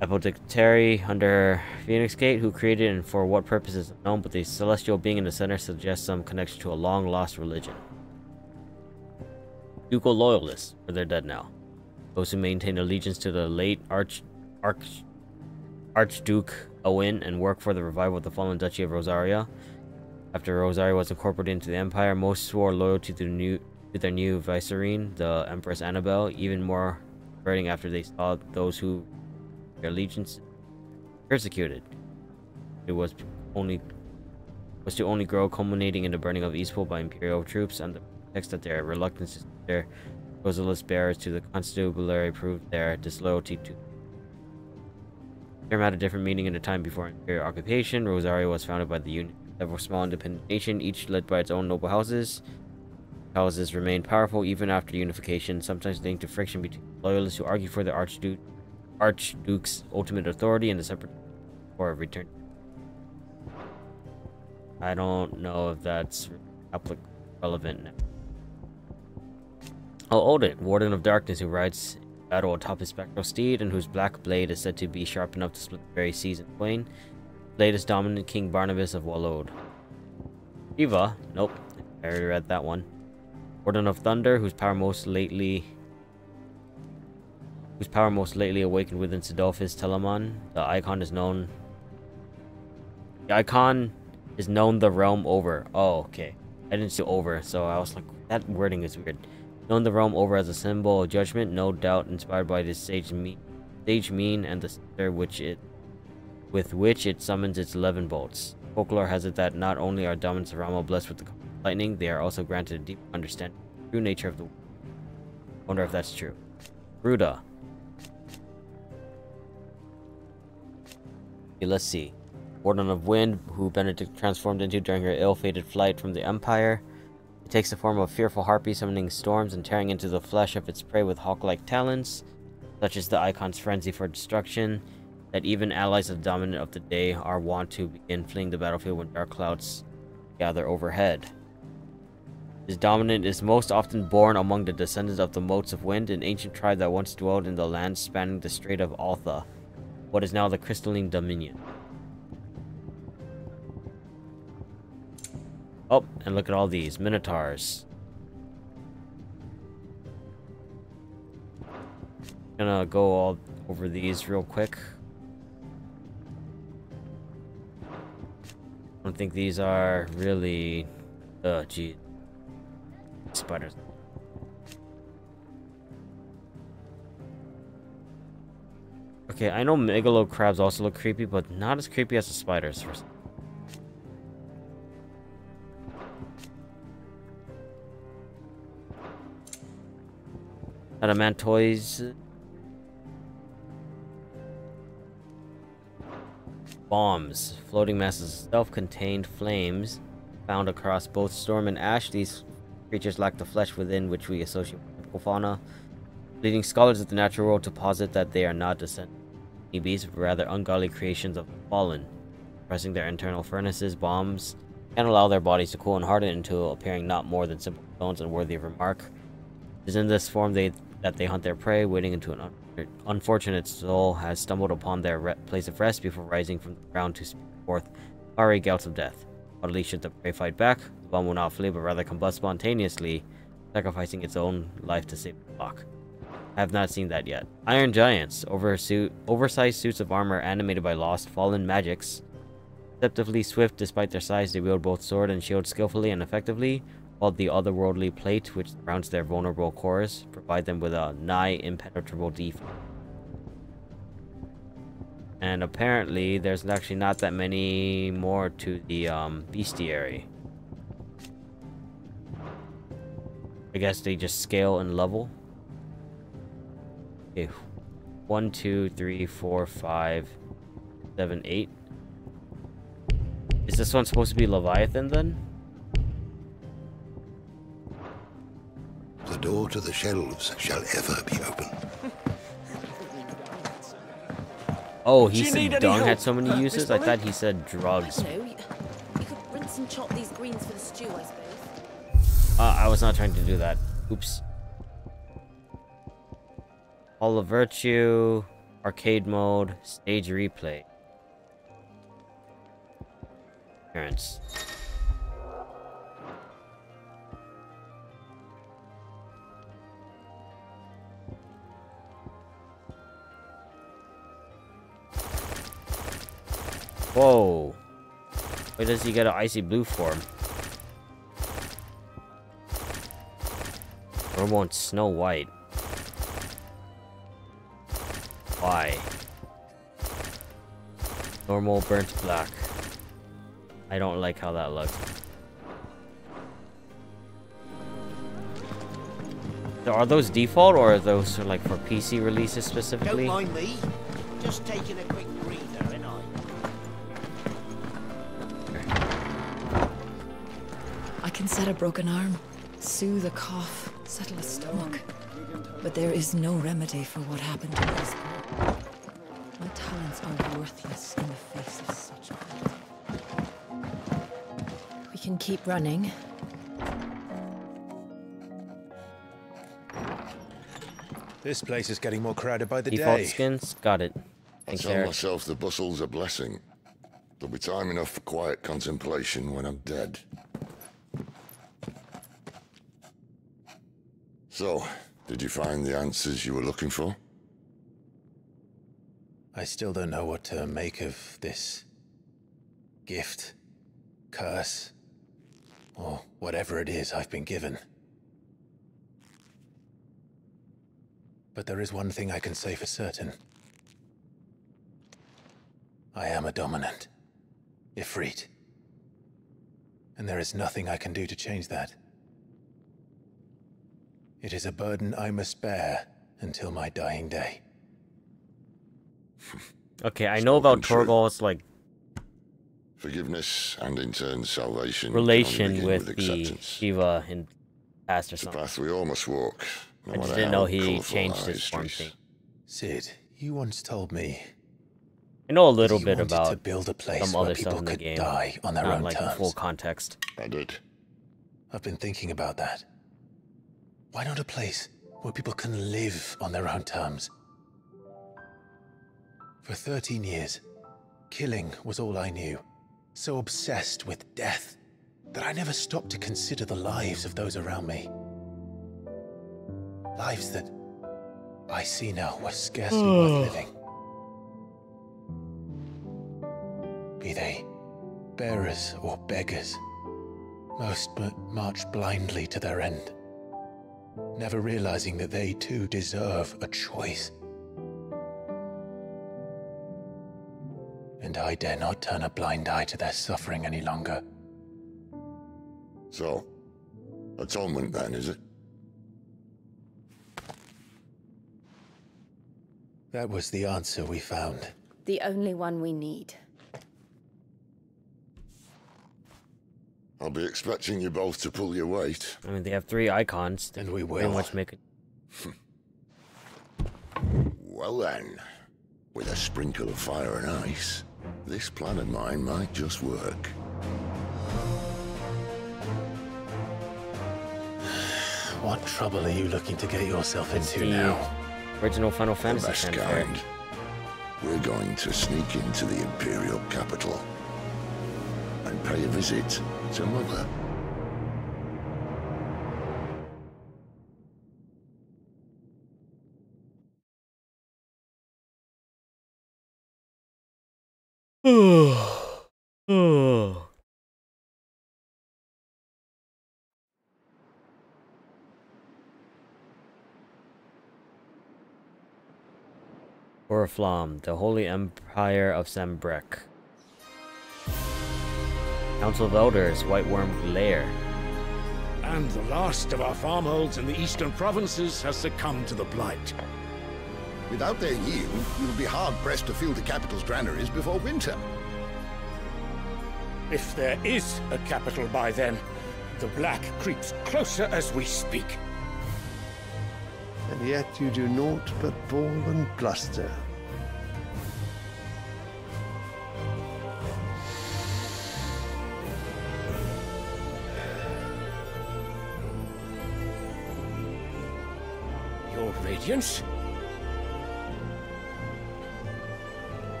Speaker 1: apothecary under Phoenix Gate. Who created and for what purpose is unknown, but the celestial being in the center suggests some connection to a long-lost religion. Ducal loyalists, for they're dead now. Those who maintain allegiance to the late Archduke Owen and work for the revival of the fallen Duchy of Rosaria. After Rosaria was incorporated into the Empire, most swore loyalty to their new vicereine, the Empress Annabelle, even more burning after they saw those who their allegiance persecuted. It was to only grow, culminating in the burning of Eastpool by Imperial troops, and the text that their reluctance to their Rosalist bearers to the constabulary proved their disloyalty to. The term had a different meaning in the time before Imperial occupation. Rosario was founded by the Union of several small independent nations, each led by its own noble houses. Houses remained powerful even after unification, sometimes linked to friction between loyalists who argued for the Archduke's ultimate authority and the separate for a return. I don't know if that's relevant now. Odin, Warden of Darkness, who rides battle atop his spectral steed and whose black blade is said to be sharp enough to split the very seas in twain. Latest dominant King Barnabas of Walode. Shiva, nope, I already read that one. Warden of Thunder, whose power most lately awakened within Sidolphus Telamon. The icon is known the realm over. Oh, okay. I didn't see over, so I was like, that wording is weird. Known the realm over as a symbol of judgment, no doubt inspired by this sage mean and the scepter with which it summons its 11 bolts. Folklore has it that not only are dominants of Ramo blessed with the lightning, they are also granted a deep understanding of the true nature of the world. I wonder if that's true. Ruda. Okay, let's see. Warden of Wind, who Benedict transformed into during her ill-fated flight from the Empire. It takes the form of a fearful harpy, summoning storms and tearing into the flesh of its prey with hawk-like talons. Such is the icon's frenzy for destruction, that even allies of the dominant of the day are wont to begin fleeing the battlefield when dark clouds gather overhead. This dominant is most often born among the descendants of the Motes of Wind, an ancient tribe that once dwelled in the land spanning the Strait of Altha, what is now the Crystalline Dominion. Oh, and look at all these Minotaurs. Gonna go all over these real quick. I don't think these are really... Oh, gee. Spiders. Okay, I know megalo crabs also look creepy, but not as creepy as the spiders. Adamantoids. Bombs. Floating masses of self-contained flames found across both storm and ash. These creatures lack the flesh within which we associate with typical fauna, leading scholars of the natural world to posit that they are not descendants of beasts, but rather ungodly creations of the fallen, pressing their internal furnaces. Bombs and allow their bodies to cool and harden until appearing not more than simple stones and worthy of remark. It is in this form that they hunt their prey, waiting until an unfortunate soul has stumbled upon their place of rest before rising from the ground to speak forth fiery gouts of death. Oddly, should the prey fight back, the bomb will not flee but rather combust spontaneously, sacrificing its own life to save the flock. I have not seen that yet. Iron Giants, oversized suits of armor animated by lost, fallen magics. Deceptively swift despite their size, they wield both sword and shield skillfully and effectively, while the otherworldly plate, which surrounds their vulnerable cores, provide them with a nigh impenetrable defense. And apparently, there's actually not that many more to the bestiary. I guess they just scale and level. Okay, 1, 2, 3, 4, 5, 7, 8. Is this one supposed to be Leviathan then?
Speaker 2: The door to the shelves shall ever be open.
Speaker 1: Oh, he said dung had so many uses? I thought he said drugs.
Speaker 16: No, you could rinse and chop these greens for the stew, I suppose.
Speaker 1: I was not trying to do that. Oops. Hall of Virtue, arcade mode, stage replay. Parents. Whoa. Why does he get an icy blue form? Or won't Snow White? Why? Normal burnt black. I don't like how that looks. So are those default or are those like for PC releases specifically?
Speaker 20: Don't mind me. Just taking a quick breather, and
Speaker 21: I can set a broken arm, soothe a cough, settle a stomach. But there is no remedy for what happened to this girl. My talents are worthless in the face of such cruelty.
Speaker 4: We can keep running.
Speaker 10: This place is getting more crowded by the
Speaker 1: Default
Speaker 10: day.
Speaker 1: skins? Got it.
Speaker 2: I
Speaker 1: Thanks,
Speaker 2: tell
Speaker 1: Eric.
Speaker 2: myself the bustle's a blessing. There'll be time enough for quiet contemplation when I'm dead. So, did you find the answers you were looking for?
Speaker 10: I still don't know what to make of this gift, curse, or whatever it is I've been given. But there is one thing I can say for certain. I am a dominant, Ifrit. And there is nothing I can do to change that. It is a burden I must bear until my dying day.
Speaker 1: Okay, I know about Torgal's like
Speaker 2: forgiveness and in turn salvation.
Speaker 1: relation with the Shiva in past or
Speaker 2: It's a
Speaker 1: something.
Speaker 2: path we all must walk. No
Speaker 1: I just
Speaker 2: matter
Speaker 1: didn't
Speaker 2: how
Speaker 1: know he
Speaker 2: colourful
Speaker 1: changed
Speaker 2: our
Speaker 1: his form
Speaker 2: histories.
Speaker 1: thing.
Speaker 10: Sid, you once told me
Speaker 1: I know a little
Speaker 10: you
Speaker 1: bit
Speaker 10: wanted
Speaker 1: about
Speaker 10: to build a place
Speaker 1: some
Speaker 10: where
Speaker 1: other
Speaker 10: people
Speaker 1: stuff in the
Speaker 10: could
Speaker 1: game.
Speaker 10: die on their
Speaker 1: Not
Speaker 10: own
Speaker 1: like
Speaker 10: terms.
Speaker 1: the full context.
Speaker 2: I did.
Speaker 10: I've been thinking about that. Why not a place where people can live on their own terms? For 13 years, killing was all I knew. So obsessed with death that I never stopped to consider the lives of those around me. Lives that I see now were scarcely worth living. Be they bearers or beggars, most march blindly to their end, never realizing that they too deserve a choice. And I dare not turn a blind eye to their suffering any longer.
Speaker 2: So, atonement then, is it?
Speaker 10: That was the answer we found.
Speaker 4: The only one we need.
Speaker 2: I'll be expecting you both to pull your weight.
Speaker 1: I mean, they have 3 icons.
Speaker 10: And we
Speaker 1: Pretty
Speaker 10: will.
Speaker 1: much make it.
Speaker 2: Well then, with a sprinkle of fire and ice, this plan of mine might just work.
Speaker 10: What trouble are you looking to get yourself
Speaker 1: It's
Speaker 10: into
Speaker 1: the
Speaker 10: now?
Speaker 1: original Final
Speaker 2: The
Speaker 1: Fantasy
Speaker 2: best
Speaker 1: fanfare.
Speaker 2: kind. We're going to sneak into the Imperial capital and pay a visit to Mother.
Speaker 1: Oriflamme, the Holy Empire of Sambrek. Council of Elders, White Worm Lair.
Speaker 12: And the last of our farmholds in the eastern provinces has succumbed to the blight.
Speaker 5: Without their yield, we will be hard-pressed to fill the capital's granaries before winter.
Speaker 12: If there is a capital by then, the black creeps closer as we speak.
Speaker 15: And yet you do naught but bawl and bluster.
Speaker 12: Your Radiance?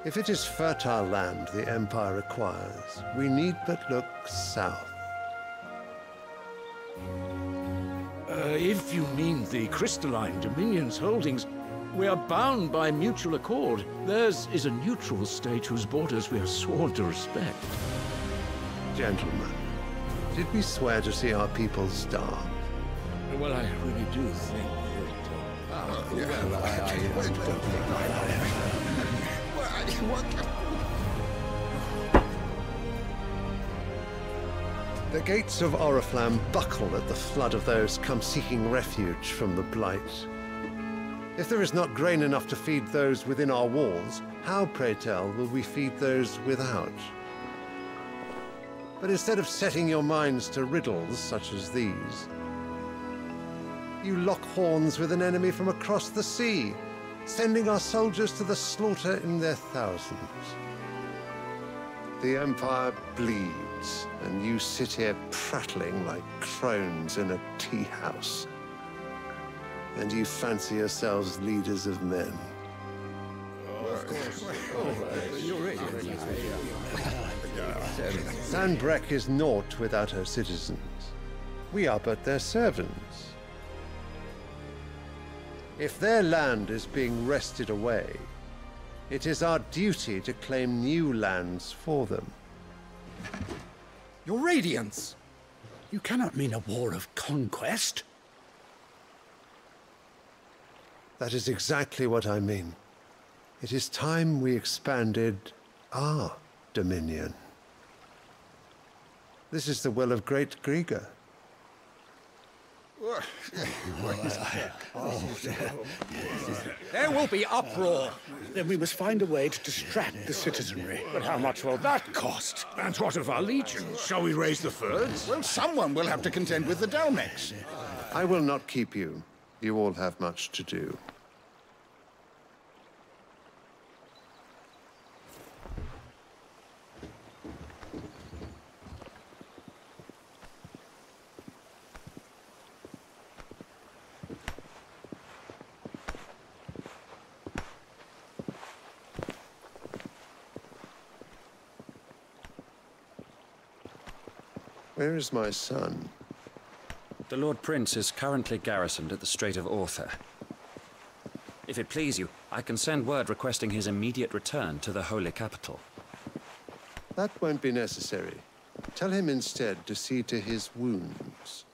Speaker 15: If it is fertile land the Empire requires, we need but look south.
Speaker 12: If you mean the crystalline Dominion's holdings, we are bound by mutual accord. Theirs is a neutral state whose borders we are sworn to respect.
Speaker 15: Gentlemen, did we swear to see our people starve?
Speaker 12: Well, I really do think
Speaker 15: The gates of Oriflamme buckle at the flood of those come seeking refuge from the blight. If there is not grain enough to feed those within our walls, how, pray tell, will we feed those without? But instead of setting your minds to riddles such as these, you lock horns with an enemy from across the sea, sending our soldiers to the slaughter in their thousands. The Empire bleeds, and you sit here prattling like crones in a tea house. And you fancy yourselves leaders of men. Sambrek is naught without her citizens. We are but their servants. If their land is being wrested away, it is our duty to claim new lands for them.
Speaker 12: Your Radiance! You cannot mean a war of conquest.
Speaker 15: That is exactly what I mean. It is time we expanded our dominion. This is the will of great Grieger.
Speaker 12: There will be uproar. Then we must find a way to distract the citizenry. But how much will that cost? And what of our legions? Shall we raise the furs?
Speaker 5: Well, someone will have to contend with the Dalmex.
Speaker 15: I will not keep you. You all have much to do. Where is my son?
Speaker 8: The Lord Prince is currently garrisoned at the Strait of Arthur. If it please you, I can send word requesting his immediate return to the Holy Capital.
Speaker 15: That won't be necessary. Tell him instead to see to his wounds.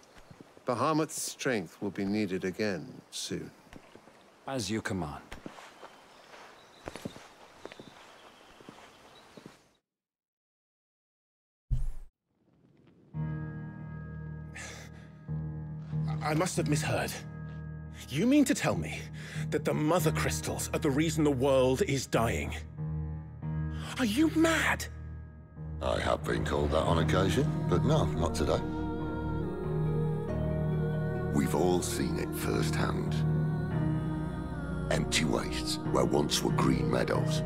Speaker 15: Bahamut's strength will be needed again soon.
Speaker 8: As you command.
Speaker 10: I must have misheard. You mean to tell me that the Mother Crystals are the reason the world is dying? Are you mad?
Speaker 2: I have been called that on occasion, but no, not today. We've all seen it firsthand. Empty wastes where once were green meadows.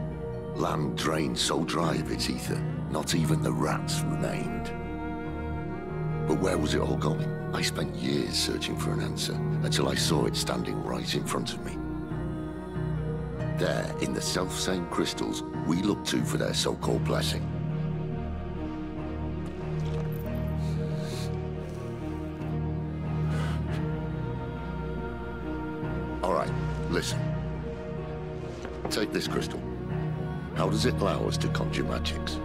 Speaker 2: Land drained so dry of its ether, not even the rats remained. But where was it all going? I spent years searching for an answer, until I saw it standing right in front of me. There, in the self-same crystals we look to for their so-called blessing. All right, listen. Take this crystal. How does it allow us to conjure magics?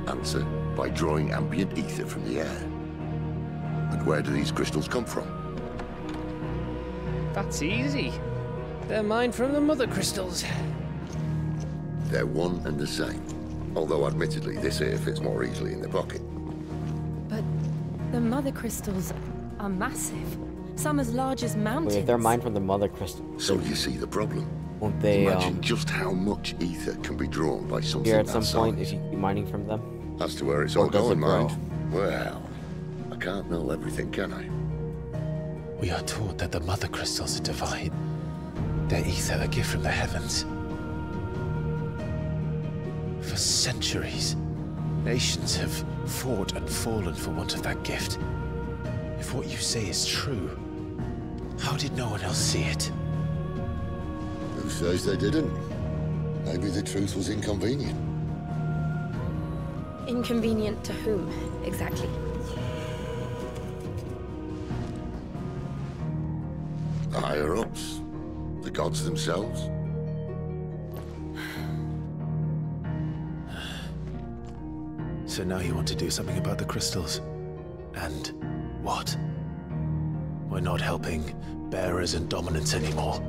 Speaker 2: Answer, by drawing ambient ether from the air. And where do these crystals come from?
Speaker 7: That's easy. They're mine from the mother crystals.
Speaker 2: They're one and the same. Although admittedly, this here fits more easily in the pocket.
Speaker 4: But the mother crystals are massive. Some as large as mountains.
Speaker 1: Wait, if they're mine from the mother crystal.
Speaker 2: So you see the problem.
Speaker 1: Won't they,
Speaker 2: Imagine just how much ether can be drawn by something
Speaker 1: here at
Speaker 2: that
Speaker 1: some point
Speaker 2: size.
Speaker 1: if you keep mining from them?
Speaker 2: As to where it's
Speaker 1: Or
Speaker 2: all
Speaker 1: does
Speaker 2: going,
Speaker 1: it grow?
Speaker 2: mind. Well, I can't know everything, can I?
Speaker 10: We are taught that the mother crystals are divine. Their ether a gift from the heavens. For centuries, nations have fought and fallen for want of that gift. If what you say is true, how did no one else see it?
Speaker 2: Who says they didn't? Maybe the truth was inconvenient.
Speaker 4: Inconvenient to whom, exactly?
Speaker 2: The higher-ups? The gods themselves?
Speaker 10: So now you want to do something about the crystals? And what? We're not helping bearers and dominants anymore.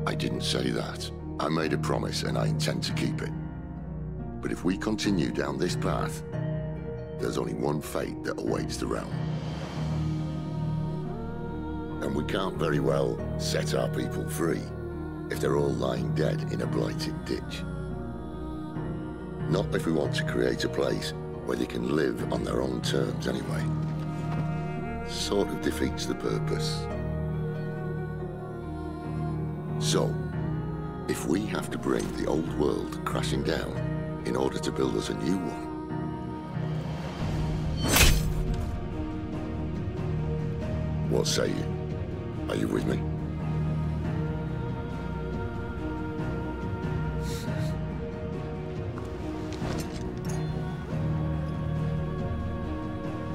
Speaker 2: I didn't say that. I made a promise and I intend to keep it. But if we continue down this path, there's only one fate that awaits the realm. And we can't very well set our people free if they're all lying dead in a blighted ditch. Not if we want to create a place where they can live on their own terms anyway. Sort of defeats the purpose. So, if we have to bring the old world crashing down in order to build us a new one, what say you? Are you with me?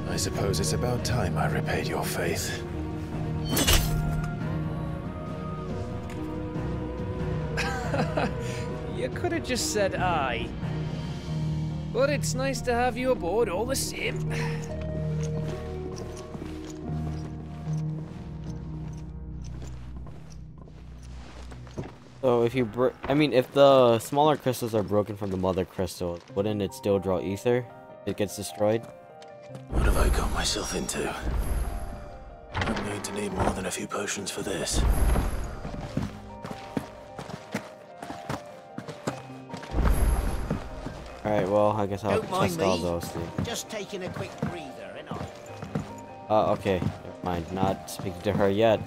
Speaker 10: I suppose it's about time I repaid your faith.
Speaker 7: You could have just said aye. But it's nice to have you aboard all the same.
Speaker 1: So if you if the smaller crystals are broken from the mother crystal, wouldn't it still draw ether if it gets destroyed?
Speaker 10: What have I got myself into? I'm going to need more than a few potions for this.
Speaker 1: Alright, well, I guess I'll
Speaker 15: Don't mind
Speaker 1: test all
Speaker 15: me.
Speaker 1: those things.
Speaker 15: Just taking a quick breather, ain't I?
Speaker 1: Okay, never mind. Not speaking to her yet.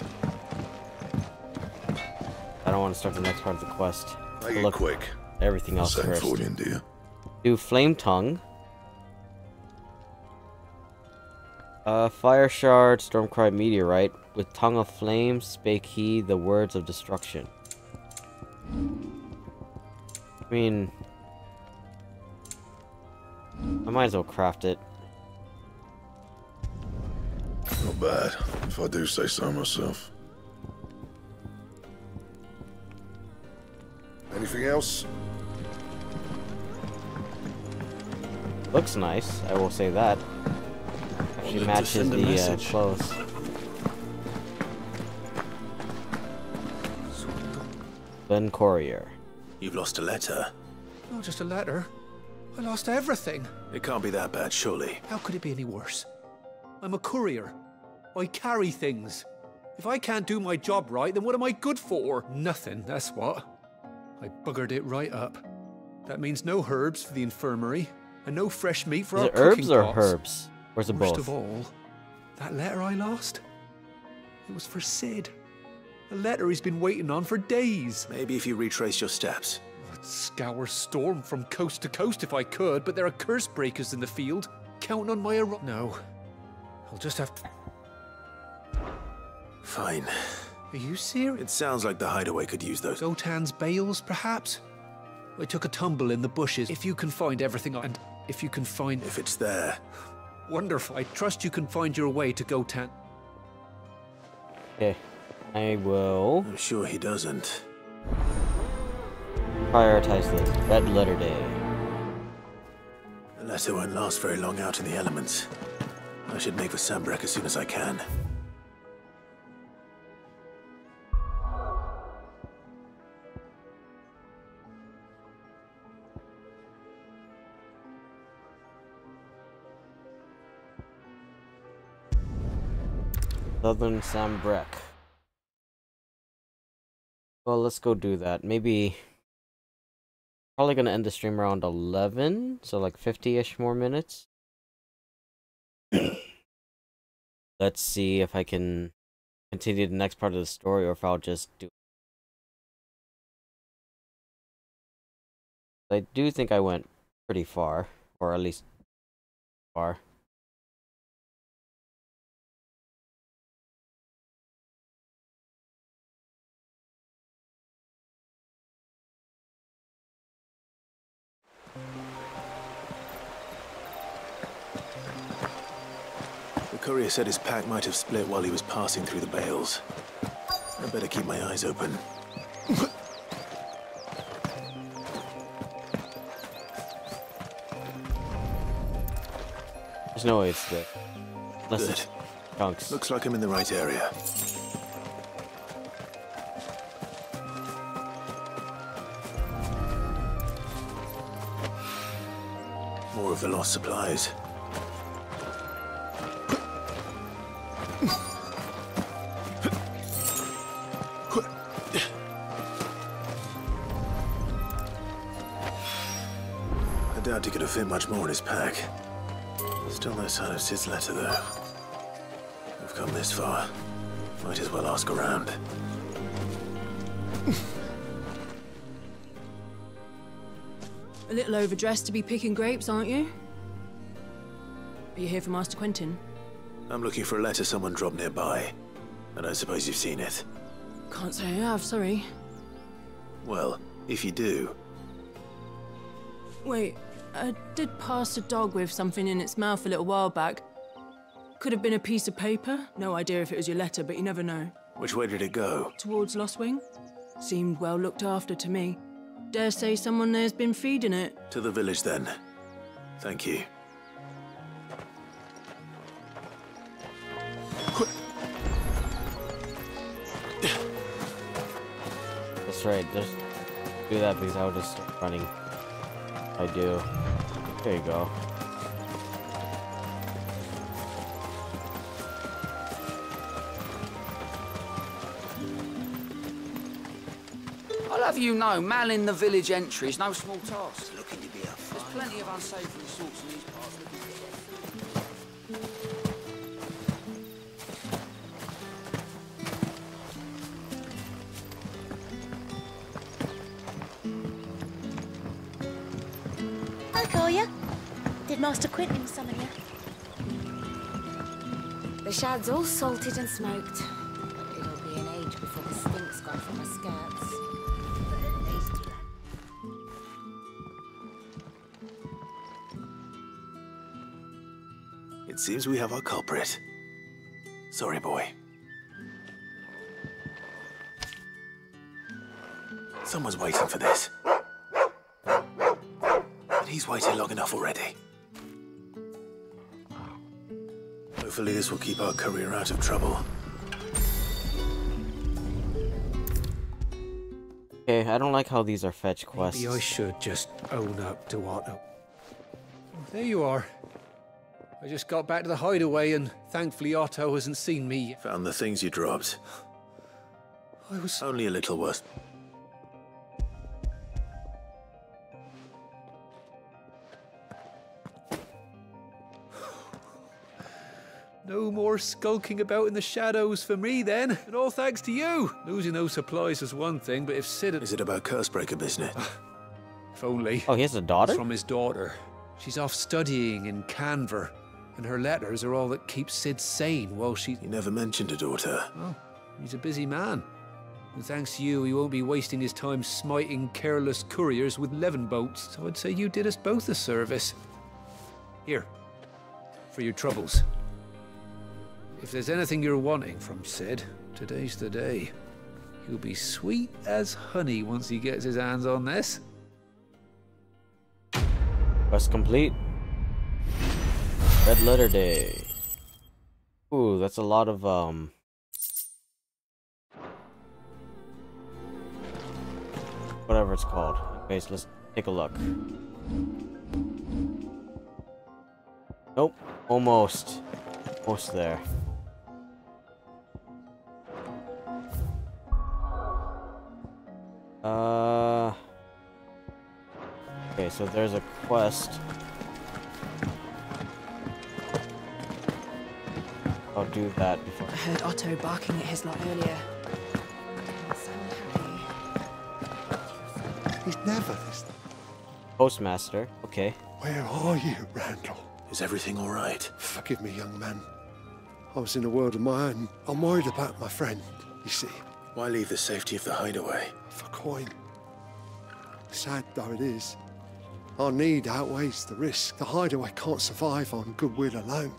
Speaker 1: I don't want to start the next part of the quest.
Speaker 2: Make it
Speaker 1: Look,
Speaker 2: quick.
Speaker 1: everything else
Speaker 2: Same
Speaker 1: first.
Speaker 2: for you, dear.
Speaker 1: Do Flame Tongue. Fire Shard, Stormcry Meteorite. With Tongue of Flame, spake he the words of destruction. I mean, I might as well craft it.
Speaker 2: Not bad, if I do say so myself. Anything else?
Speaker 1: Looks nice, I will say that. Actually matches the clothes. Ben Courier.
Speaker 10: You've lost a letter.
Speaker 18: Not just a letter. I lost everything.
Speaker 10: It can't be that bad, surely.
Speaker 18: How could it be any worse? I'm a courier. I carry things. If I can't do my job right, then what am I good for? Nothing, that's what. I buggered it right up. That means no herbs for the infirmary, and no fresh meat for
Speaker 1: Is
Speaker 18: our
Speaker 1: it herbs
Speaker 18: cooking
Speaker 1: or
Speaker 18: pots.
Speaker 1: herbs? Or is it
Speaker 18: Worst
Speaker 1: both?
Speaker 18: of all, that letter I lost, it was for Sid. A letter he's been waiting on for days.
Speaker 10: Maybe if you retrace your steps.
Speaker 18: I'd scour Storm from coast to coast if I could, but there are curse breakers in the field, counting on my No. I'll just have to...
Speaker 3: Fine.
Speaker 18: Are you serious?
Speaker 3: It sounds like the hideaway could use those.
Speaker 18: Gotan's bales, perhaps? I took a tumble in the bushes. If you can find everything, and if you can find...
Speaker 3: If it's there.
Speaker 18: Wonderful. I trust you can find your way to Gotan.
Speaker 1: Okay. I will...
Speaker 3: I'm sure he doesn't.
Speaker 1: prioritize this. Red letter day.
Speaker 3: The letter won't last very long out in the elements. I should make for Sambrek as soon as I can.
Speaker 1: Southern Sambrek. Well, let's go do that. Maybe... Probably gonna end the stream around 11, so like 50-ish more minutes. Let's see if I can continue the next part of the story, or if I'll just do... I do think I went pretty far, or at least far.
Speaker 3: The courier said his pack might have split while he was passing through the bales. I better keep my eyes open.
Speaker 1: There's no way it's split. Unless
Speaker 3: Good.
Speaker 1: it's chunks.
Speaker 3: Looks like I'm in the right area. More of the lost supplies. I doubt he could have fit much more in his pack. Still no sign of Sid's letter, though. I've come this far. Might as well ask around.
Speaker 19: A little overdressed to be picking grapes, aren't you? Are you here for Master Quentin?
Speaker 3: I'm looking for a letter someone dropped nearby. I don't suppose you've seen it.
Speaker 19: Can't say I have, sorry.
Speaker 3: Well, if you do...
Speaker 19: Wait, I did pass a dog with something in its mouth a little while back. Could have been a piece of paper. No idea if it was your letter, but you never know.
Speaker 3: Which way did it go?
Speaker 19: Towards Lost Wing? Seemed well looked after to me. Dare say someone there's been feeding it.
Speaker 3: To the village, then. Thank you.
Speaker 1: That's right, just do that because I'll just start running. I do. There you go.
Speaker 6: I'll have you know, manning the village entry is no small task. Looking to be a There's plenty of unsavoury sorts in these parts.
Speaker 9: Hi, Collier. Did Master Quentin summon you? The shad's all salted and smoked. It'll be an age before the stink's gone from my skirts.
Speaker 3: It seems we have our culprit. Sorry, boy. Someone's waiting for this. But he's waited long enough already. Hopefully this will keep our courier out of trouble.
Speaker 1: Okay, I don't like how these are fetch quests.
Speaker 18: Maybe I should just own up to Otto. There you are. I just got back to the hideaway and thankfully Otto hasn't seen me.
Speaker 3: Found the things you dropped.
Speaker 18: I was...
Speaker 3: Only a little worse.
Speaker 18: No more skulking about in the shadows for me then, and all thanks to you. Losing those supplies is one thing, but if Sid...
Speaker 3: Is it about Cursebreaker business?
Speaker 18: If only.
Speaker 1: Oh, he has a daughter?
Speaker 18: It's from his daughter. She's off studying in Canver. And her letters are all that keep Sid sane while she...
Speaker 3: He never mentioned a daughter.
Speaker 18: Oh, he's a busy man. And thanks to you, he won't be wasting his time smiting careless couriers with levin boats. So I'd say you did us both a service. Here, for your troubles. If there's anything you're wanting from Sid, today's the day. He'll be sweet as honey once he gets his hands on this.
Speaker 1: Quest complete. Red letter day. Ooh, that's a lot of whatever it's called. Okay, so let's take a look. Nope, almost there. Okay, so there's a quest. I'll do that before.
Speaker 21: I heard Otto barking at his lot earlier.
Speaker 14: He's never this.
Speaker 1: Postmaster, okay.
Speaker 14: Where are you, Randall?
Speaker 3: Is everything all right?
Speaker 14: Forgive me, young man. I was in a world of my own. I'm worried about my friend, you see.
Speaker 3: Why leave the safety of the hideaway?
Speaker 14: For coin. Sad though it is, our need outweighs the risk. The hideaway can't survive on goodwill alone.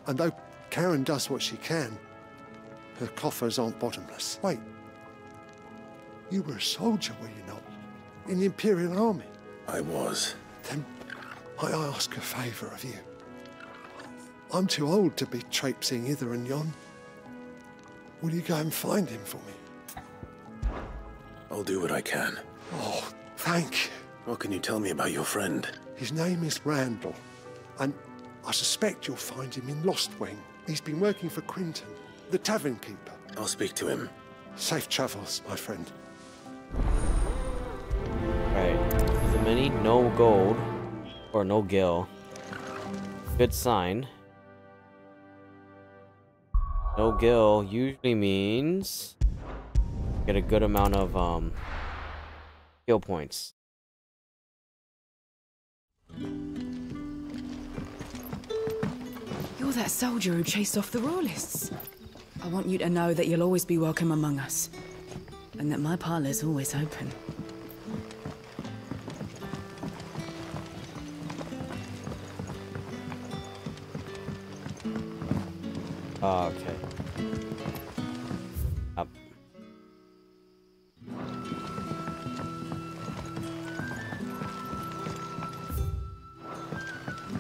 Speaker 14: And though Karen does what she can, her coffers aren't bottomless. Wait. You were a soldier, were you not? In the Imperial Army?
Speaker 3: I was.
Speaker 14: Then I ask a favour of you. I'm too old to be traipsing hither and yon. Will you go and find him for me?
Speaker 3: I'll do what I can.
Speaker 14: Oh, thank you.
Speaker 3: What can you tell me about your friend?
Speaker 14: His name is Randall, and I suspect you'll find him in Lost Wing. He's been working for Quinton, the tavern keeper.
Speaker 3: I'll speak to him.
Speaker 14: Safe travels, my friend.
Speaker 1: Right. Is there many? No gold. Or no gil. Good sign. No gil usually means get a good amount of skill points.
Speaker 21: You're that soldier who chased off the royalists. I want you to know that you'll always be welcome among us. And that my parlour's always open.
Speaker 1: Oh, okay. Up.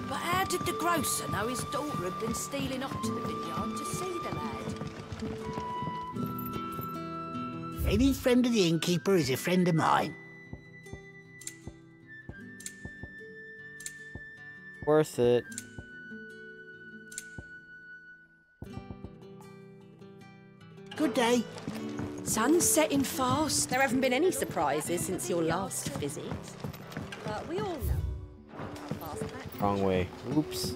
Speaker 11: But how did the grocer know his daughter had been stealing off to the vineyard to see the lad?
Speaker 22: Any friend of the innkeeper is a friend of mine.
Speaker 1: Worth it.
Speaker 22: Good day.
Speaker 4: Sun's setting fast. There haven't been any surprises since your last visit. But we all know. Fast back.
Speaker 1: Wrong way. Oops.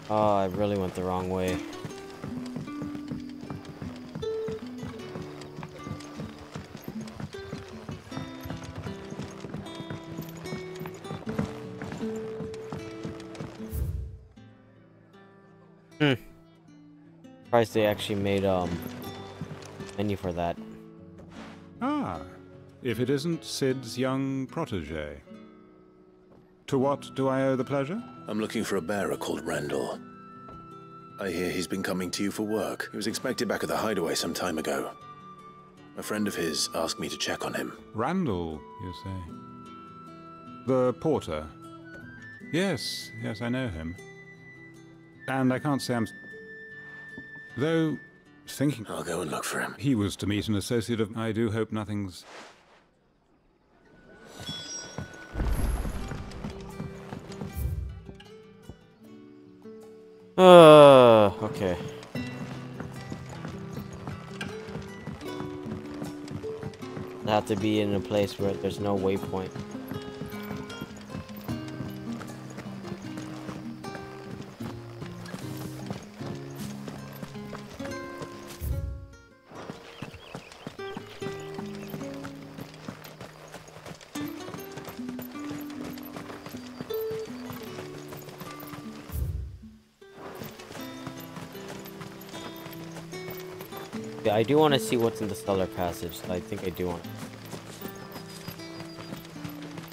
Speaker 1: Oh, I really went the wrong way. Surprised they actually made menu for that.
Speaker 23: Ah, if it isn't Sid's young protege. To what do I owe the pleasure?
Speaker 3: I'm looking for a bearer called Randall. I hear he's been coming to you for work. He was expected back at the hideaway some time ago. A friend of his asked me to check on him.
Speaker 23: Randall, you say? The porter? Yes, yes, I know him. And I can't say I'm... Though, thinking...
Speaker 3: I'll go and look for him.
Speaker 23: He was to meet an associate of... I do hope nothing's...
Speaker 1: Okay. I have to be in a place where there's no waypoint. Yeah, I do want to see what's in the cellar passage, so I think I do want to.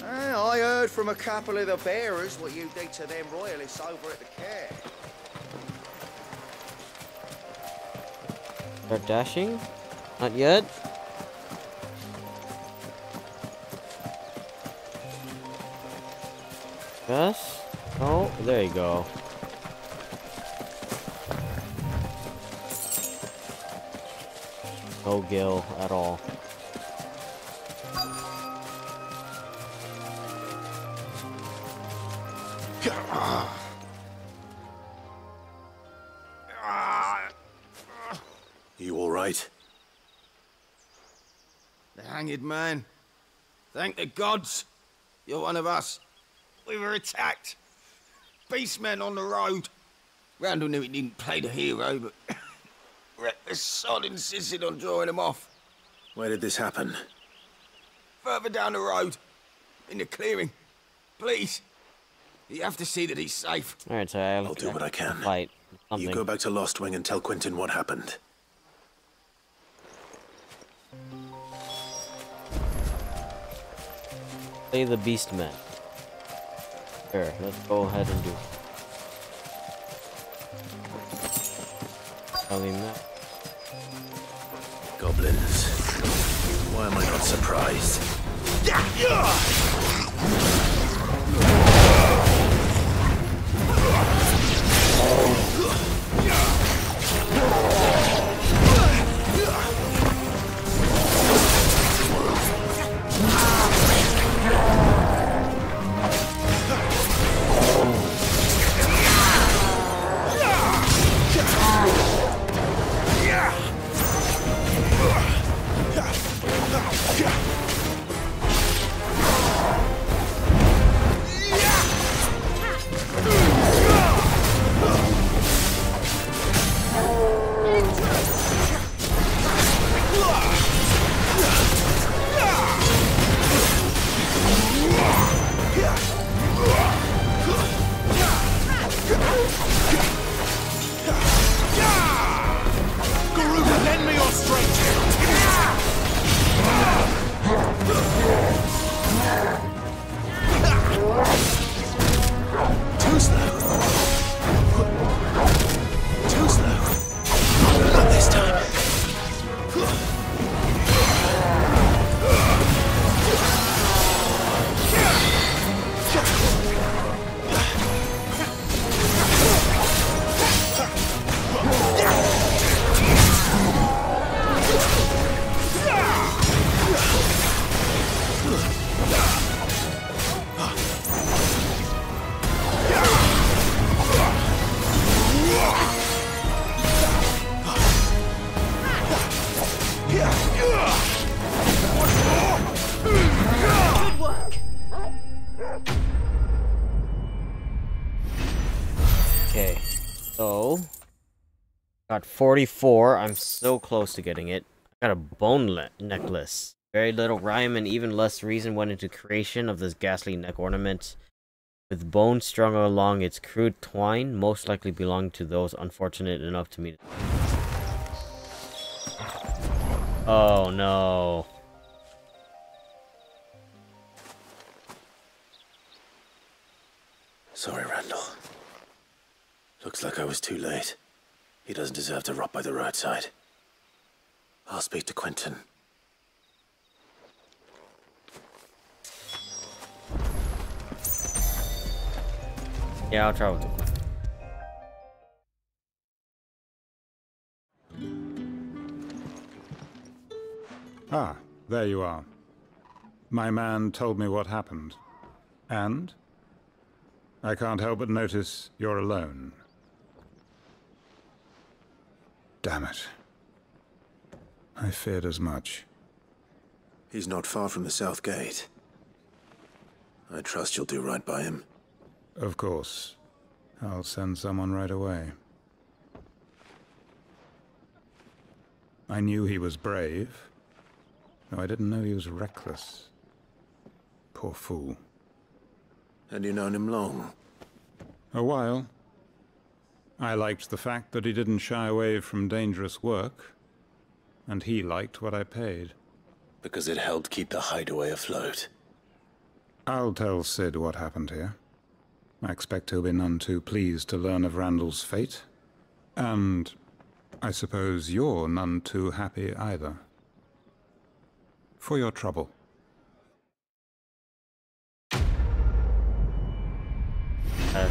Speaker 13: I heard from a couple of the bearers what you did to them royalists over at the care.
Speaker 1: Start dashing? Not yet? Yes? Oh, there you go. No gill at all.
Speaker 3: You all right?
Speaker 13: The hanged man. Thank the gods. You're one of us. We were attacked. Beastmen on the road. Randall knew he didn't play the hero, but reckless sod insisted on drawing him off.
Speaker 3: Where did this happen?
Speaker 13: Further down the road. In the clearing. Please. You have to see that he's safe.
Speaker 1: Alright, so
Speaker 3: I'll do what I can.
Speaker 1: Fight.
Speaker 3: You go back to Lost Wing and tell Quentin what happened.
Speaker 1: Play the Beastmen. Sure, let's go ahead and do it. Tell him that.
Speaker 3: Goblins. Why am I not surprised?
Speaker 1: Okay, so got 44. I'm so close to getting it. I got a bone necklace. Very little rhyme and even less reason went into creation of this ghastly neck ornament. With bones strung along its crude twine, most likely belonging to those unfortunate enough to meet it. Oh no.
Speaker 3: Sorry, Randall. Looks like I was too late. He doesn't deserve to rot by the roadside. I'll speak to Quentin.
Speaker 1: Yeah, I'll try with it.
Speaker 23: Ah, there you are. My man told me what happened. And? I can't help but notice you're alone. Damn it. I feared as much.
Speaker 3: He's not far from the South Gate. I trust you'll do right by him.
Speaker 23: Of course. I'll send someone right away. I knew he was brave, though I didn't know he was reckless. Poor fool.
Speaker 3: And you've known him long?
Speaker 23: A while. I liked the fact that he didn't shy away from dangerous work. and he liked what I paid.
Speaker 10: Because it helped keep the hideaway afloat.
Speaker 23: I'll tell Sid what happened here. I expect he'll be none too pleased to learn of Randall's fate. And I suppose you're none too happy either. For your trouble.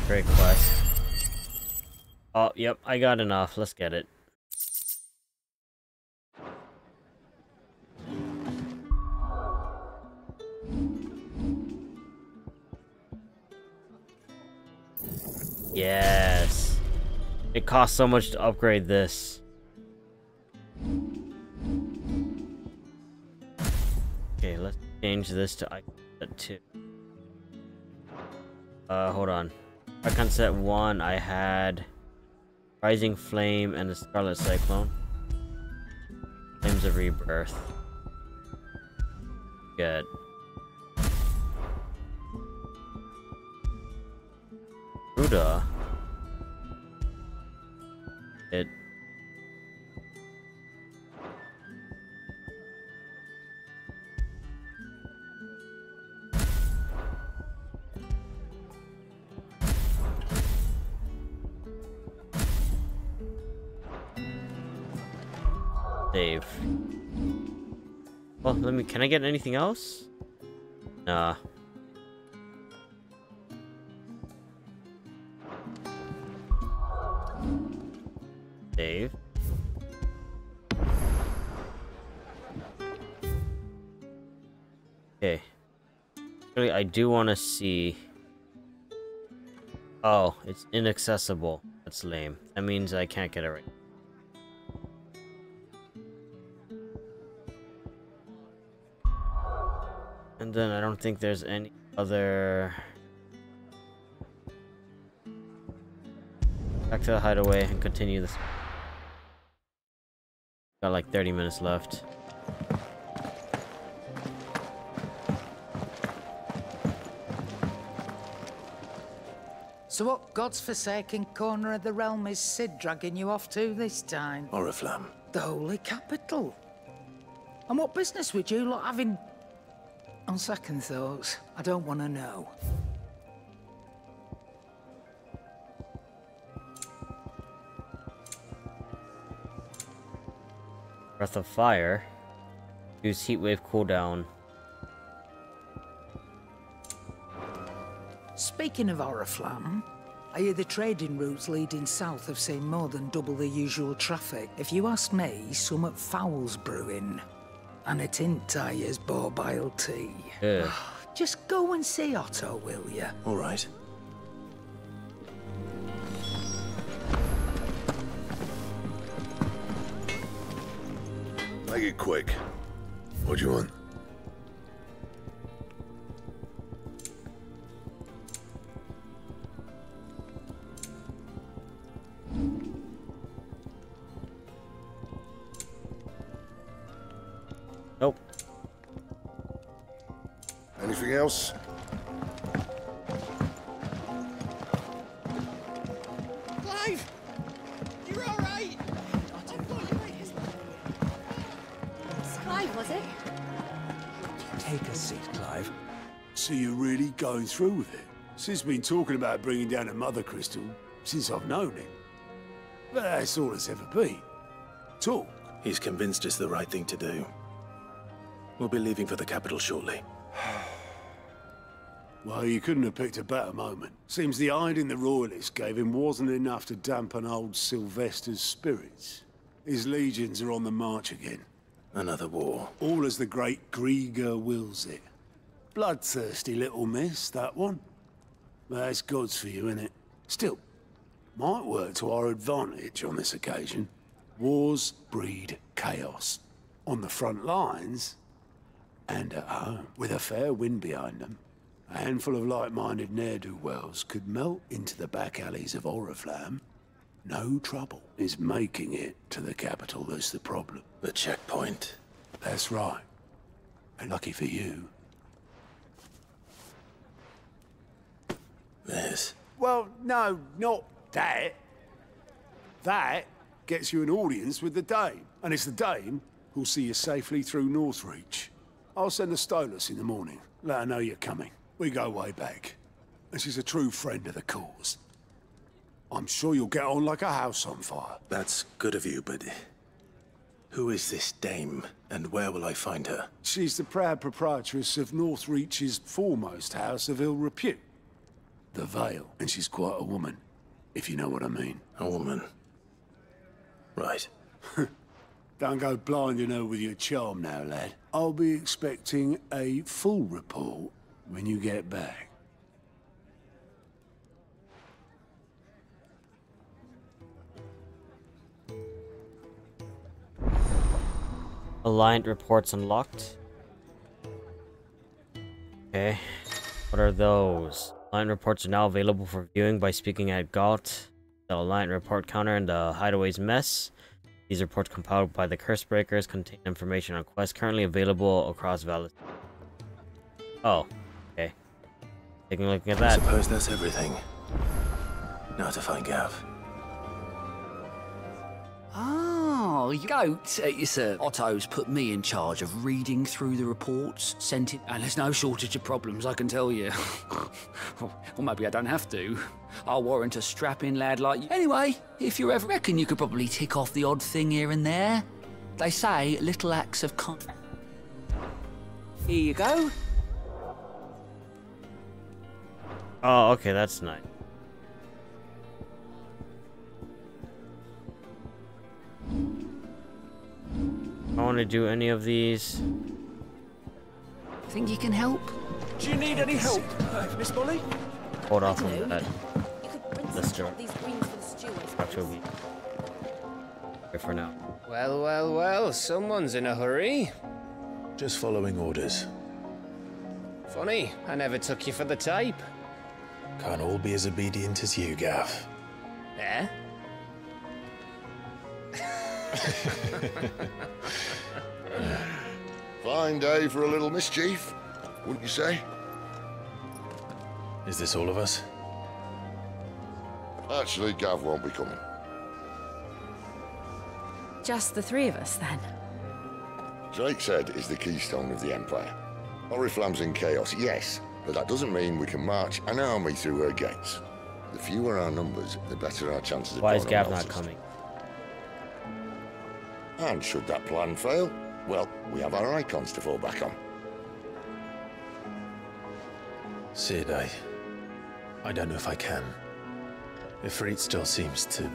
Speaker 1: Great quest. Oh, yep, I got enough. Let's get it. Yes. It costs so much to upgrade this. Okay, let's change this to icon set 2. Hold on. Icon set 1, I had Rising Flame and the Scarlet Cyclone. Flames of Rebirth. Good. Ruda. It. Save. Well, can I get anything else? Nah. Save. Okay. Really, I do want to see. Oh, it's inaccessible. That's lame. That means I can't get it right. And then I don't think there's any other. Back to the hideaway and continue this. Got like 30 minutes left.
Speaker 16: So what God's forsaken corner of the realm is Sid dragging you off to this time?
Speaker 10: Oriflamme.
Speaker 16: The holy capital. And what business would you lot having? On second thoughts, I don't want to know.
Speaker 1: Breath of Fire. Use Heatwave cooldown.
Speaker 16: Speaking of Oriflamme, I hear the trading routes leading south have seen more than double the usual traffic. If you ask me, somewhat foul's brewing. And it ain't Tyre's borbile tea.
Speaker 1: Yeah.
Speaker 16: Just go and see Otto, will you?
Speaker 10: All right.
Speaker 2: Make it quick. What do you want?
Speaker 1: Nope.
Speaker 2: Anything else?
Speaker 13: Clive! You're all right!
Speaker 9: Clive, was it?
Speaker 13: Take a seat, Clive. So you're really going through with it? Sid's been talking about bringing down a mother crystal since I've known him. But that's all it's ever been. Talk.
Speaker 10: He's convinced it's the right thing to do. We'll be leaving for the capital shortly.
Speaker 13: Well, you couldn't have picked a better moment. Seems the hiding the royalists gave him wasn't enough to dampen old Sylvester's spirits. His legions are on the march again.
Speaker 10: Another war.
Speaker 13: All as the great Grieger wills it. Bloodthirsty little miss, that one. But that's God's for you, innit? Still, might work to our advantage on this occasion. Wars breed chaos. On the front lines, and at home, with a fair wind behind them, a handful of like-minded ne'er-do-wells could melt into the back alleys of Oriflamme. No trouble. Is making it to the capital that's the problem.
Speaker 10: The checkpoint.
Speaker 13: That's right. And lucky for you.
Speaker 10: This?
Speaker 13: Well, no, not that. That gets you an audience with the Dame. And it's the Dame
Speaker 12: who'll see you safely through Northreach. I'll send the Stolas in the morning. Let her know you're coming. We go way back. And she's a true friend of the cause. I'm sure you'll get on like a house on fire.
Speaker 3: That's good of you, but who is this dame, and where will I find her?
Speaker 12: She's the proud proprietress of Northreach's foremost house of ill repute, the Vale, and she's quite a woman, if you know what I mean.
Speaker 3: A woman. Right.
Speaker 12: Don't go blinding her with your charm now, lad. I'll be expecting a full report when you get back.
Speaker 1: Alliant reports unlocked. Okay. What are those? Alliant reports are now available for viewing by speaking at Gault, the Alliant report counter, and the Hideaway's mess. These reports compiled by the Cursebreakers contain information on quests currently available across Valis. Oh, okay. Taking a look at that.
Speaker 3: I suppose that's everything. Now to find Gav.
Speaker 6: Oh, you goat. Sir, Otto's put me in charge of reading through the reports, sent it, and there's no shortage of problems, I can tell you. Or maybe I don't have to. I'll warrant a strapping lad like you. Anyway, if you ever reckon you could probably tick off the odd thing here and there. They say little acts of Here you go.
Speaker 1: Oh, okay, that's nice. I want to do any of these.
Speaker 6: Think you can help?
Speaker 17: Do you need any help, Miss Molly?
Speaker 1: Hold off on that. Let's do it.
Speaker 4: These greens for the stew, I suppose.
Speaker 1: Actually, okay, for now.
Speaker 7: Well, well, well, someone's in a hurry.
Speaker 10: Just following orders.
Speaker 7: Funny, I never took you for the type.
Speaker 10: Can't all be as obedient as you, Gav.
Speaker 7: Eh?
Speaker 2: Fine day for a little mischief, wouldn't you say?
Speaker 10: Is this all of us?
Speaker 2: Actually, Gav won't be coming.
Speaker 4: Just the three of us, then?
Speaker 2: Drake's Head is the keystone of the Empire. Oriflamme's in chaos, yes, but that doesn't mean we can march an army through her gates. The fewer our numbers, the better our chances of...
Speaker 1: Why is Gav not coming?
Speaker 2: And should that plan fail, well, we have our icons to fall back on.
Speaker 10: Sid, I don't know if I can. Ifrit still seems to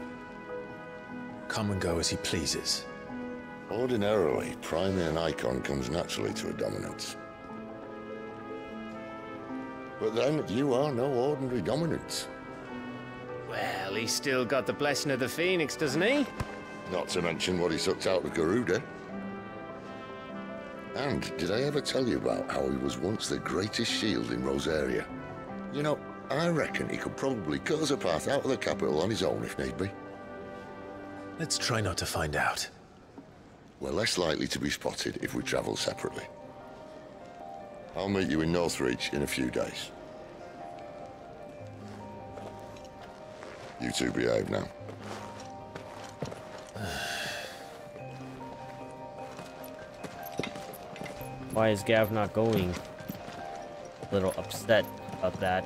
Speaker 10: come and go as he pleases.
Speaker 2: Ordinarily, priming an icon comes naturally to a dominance. But then, you are no ordinary dominance.
Speaker 7: Well, he's still got the blessing of the Phoenix, doesn't he?
Speaker 2: Not to mention what he sucked out of Garuda. And did I ever tell you about how he was once the greatest shield in Rosaria? You know, I reckon he could probably cut us a path out of the capital on his own if need be.
Speaker 10: Let's try not to find out.
Speaker 2: We're less likely to be spotted if we travel separately. I'll meet you in Northreach in a few days. You two behave now.
Speaker 1: Why is Gav not going? A little upset about that.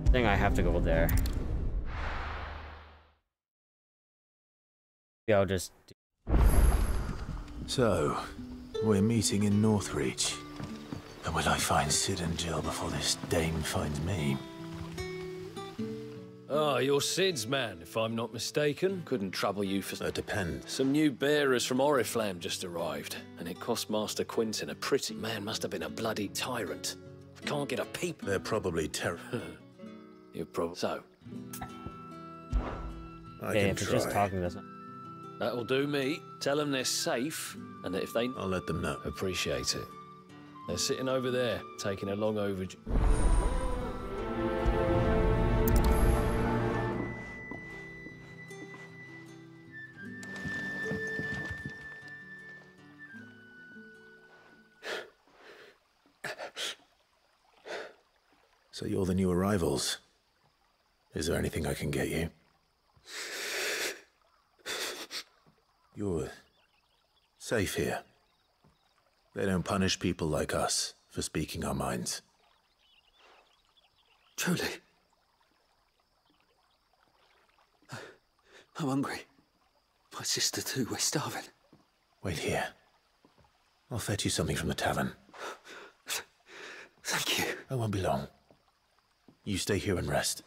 Speaker 1: I think I have to go there. Yeah, I'll just...
Speaker 3: So, we're meeting in Northreach. And will I find Sid and Jill before this dame finds me?
Speaker 20: Ah, you're Sid's man, if I'm not mistaken. Couldn't trouble you for...
Speaker 3: It depends.
Speaker 20: Some new bearers from Oriflamme just arrived, and it cost Master Quinton a pretty... Man must have been a bloody tyrant. Can't get a peep.
Speaker 3: They're probably terrible.
Speaker 20: You're probably... So.
Speaker 3: I
Speaker 1: yeah,
Speaker 3: can
Speaker 1: if
Speaker 3: try.
Speaker 1: it's just talking, doesn't...
Speaker 20: That'll do me. Tell them they're safe, and that if they...
Speaker 3: I'll let them know.
Speaker 20: Appreciate it. They're sitting over there, taking a long overdue...
Speaker 3: So you're the new arrivals. Is there anything I can get you? You're safe here. They don't punish people like us for speaking our minds.
Speaker 5: Truly. I'm hungry. My sister too, we're starving.
Speaker 3: Wait here. I'll fetch you something from the tavern.
Speaker 5: Thank you.
Speaker 3: I won't be long. You stay here and rest.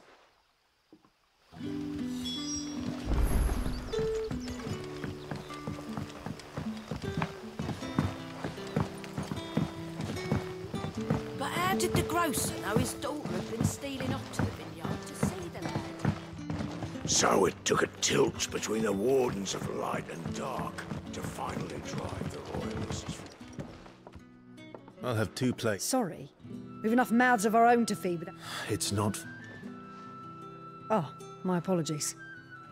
Speaker 8: But how did the grocer know his daughter had been stealing off to the vineyard to see the lad?
Speaker 15: So it took a tilt between the wardens of light and dark to finally drive the royalists.
Speaker 3: I'll have 2 plates.
Speaker 24: Sorry. We've enough mouths of our own to feed without...
Speaker 3: It's not...
Speaker 24: Oh, my apologies.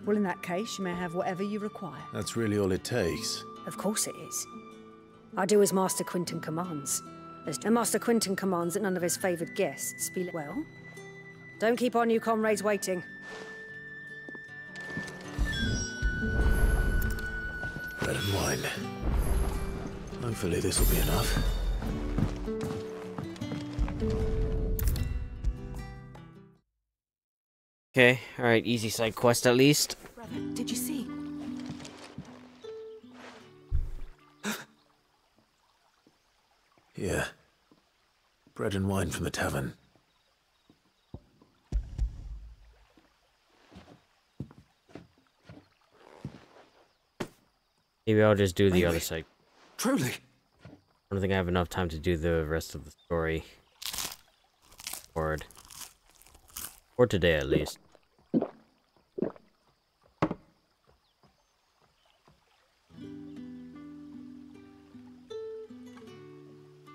Speaker 24: Well, in that case, you may have whatever you require.
Speaker 3: That's really all it takes.
Speaker 24: Of course it is. I do as Master Quinton commands. And Master Quinton commands that none of his favoured guests be... Well, don't keep our new comrades waiting.
Speaker 3: Bread and wine. Hopefully this will be enough.
Speaker 1: Okay, alright, easy side quest at least.
Speaker 8: Brother, did you see?
Speaker 3: Yeah. Bread and wine from the tavern.
Speaker 1: Maybe I'll just do the other side.
Speaker 5: Truly.
Speaker 1: I don't think I have enough time to do the rest of the story. For today, at least.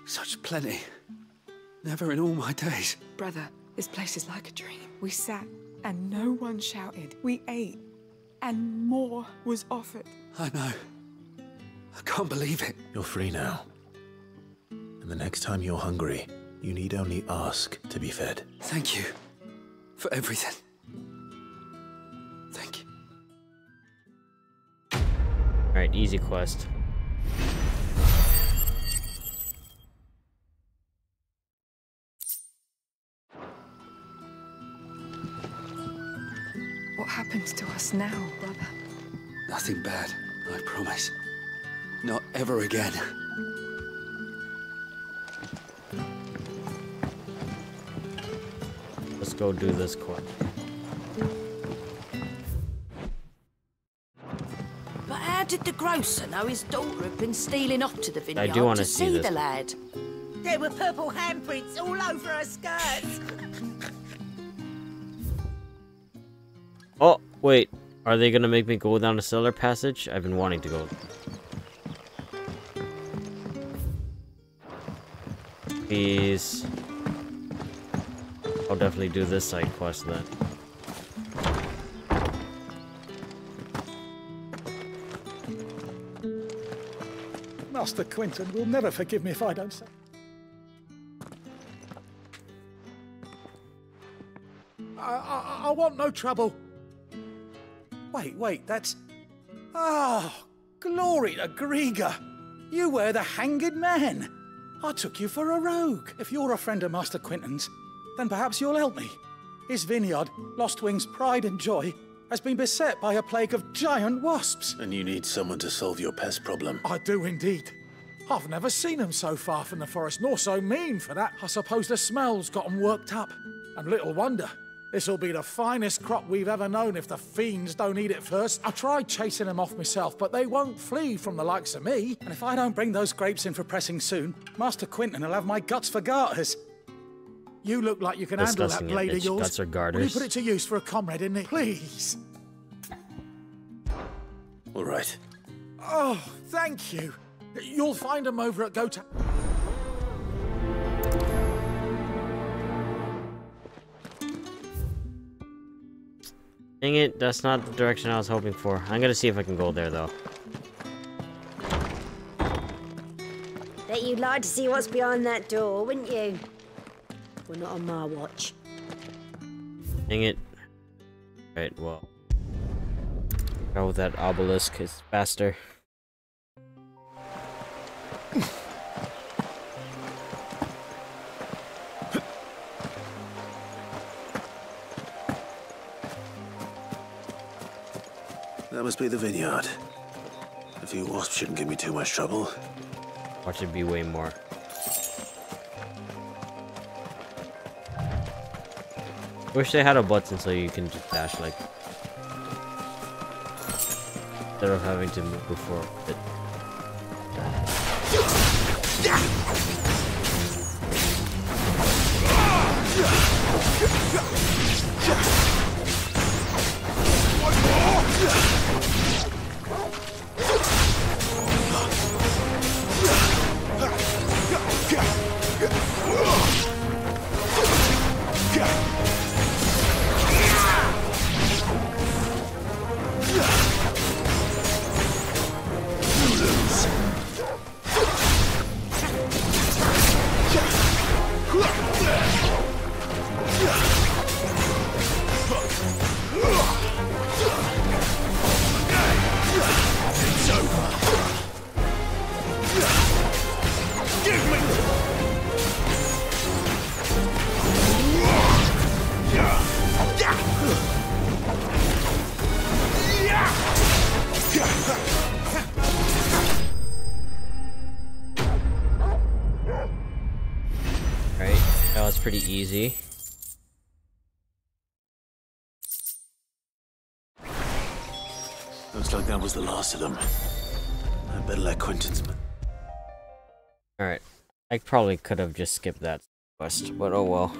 Speaker 5: Such plenty. Never in all my days.
Speaker 25: Brother, this place is like a dream. We sat and no one shouted. We ate and more was offered.
Speaker 5: I know. I can't believe it.
Speaker 3: You're free now. And the next time you're hungry, you need only ask to be fed.
Speaker 5: Thank you for everything. Thank you.
Speaker 1: Alright, easy quest.
Speaker 25: What happens to us now, brother?
Speaker 5: Nothing bad, I promise. Not ever again.
Speaker 1: Let's go do this quest.
Speaker 8: But how did the grocer know his daughter had been stealing off to the vineyard
Speaker 1: do wanna
Speaker 8: to
Speaker 1: see
Speaker 8: see
Speaker 1: this.
Speaker 8: the lad?
Speaker 22: There were purple handprints all over her skirts.
Speaker 1: Oh, wait. Are they gonna make me go down the cellar passage? I've been wanting to go. Please. I'll definitely do this side quest then.
Speaker 26: Master Quinton will never forgive me if I don't say. I want no trouble. Wait, that's... Oh, glory to Grieger. You were the hanged man. I took you for a rogue. If you're a friend of Master Quinton's, then perhaps you'll help me. His vineyard, Lostwing's pride and joy, has been beset by a plague of giant wasps.
Speaker 3: And you need someone to solve your pest problem.
Speaker 26: I do indeed. I've never seen them so far from the forest, nor so mean for that. I suppose the smell's got them worked up. And little wonder. This'll be the finest crop we've ever known if the fiends don't eat it first. I tried chasing them off myself, but they won't flee from the likes of me. And if I don't bring those grapes in for pressing soon, Master Quinton will have my guts for garters. You look like you can handle that blade of yours.
Speaker 1: Guts or garters.
Speaker 26: Will you put it to use for a comrade, innit? Please.
Speaker 3: All right.
Speaker 26: Oh, thank you. You'll find them over at Gota.
Speaker 1: Dang it, that's not the direction I was hoping for. I'm gonna see if I can go there, though.
Speaker 27: Bet you'd like to see what's behind that door, wouldn't you?
Speaker 24: We're not on my watch.
Speaker 1: Dang it. Right, well. Go with that obelisk, it's faster.
Speaker 3: That must be the vineyard. A few wasps shouldn't give me too much trouble.
Speaker 1: Watch it be way more. Wish they had a button so you can just dash like instead of having to move before it. Right, that was pretty easy.
Speaker 3: Looks like that was the last of them. I better let Quentin's...
Speaker 1: Alright, I probably could have just skipped that quest, but oh well.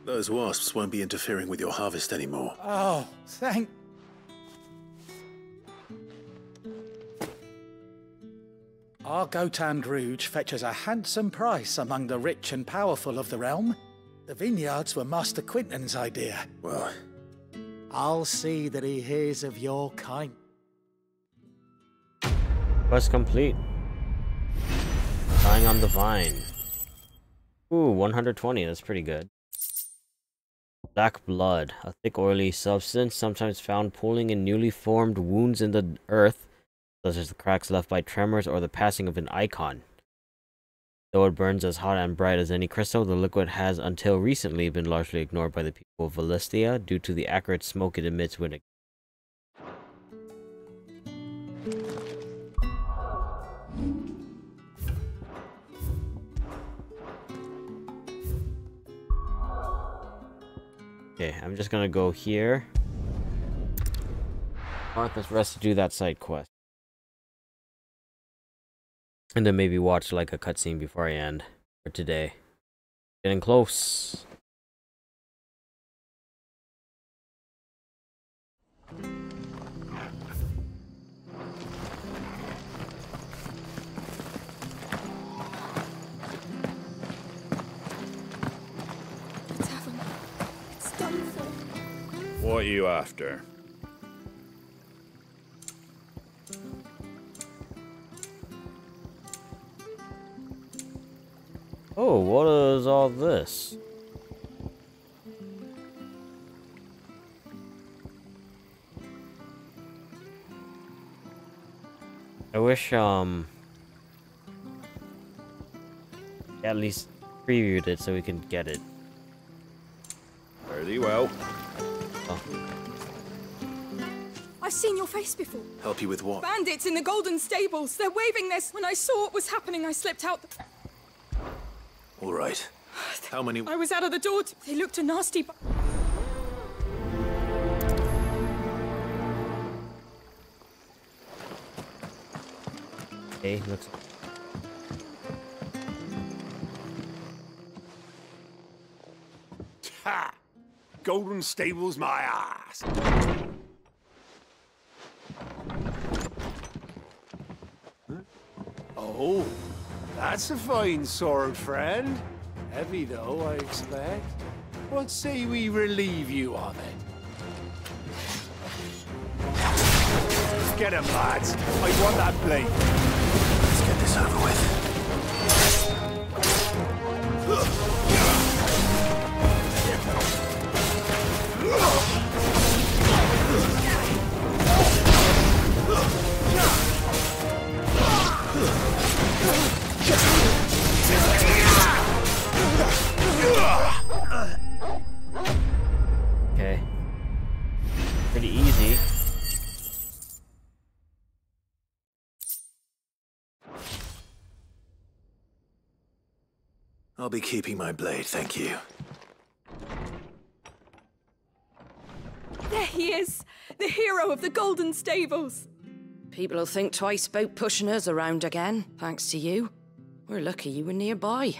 Speaker 3: Those wasps won't be interfering with your harvest anymore.
Speaker 26: Oh, thank... Our Gotand Rouge fetches a handsome price among the rich and powerful of the realm. The vineyards were Master Quentin's idea.
Speaker 3: Well,
Speaker 26: I'll see that he hears of your kind.
Speaker 1: Quest complete. Dying on the vine. Ooh, 120, that's pretty good. Black blood, a thick oily substance sometimes found pooling in newly formed wounds in the earth, such as the cracks left by tremors or the passing of an icon. Though it burns as hot and bright as any crystal, the liquid has until recently been largely ignored by the people of Valistia due to the acrid smoke it emits when it... Okay, I'm just gonna go here. Martha's Rest to do that side quest. And then maybe watch like a cutscene before I end for today. Getting close.
Speaker 25: It's done for.
Speaker 15: What are you after?
Speaker 1: Oh, what is all this? I wish, at least previewed it so we can get it.
Speaker 15: Fairly well.
Speaker 1: Oh.
Speaker 25: I've seen your face before.
Speaker 3: help you with what?
Speaker 25: Bandits in the Golden Stables. They're waving this. When I saw what was happening, I slipped out.
Speaker 3: All right. How many...
Speaker 25: I was out of the door. They looked a nasty...
Speaker 1: Okay, looks...
Speaker 12: Ha! Golden Stables my ass. Oh, that's a fine sword, friend. Heavy though, I expect. What say we relieve you of it? Get him, lads. I want that blade.
Speaker 3: Let's get this over with. I'll be keeping my blade, thank you.
Speaker 25: There he is! The hero of the Golden Stables!
Speaker 8: People will think twice about pushing us around again, thanks to you. We're lucky you were nearby.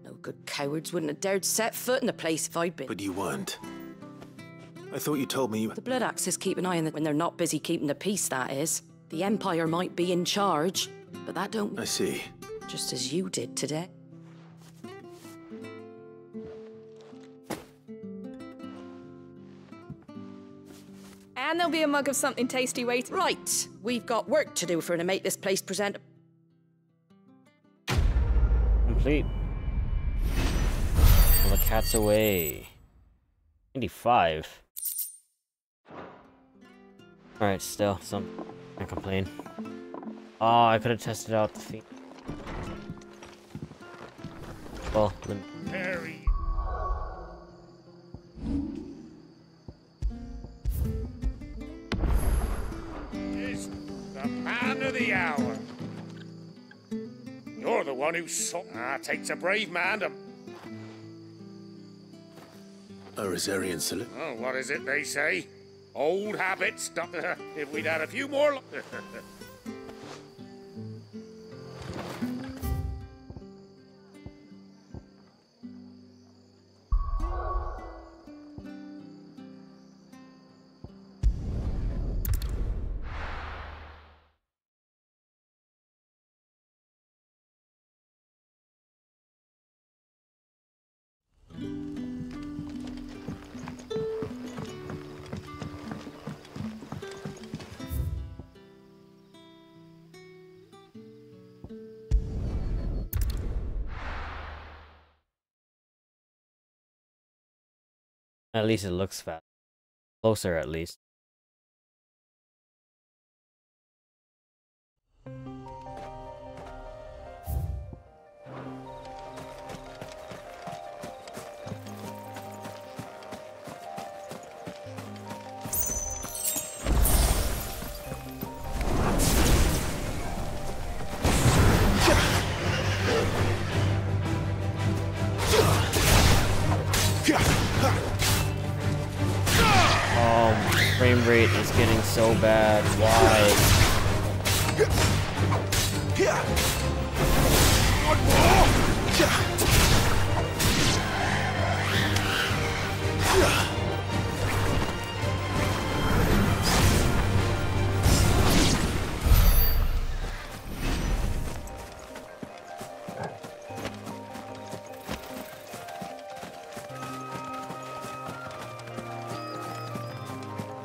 Speaker 8: No good cowards wouldn't have dared set foot in the place if I'd been.
Speaker 3: But you weren't. I thought you told me you...
Speaker 8: The Blood Axes keep an eye on it when they're not busy keeping the peace, that is. The Empire might be in charge, but that don't...
Speaker 3: I see.
Speaker 8: Just as you did today.
Speaker 25: And there'll be a mug of something tasty waiting.
Speaker 8: Right, we've got work to do for to make this place presentable.
Speaker 1: Complete. Well, the cat's away. 95. Alright, still, can't complain. Oh, I could have tested out the feet. Well,
Speaker 15: Harry. Is the man of the hour. You're the one who saw. Takes a brave man to.
Speaker 3: A Rosarian salute.
Speaker 15: Oh, what is it they say? Old habits. If we'd had a few more.
Speaker 1: At least it looks fast. Closer, at least. Frame rate is getting so bad. Why?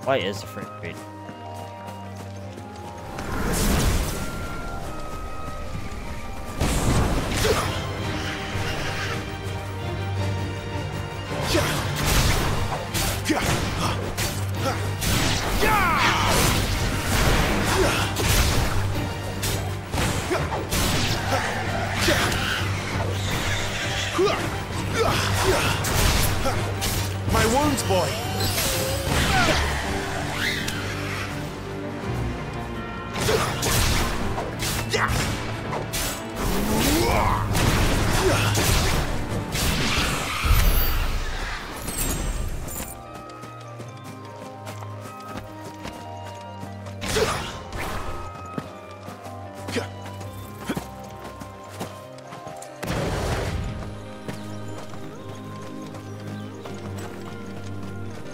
Speaker 1: Why is the frame rate?
Speaker 10: My wounds, boy!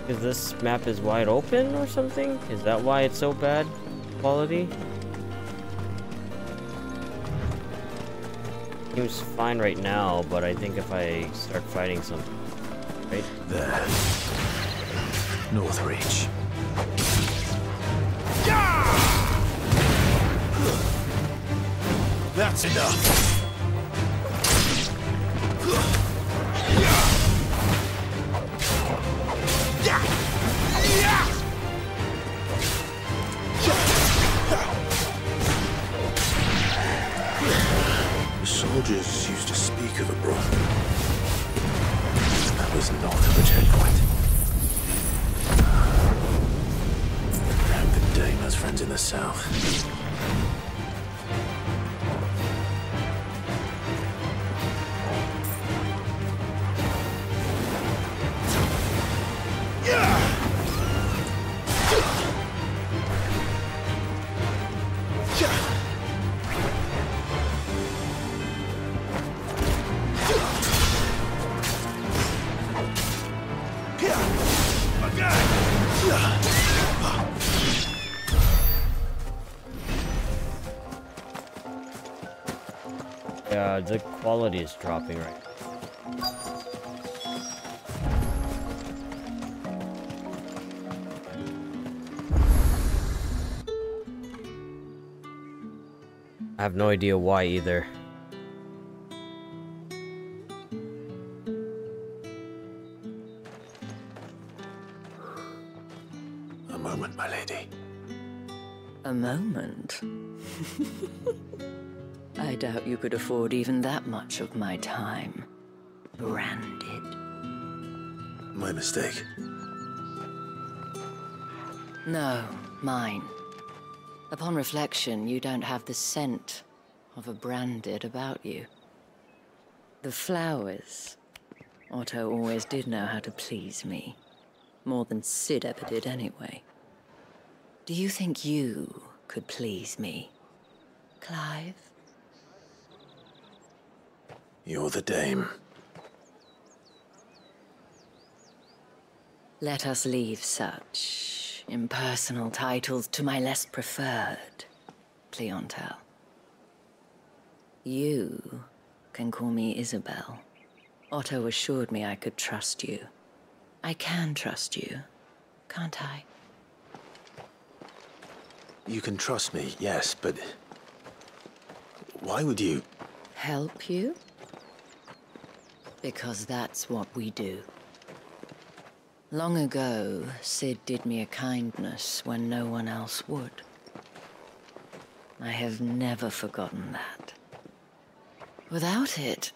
Speaker 1: Because this map is wide open or something? Is that why it's so bad quality? Seems fine right now, but I think if I start fighting something, right?
Speaker 3: There. Northreach.
Speaker 10: That's enough.
Speaker 3: The soldiers used to speak of a brother. That was north of the checkpoint. I hope the Dame has friends in the south.
Speaker 1: Yeah, the quality is dropping right now. I have no idea why either.
Speaker 10: A moment, my lady.
Speaker 8: A moment? I doubt you could afford even that much of my time. Branded.
Speaker 10: My mistake.
Speaker 8: No, mine. Upon reflection, you don't have the scent of a branded about you. The flowers. Otto always did know how to please me. More than Sid ever did anyway. Do you think you could please me, Clive?
Speaker 10: You're the dame.
Speaker 8: Let us leave such impersonal titles to my less preferred clientele. You can call me Isabel. Otto assured me I could trust you. I can trust you, can't I?
Speaker 10: You can trust me, yes, but... why would you...
Speaker 8: Help you? Because that's what we do. Long ago, Sid did me a kindness when no one else would. I have never forgotten that. Without it,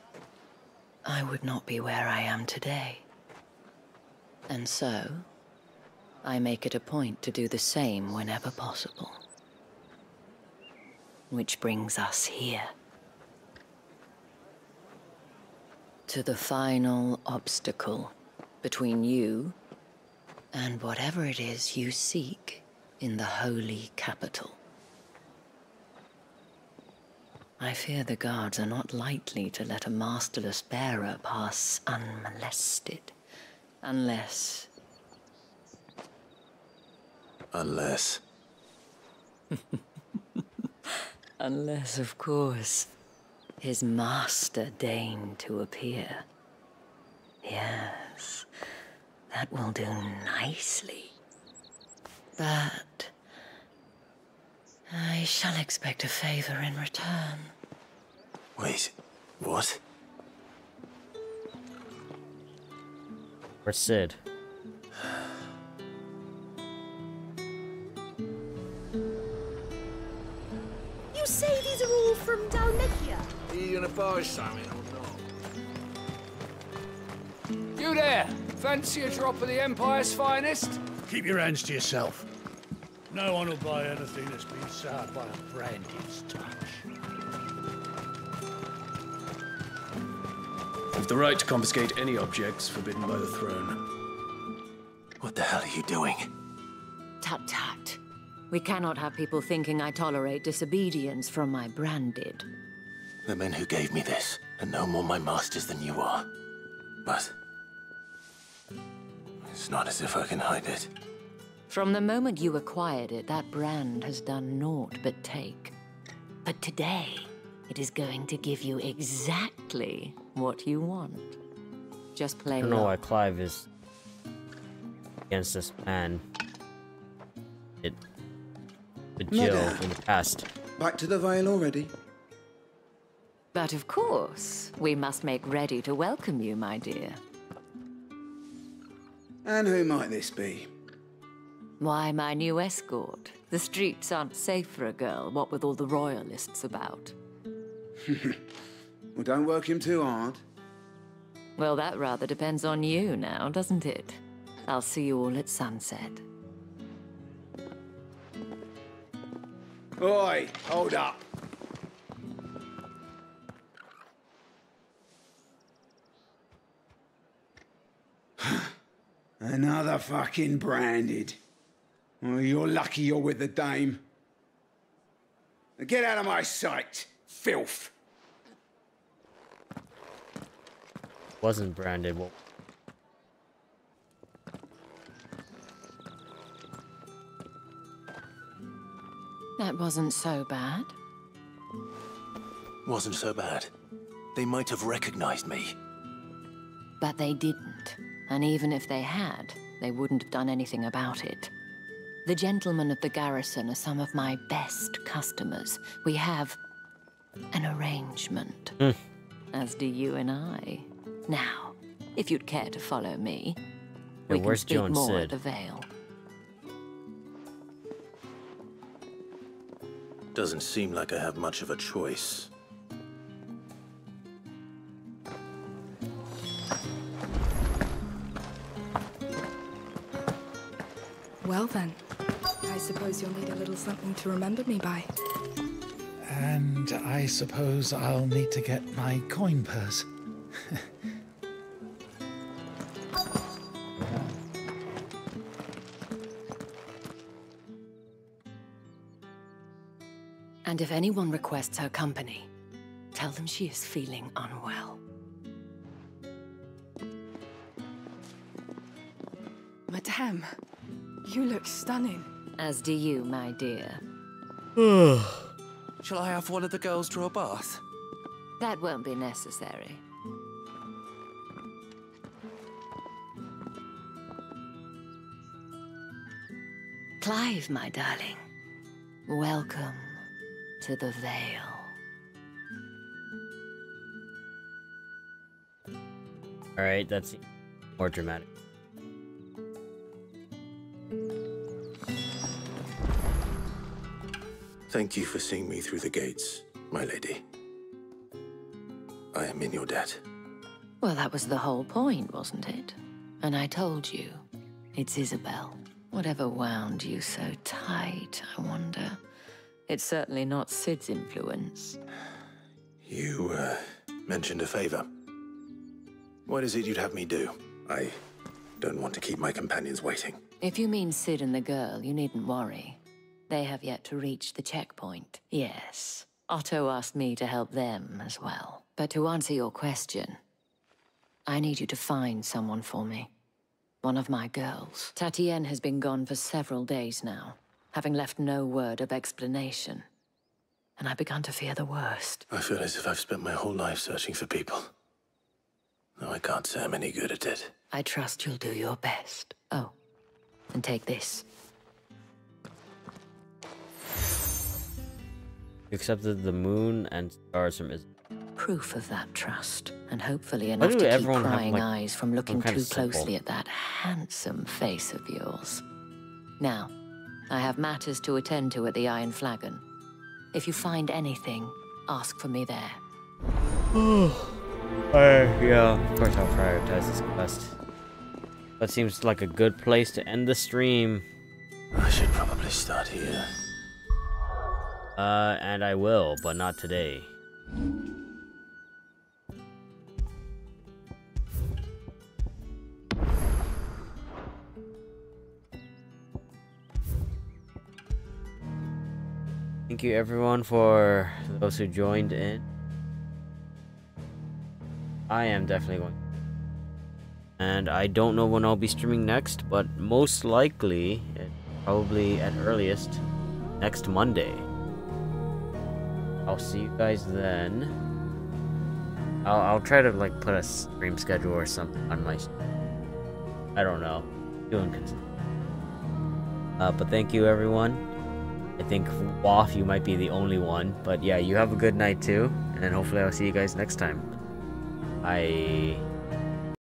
Speaker 8: I would not be where I am today. And so, I make it a point to do the same whenever possible. Which brings us here. To the final obstacle between you and whatever it is you seek in the holy capital. I fear the guards are not likely to let a masterless bearer pass unmolested. Unless...
Speaker 10: Unless...
Speaker 8: Unless, of course, his master deigned to appear. Yes, that will do nicely. But... I shall expect a favor in return.
Speaker 10: Wait, what?
Speaker 1: Where's Sid?
Speaker 22: You say these are all from Dalmatia?
Speaker 15: Are you gonna buy something or not?
Speaker 17: You there! Fancy a drop of the Empire's finest?
Speaker 15: Keep your hands to yourself. No one will buy anything that's been soured by a branded's touch.
Speaker 20: We've the right to confiscate any objects forbidden by the throne.
Speaker 10: What the hell are you doing?
Speaker 8: Tut tut. We cannot have people thinking I tolerate disobedience from my branded.
Speaker 10: The men who gave me this are no more my masters than you are. But... it's not as if I can hide it.
Speaker 8: From the moment you acquired it, that brand has done naught but take. But today, it is going to give you exactly what you want. Just play
Speaker 1: I don't know
Speaker 8: along.
Speaker 1: why Clive is against this man. With Jill in the past.
Speaker 11: Back to the Vale already?
Speaker 8: But of course, we must make ready to welcome you, my dear.
Speaker 11: And who might this be?
Speaker 8: Why, my new escort. The streets aren't safe for a girl, what with all the royalists about.
Speaker 11: Well, don't work him too hard.
Speaker 8: Well, that rather depends on you now, doesn't it? I'll see you all at sunset.
Speaker 11: Oi, hold up. Another fucking branded. Well, you're lucky you're with the dame. Now get out of my sight, filth.
Speaker 1: Wasn't branded. Well,
Speaker 8: That wasn't so bad.
Speaker 10: wasn't so bad. They might have recognized me.
Speaker 8: But they didn't. And even if they had, they wouldn't have done anything about it. The gentlemen of the garrison are some of my best customers. We have an arrangement. As do you and I. Now, if you'd care to follow me, we can speak more at the Vale.
Speaker 10: Doesn't seem like I have much of a choice.
Speaker 25: Well then, I suppose you'll need a little something to remember me by.
Speaker 26: And I suppose I'll need to get my coin purse.
Speaker 8: And if anyone requests her company, tell them she is feeling unwell.
Speaker 25: Madame, you look stunning.
Speaker 8: As do you, my dear.
Speaker 5: Shall I have one of the girls draw a bath?
Speaker 8: That won't be necessary. Clive, my darling. Welcome to the Vale.
Speaker 1: Alright, that's more dramatic.
Speaker 10: Thank you for seeing me through the gates, my lady. I am in your debt.
Speaker 8: Well, that was the whole point, wasn't it? And I told you, it's Isabel. Whatever wound you so tight, I wonder. It's certainly not Sid's influence.
Speaker 10: You, mentioned a favor. What is it you'd have me do? I don't want to keep my companions waiting.
Speaker 8: If you mean Sid and the girl, you needn't worry. They have yet to reach the checkpoint. Yes, Otto asked me to help them as well. But to answer your question, I need you to find someone for me. One of my girls. Tatienne has been gone for several days now, having left no word of explanation. And I've begun to fear the worst.
Speaker 10: I feel as if I've spent my whole life searching for people. No, I can't say I'm any good at it.
Speaker 8: I trust you'll do your best. Oh, and take this.
Speaker 1: You accepted the moon and stars from Isabel.
Speaker 8: Proof of that trust, and hopefully enough to keep prying eyes from looking too closely at that handsome face of yours. Now, I have matters to attend to at the Iron Flagon. If you find anything, ask for me there.
Speaker 1: Yeah, of course I'll prioritize this quest. That seems like a good place to end the stream.
Speaker 10: I should probably start here.
Speaker 1: And I will, but not today. Thank you everyone for those who joined in. I am definitely going. And I don't know when I'll be streaming next, but most likely, probably at earliest, next Monday. I'll see you guys then. I'll try to like put a stream schedule or something on my. I don't know. Doing consistent. But thank you everyone. I think Waff, you might be the only one, but yeah, you have a good night too, and hopefully I'll see you guys next time. Bye.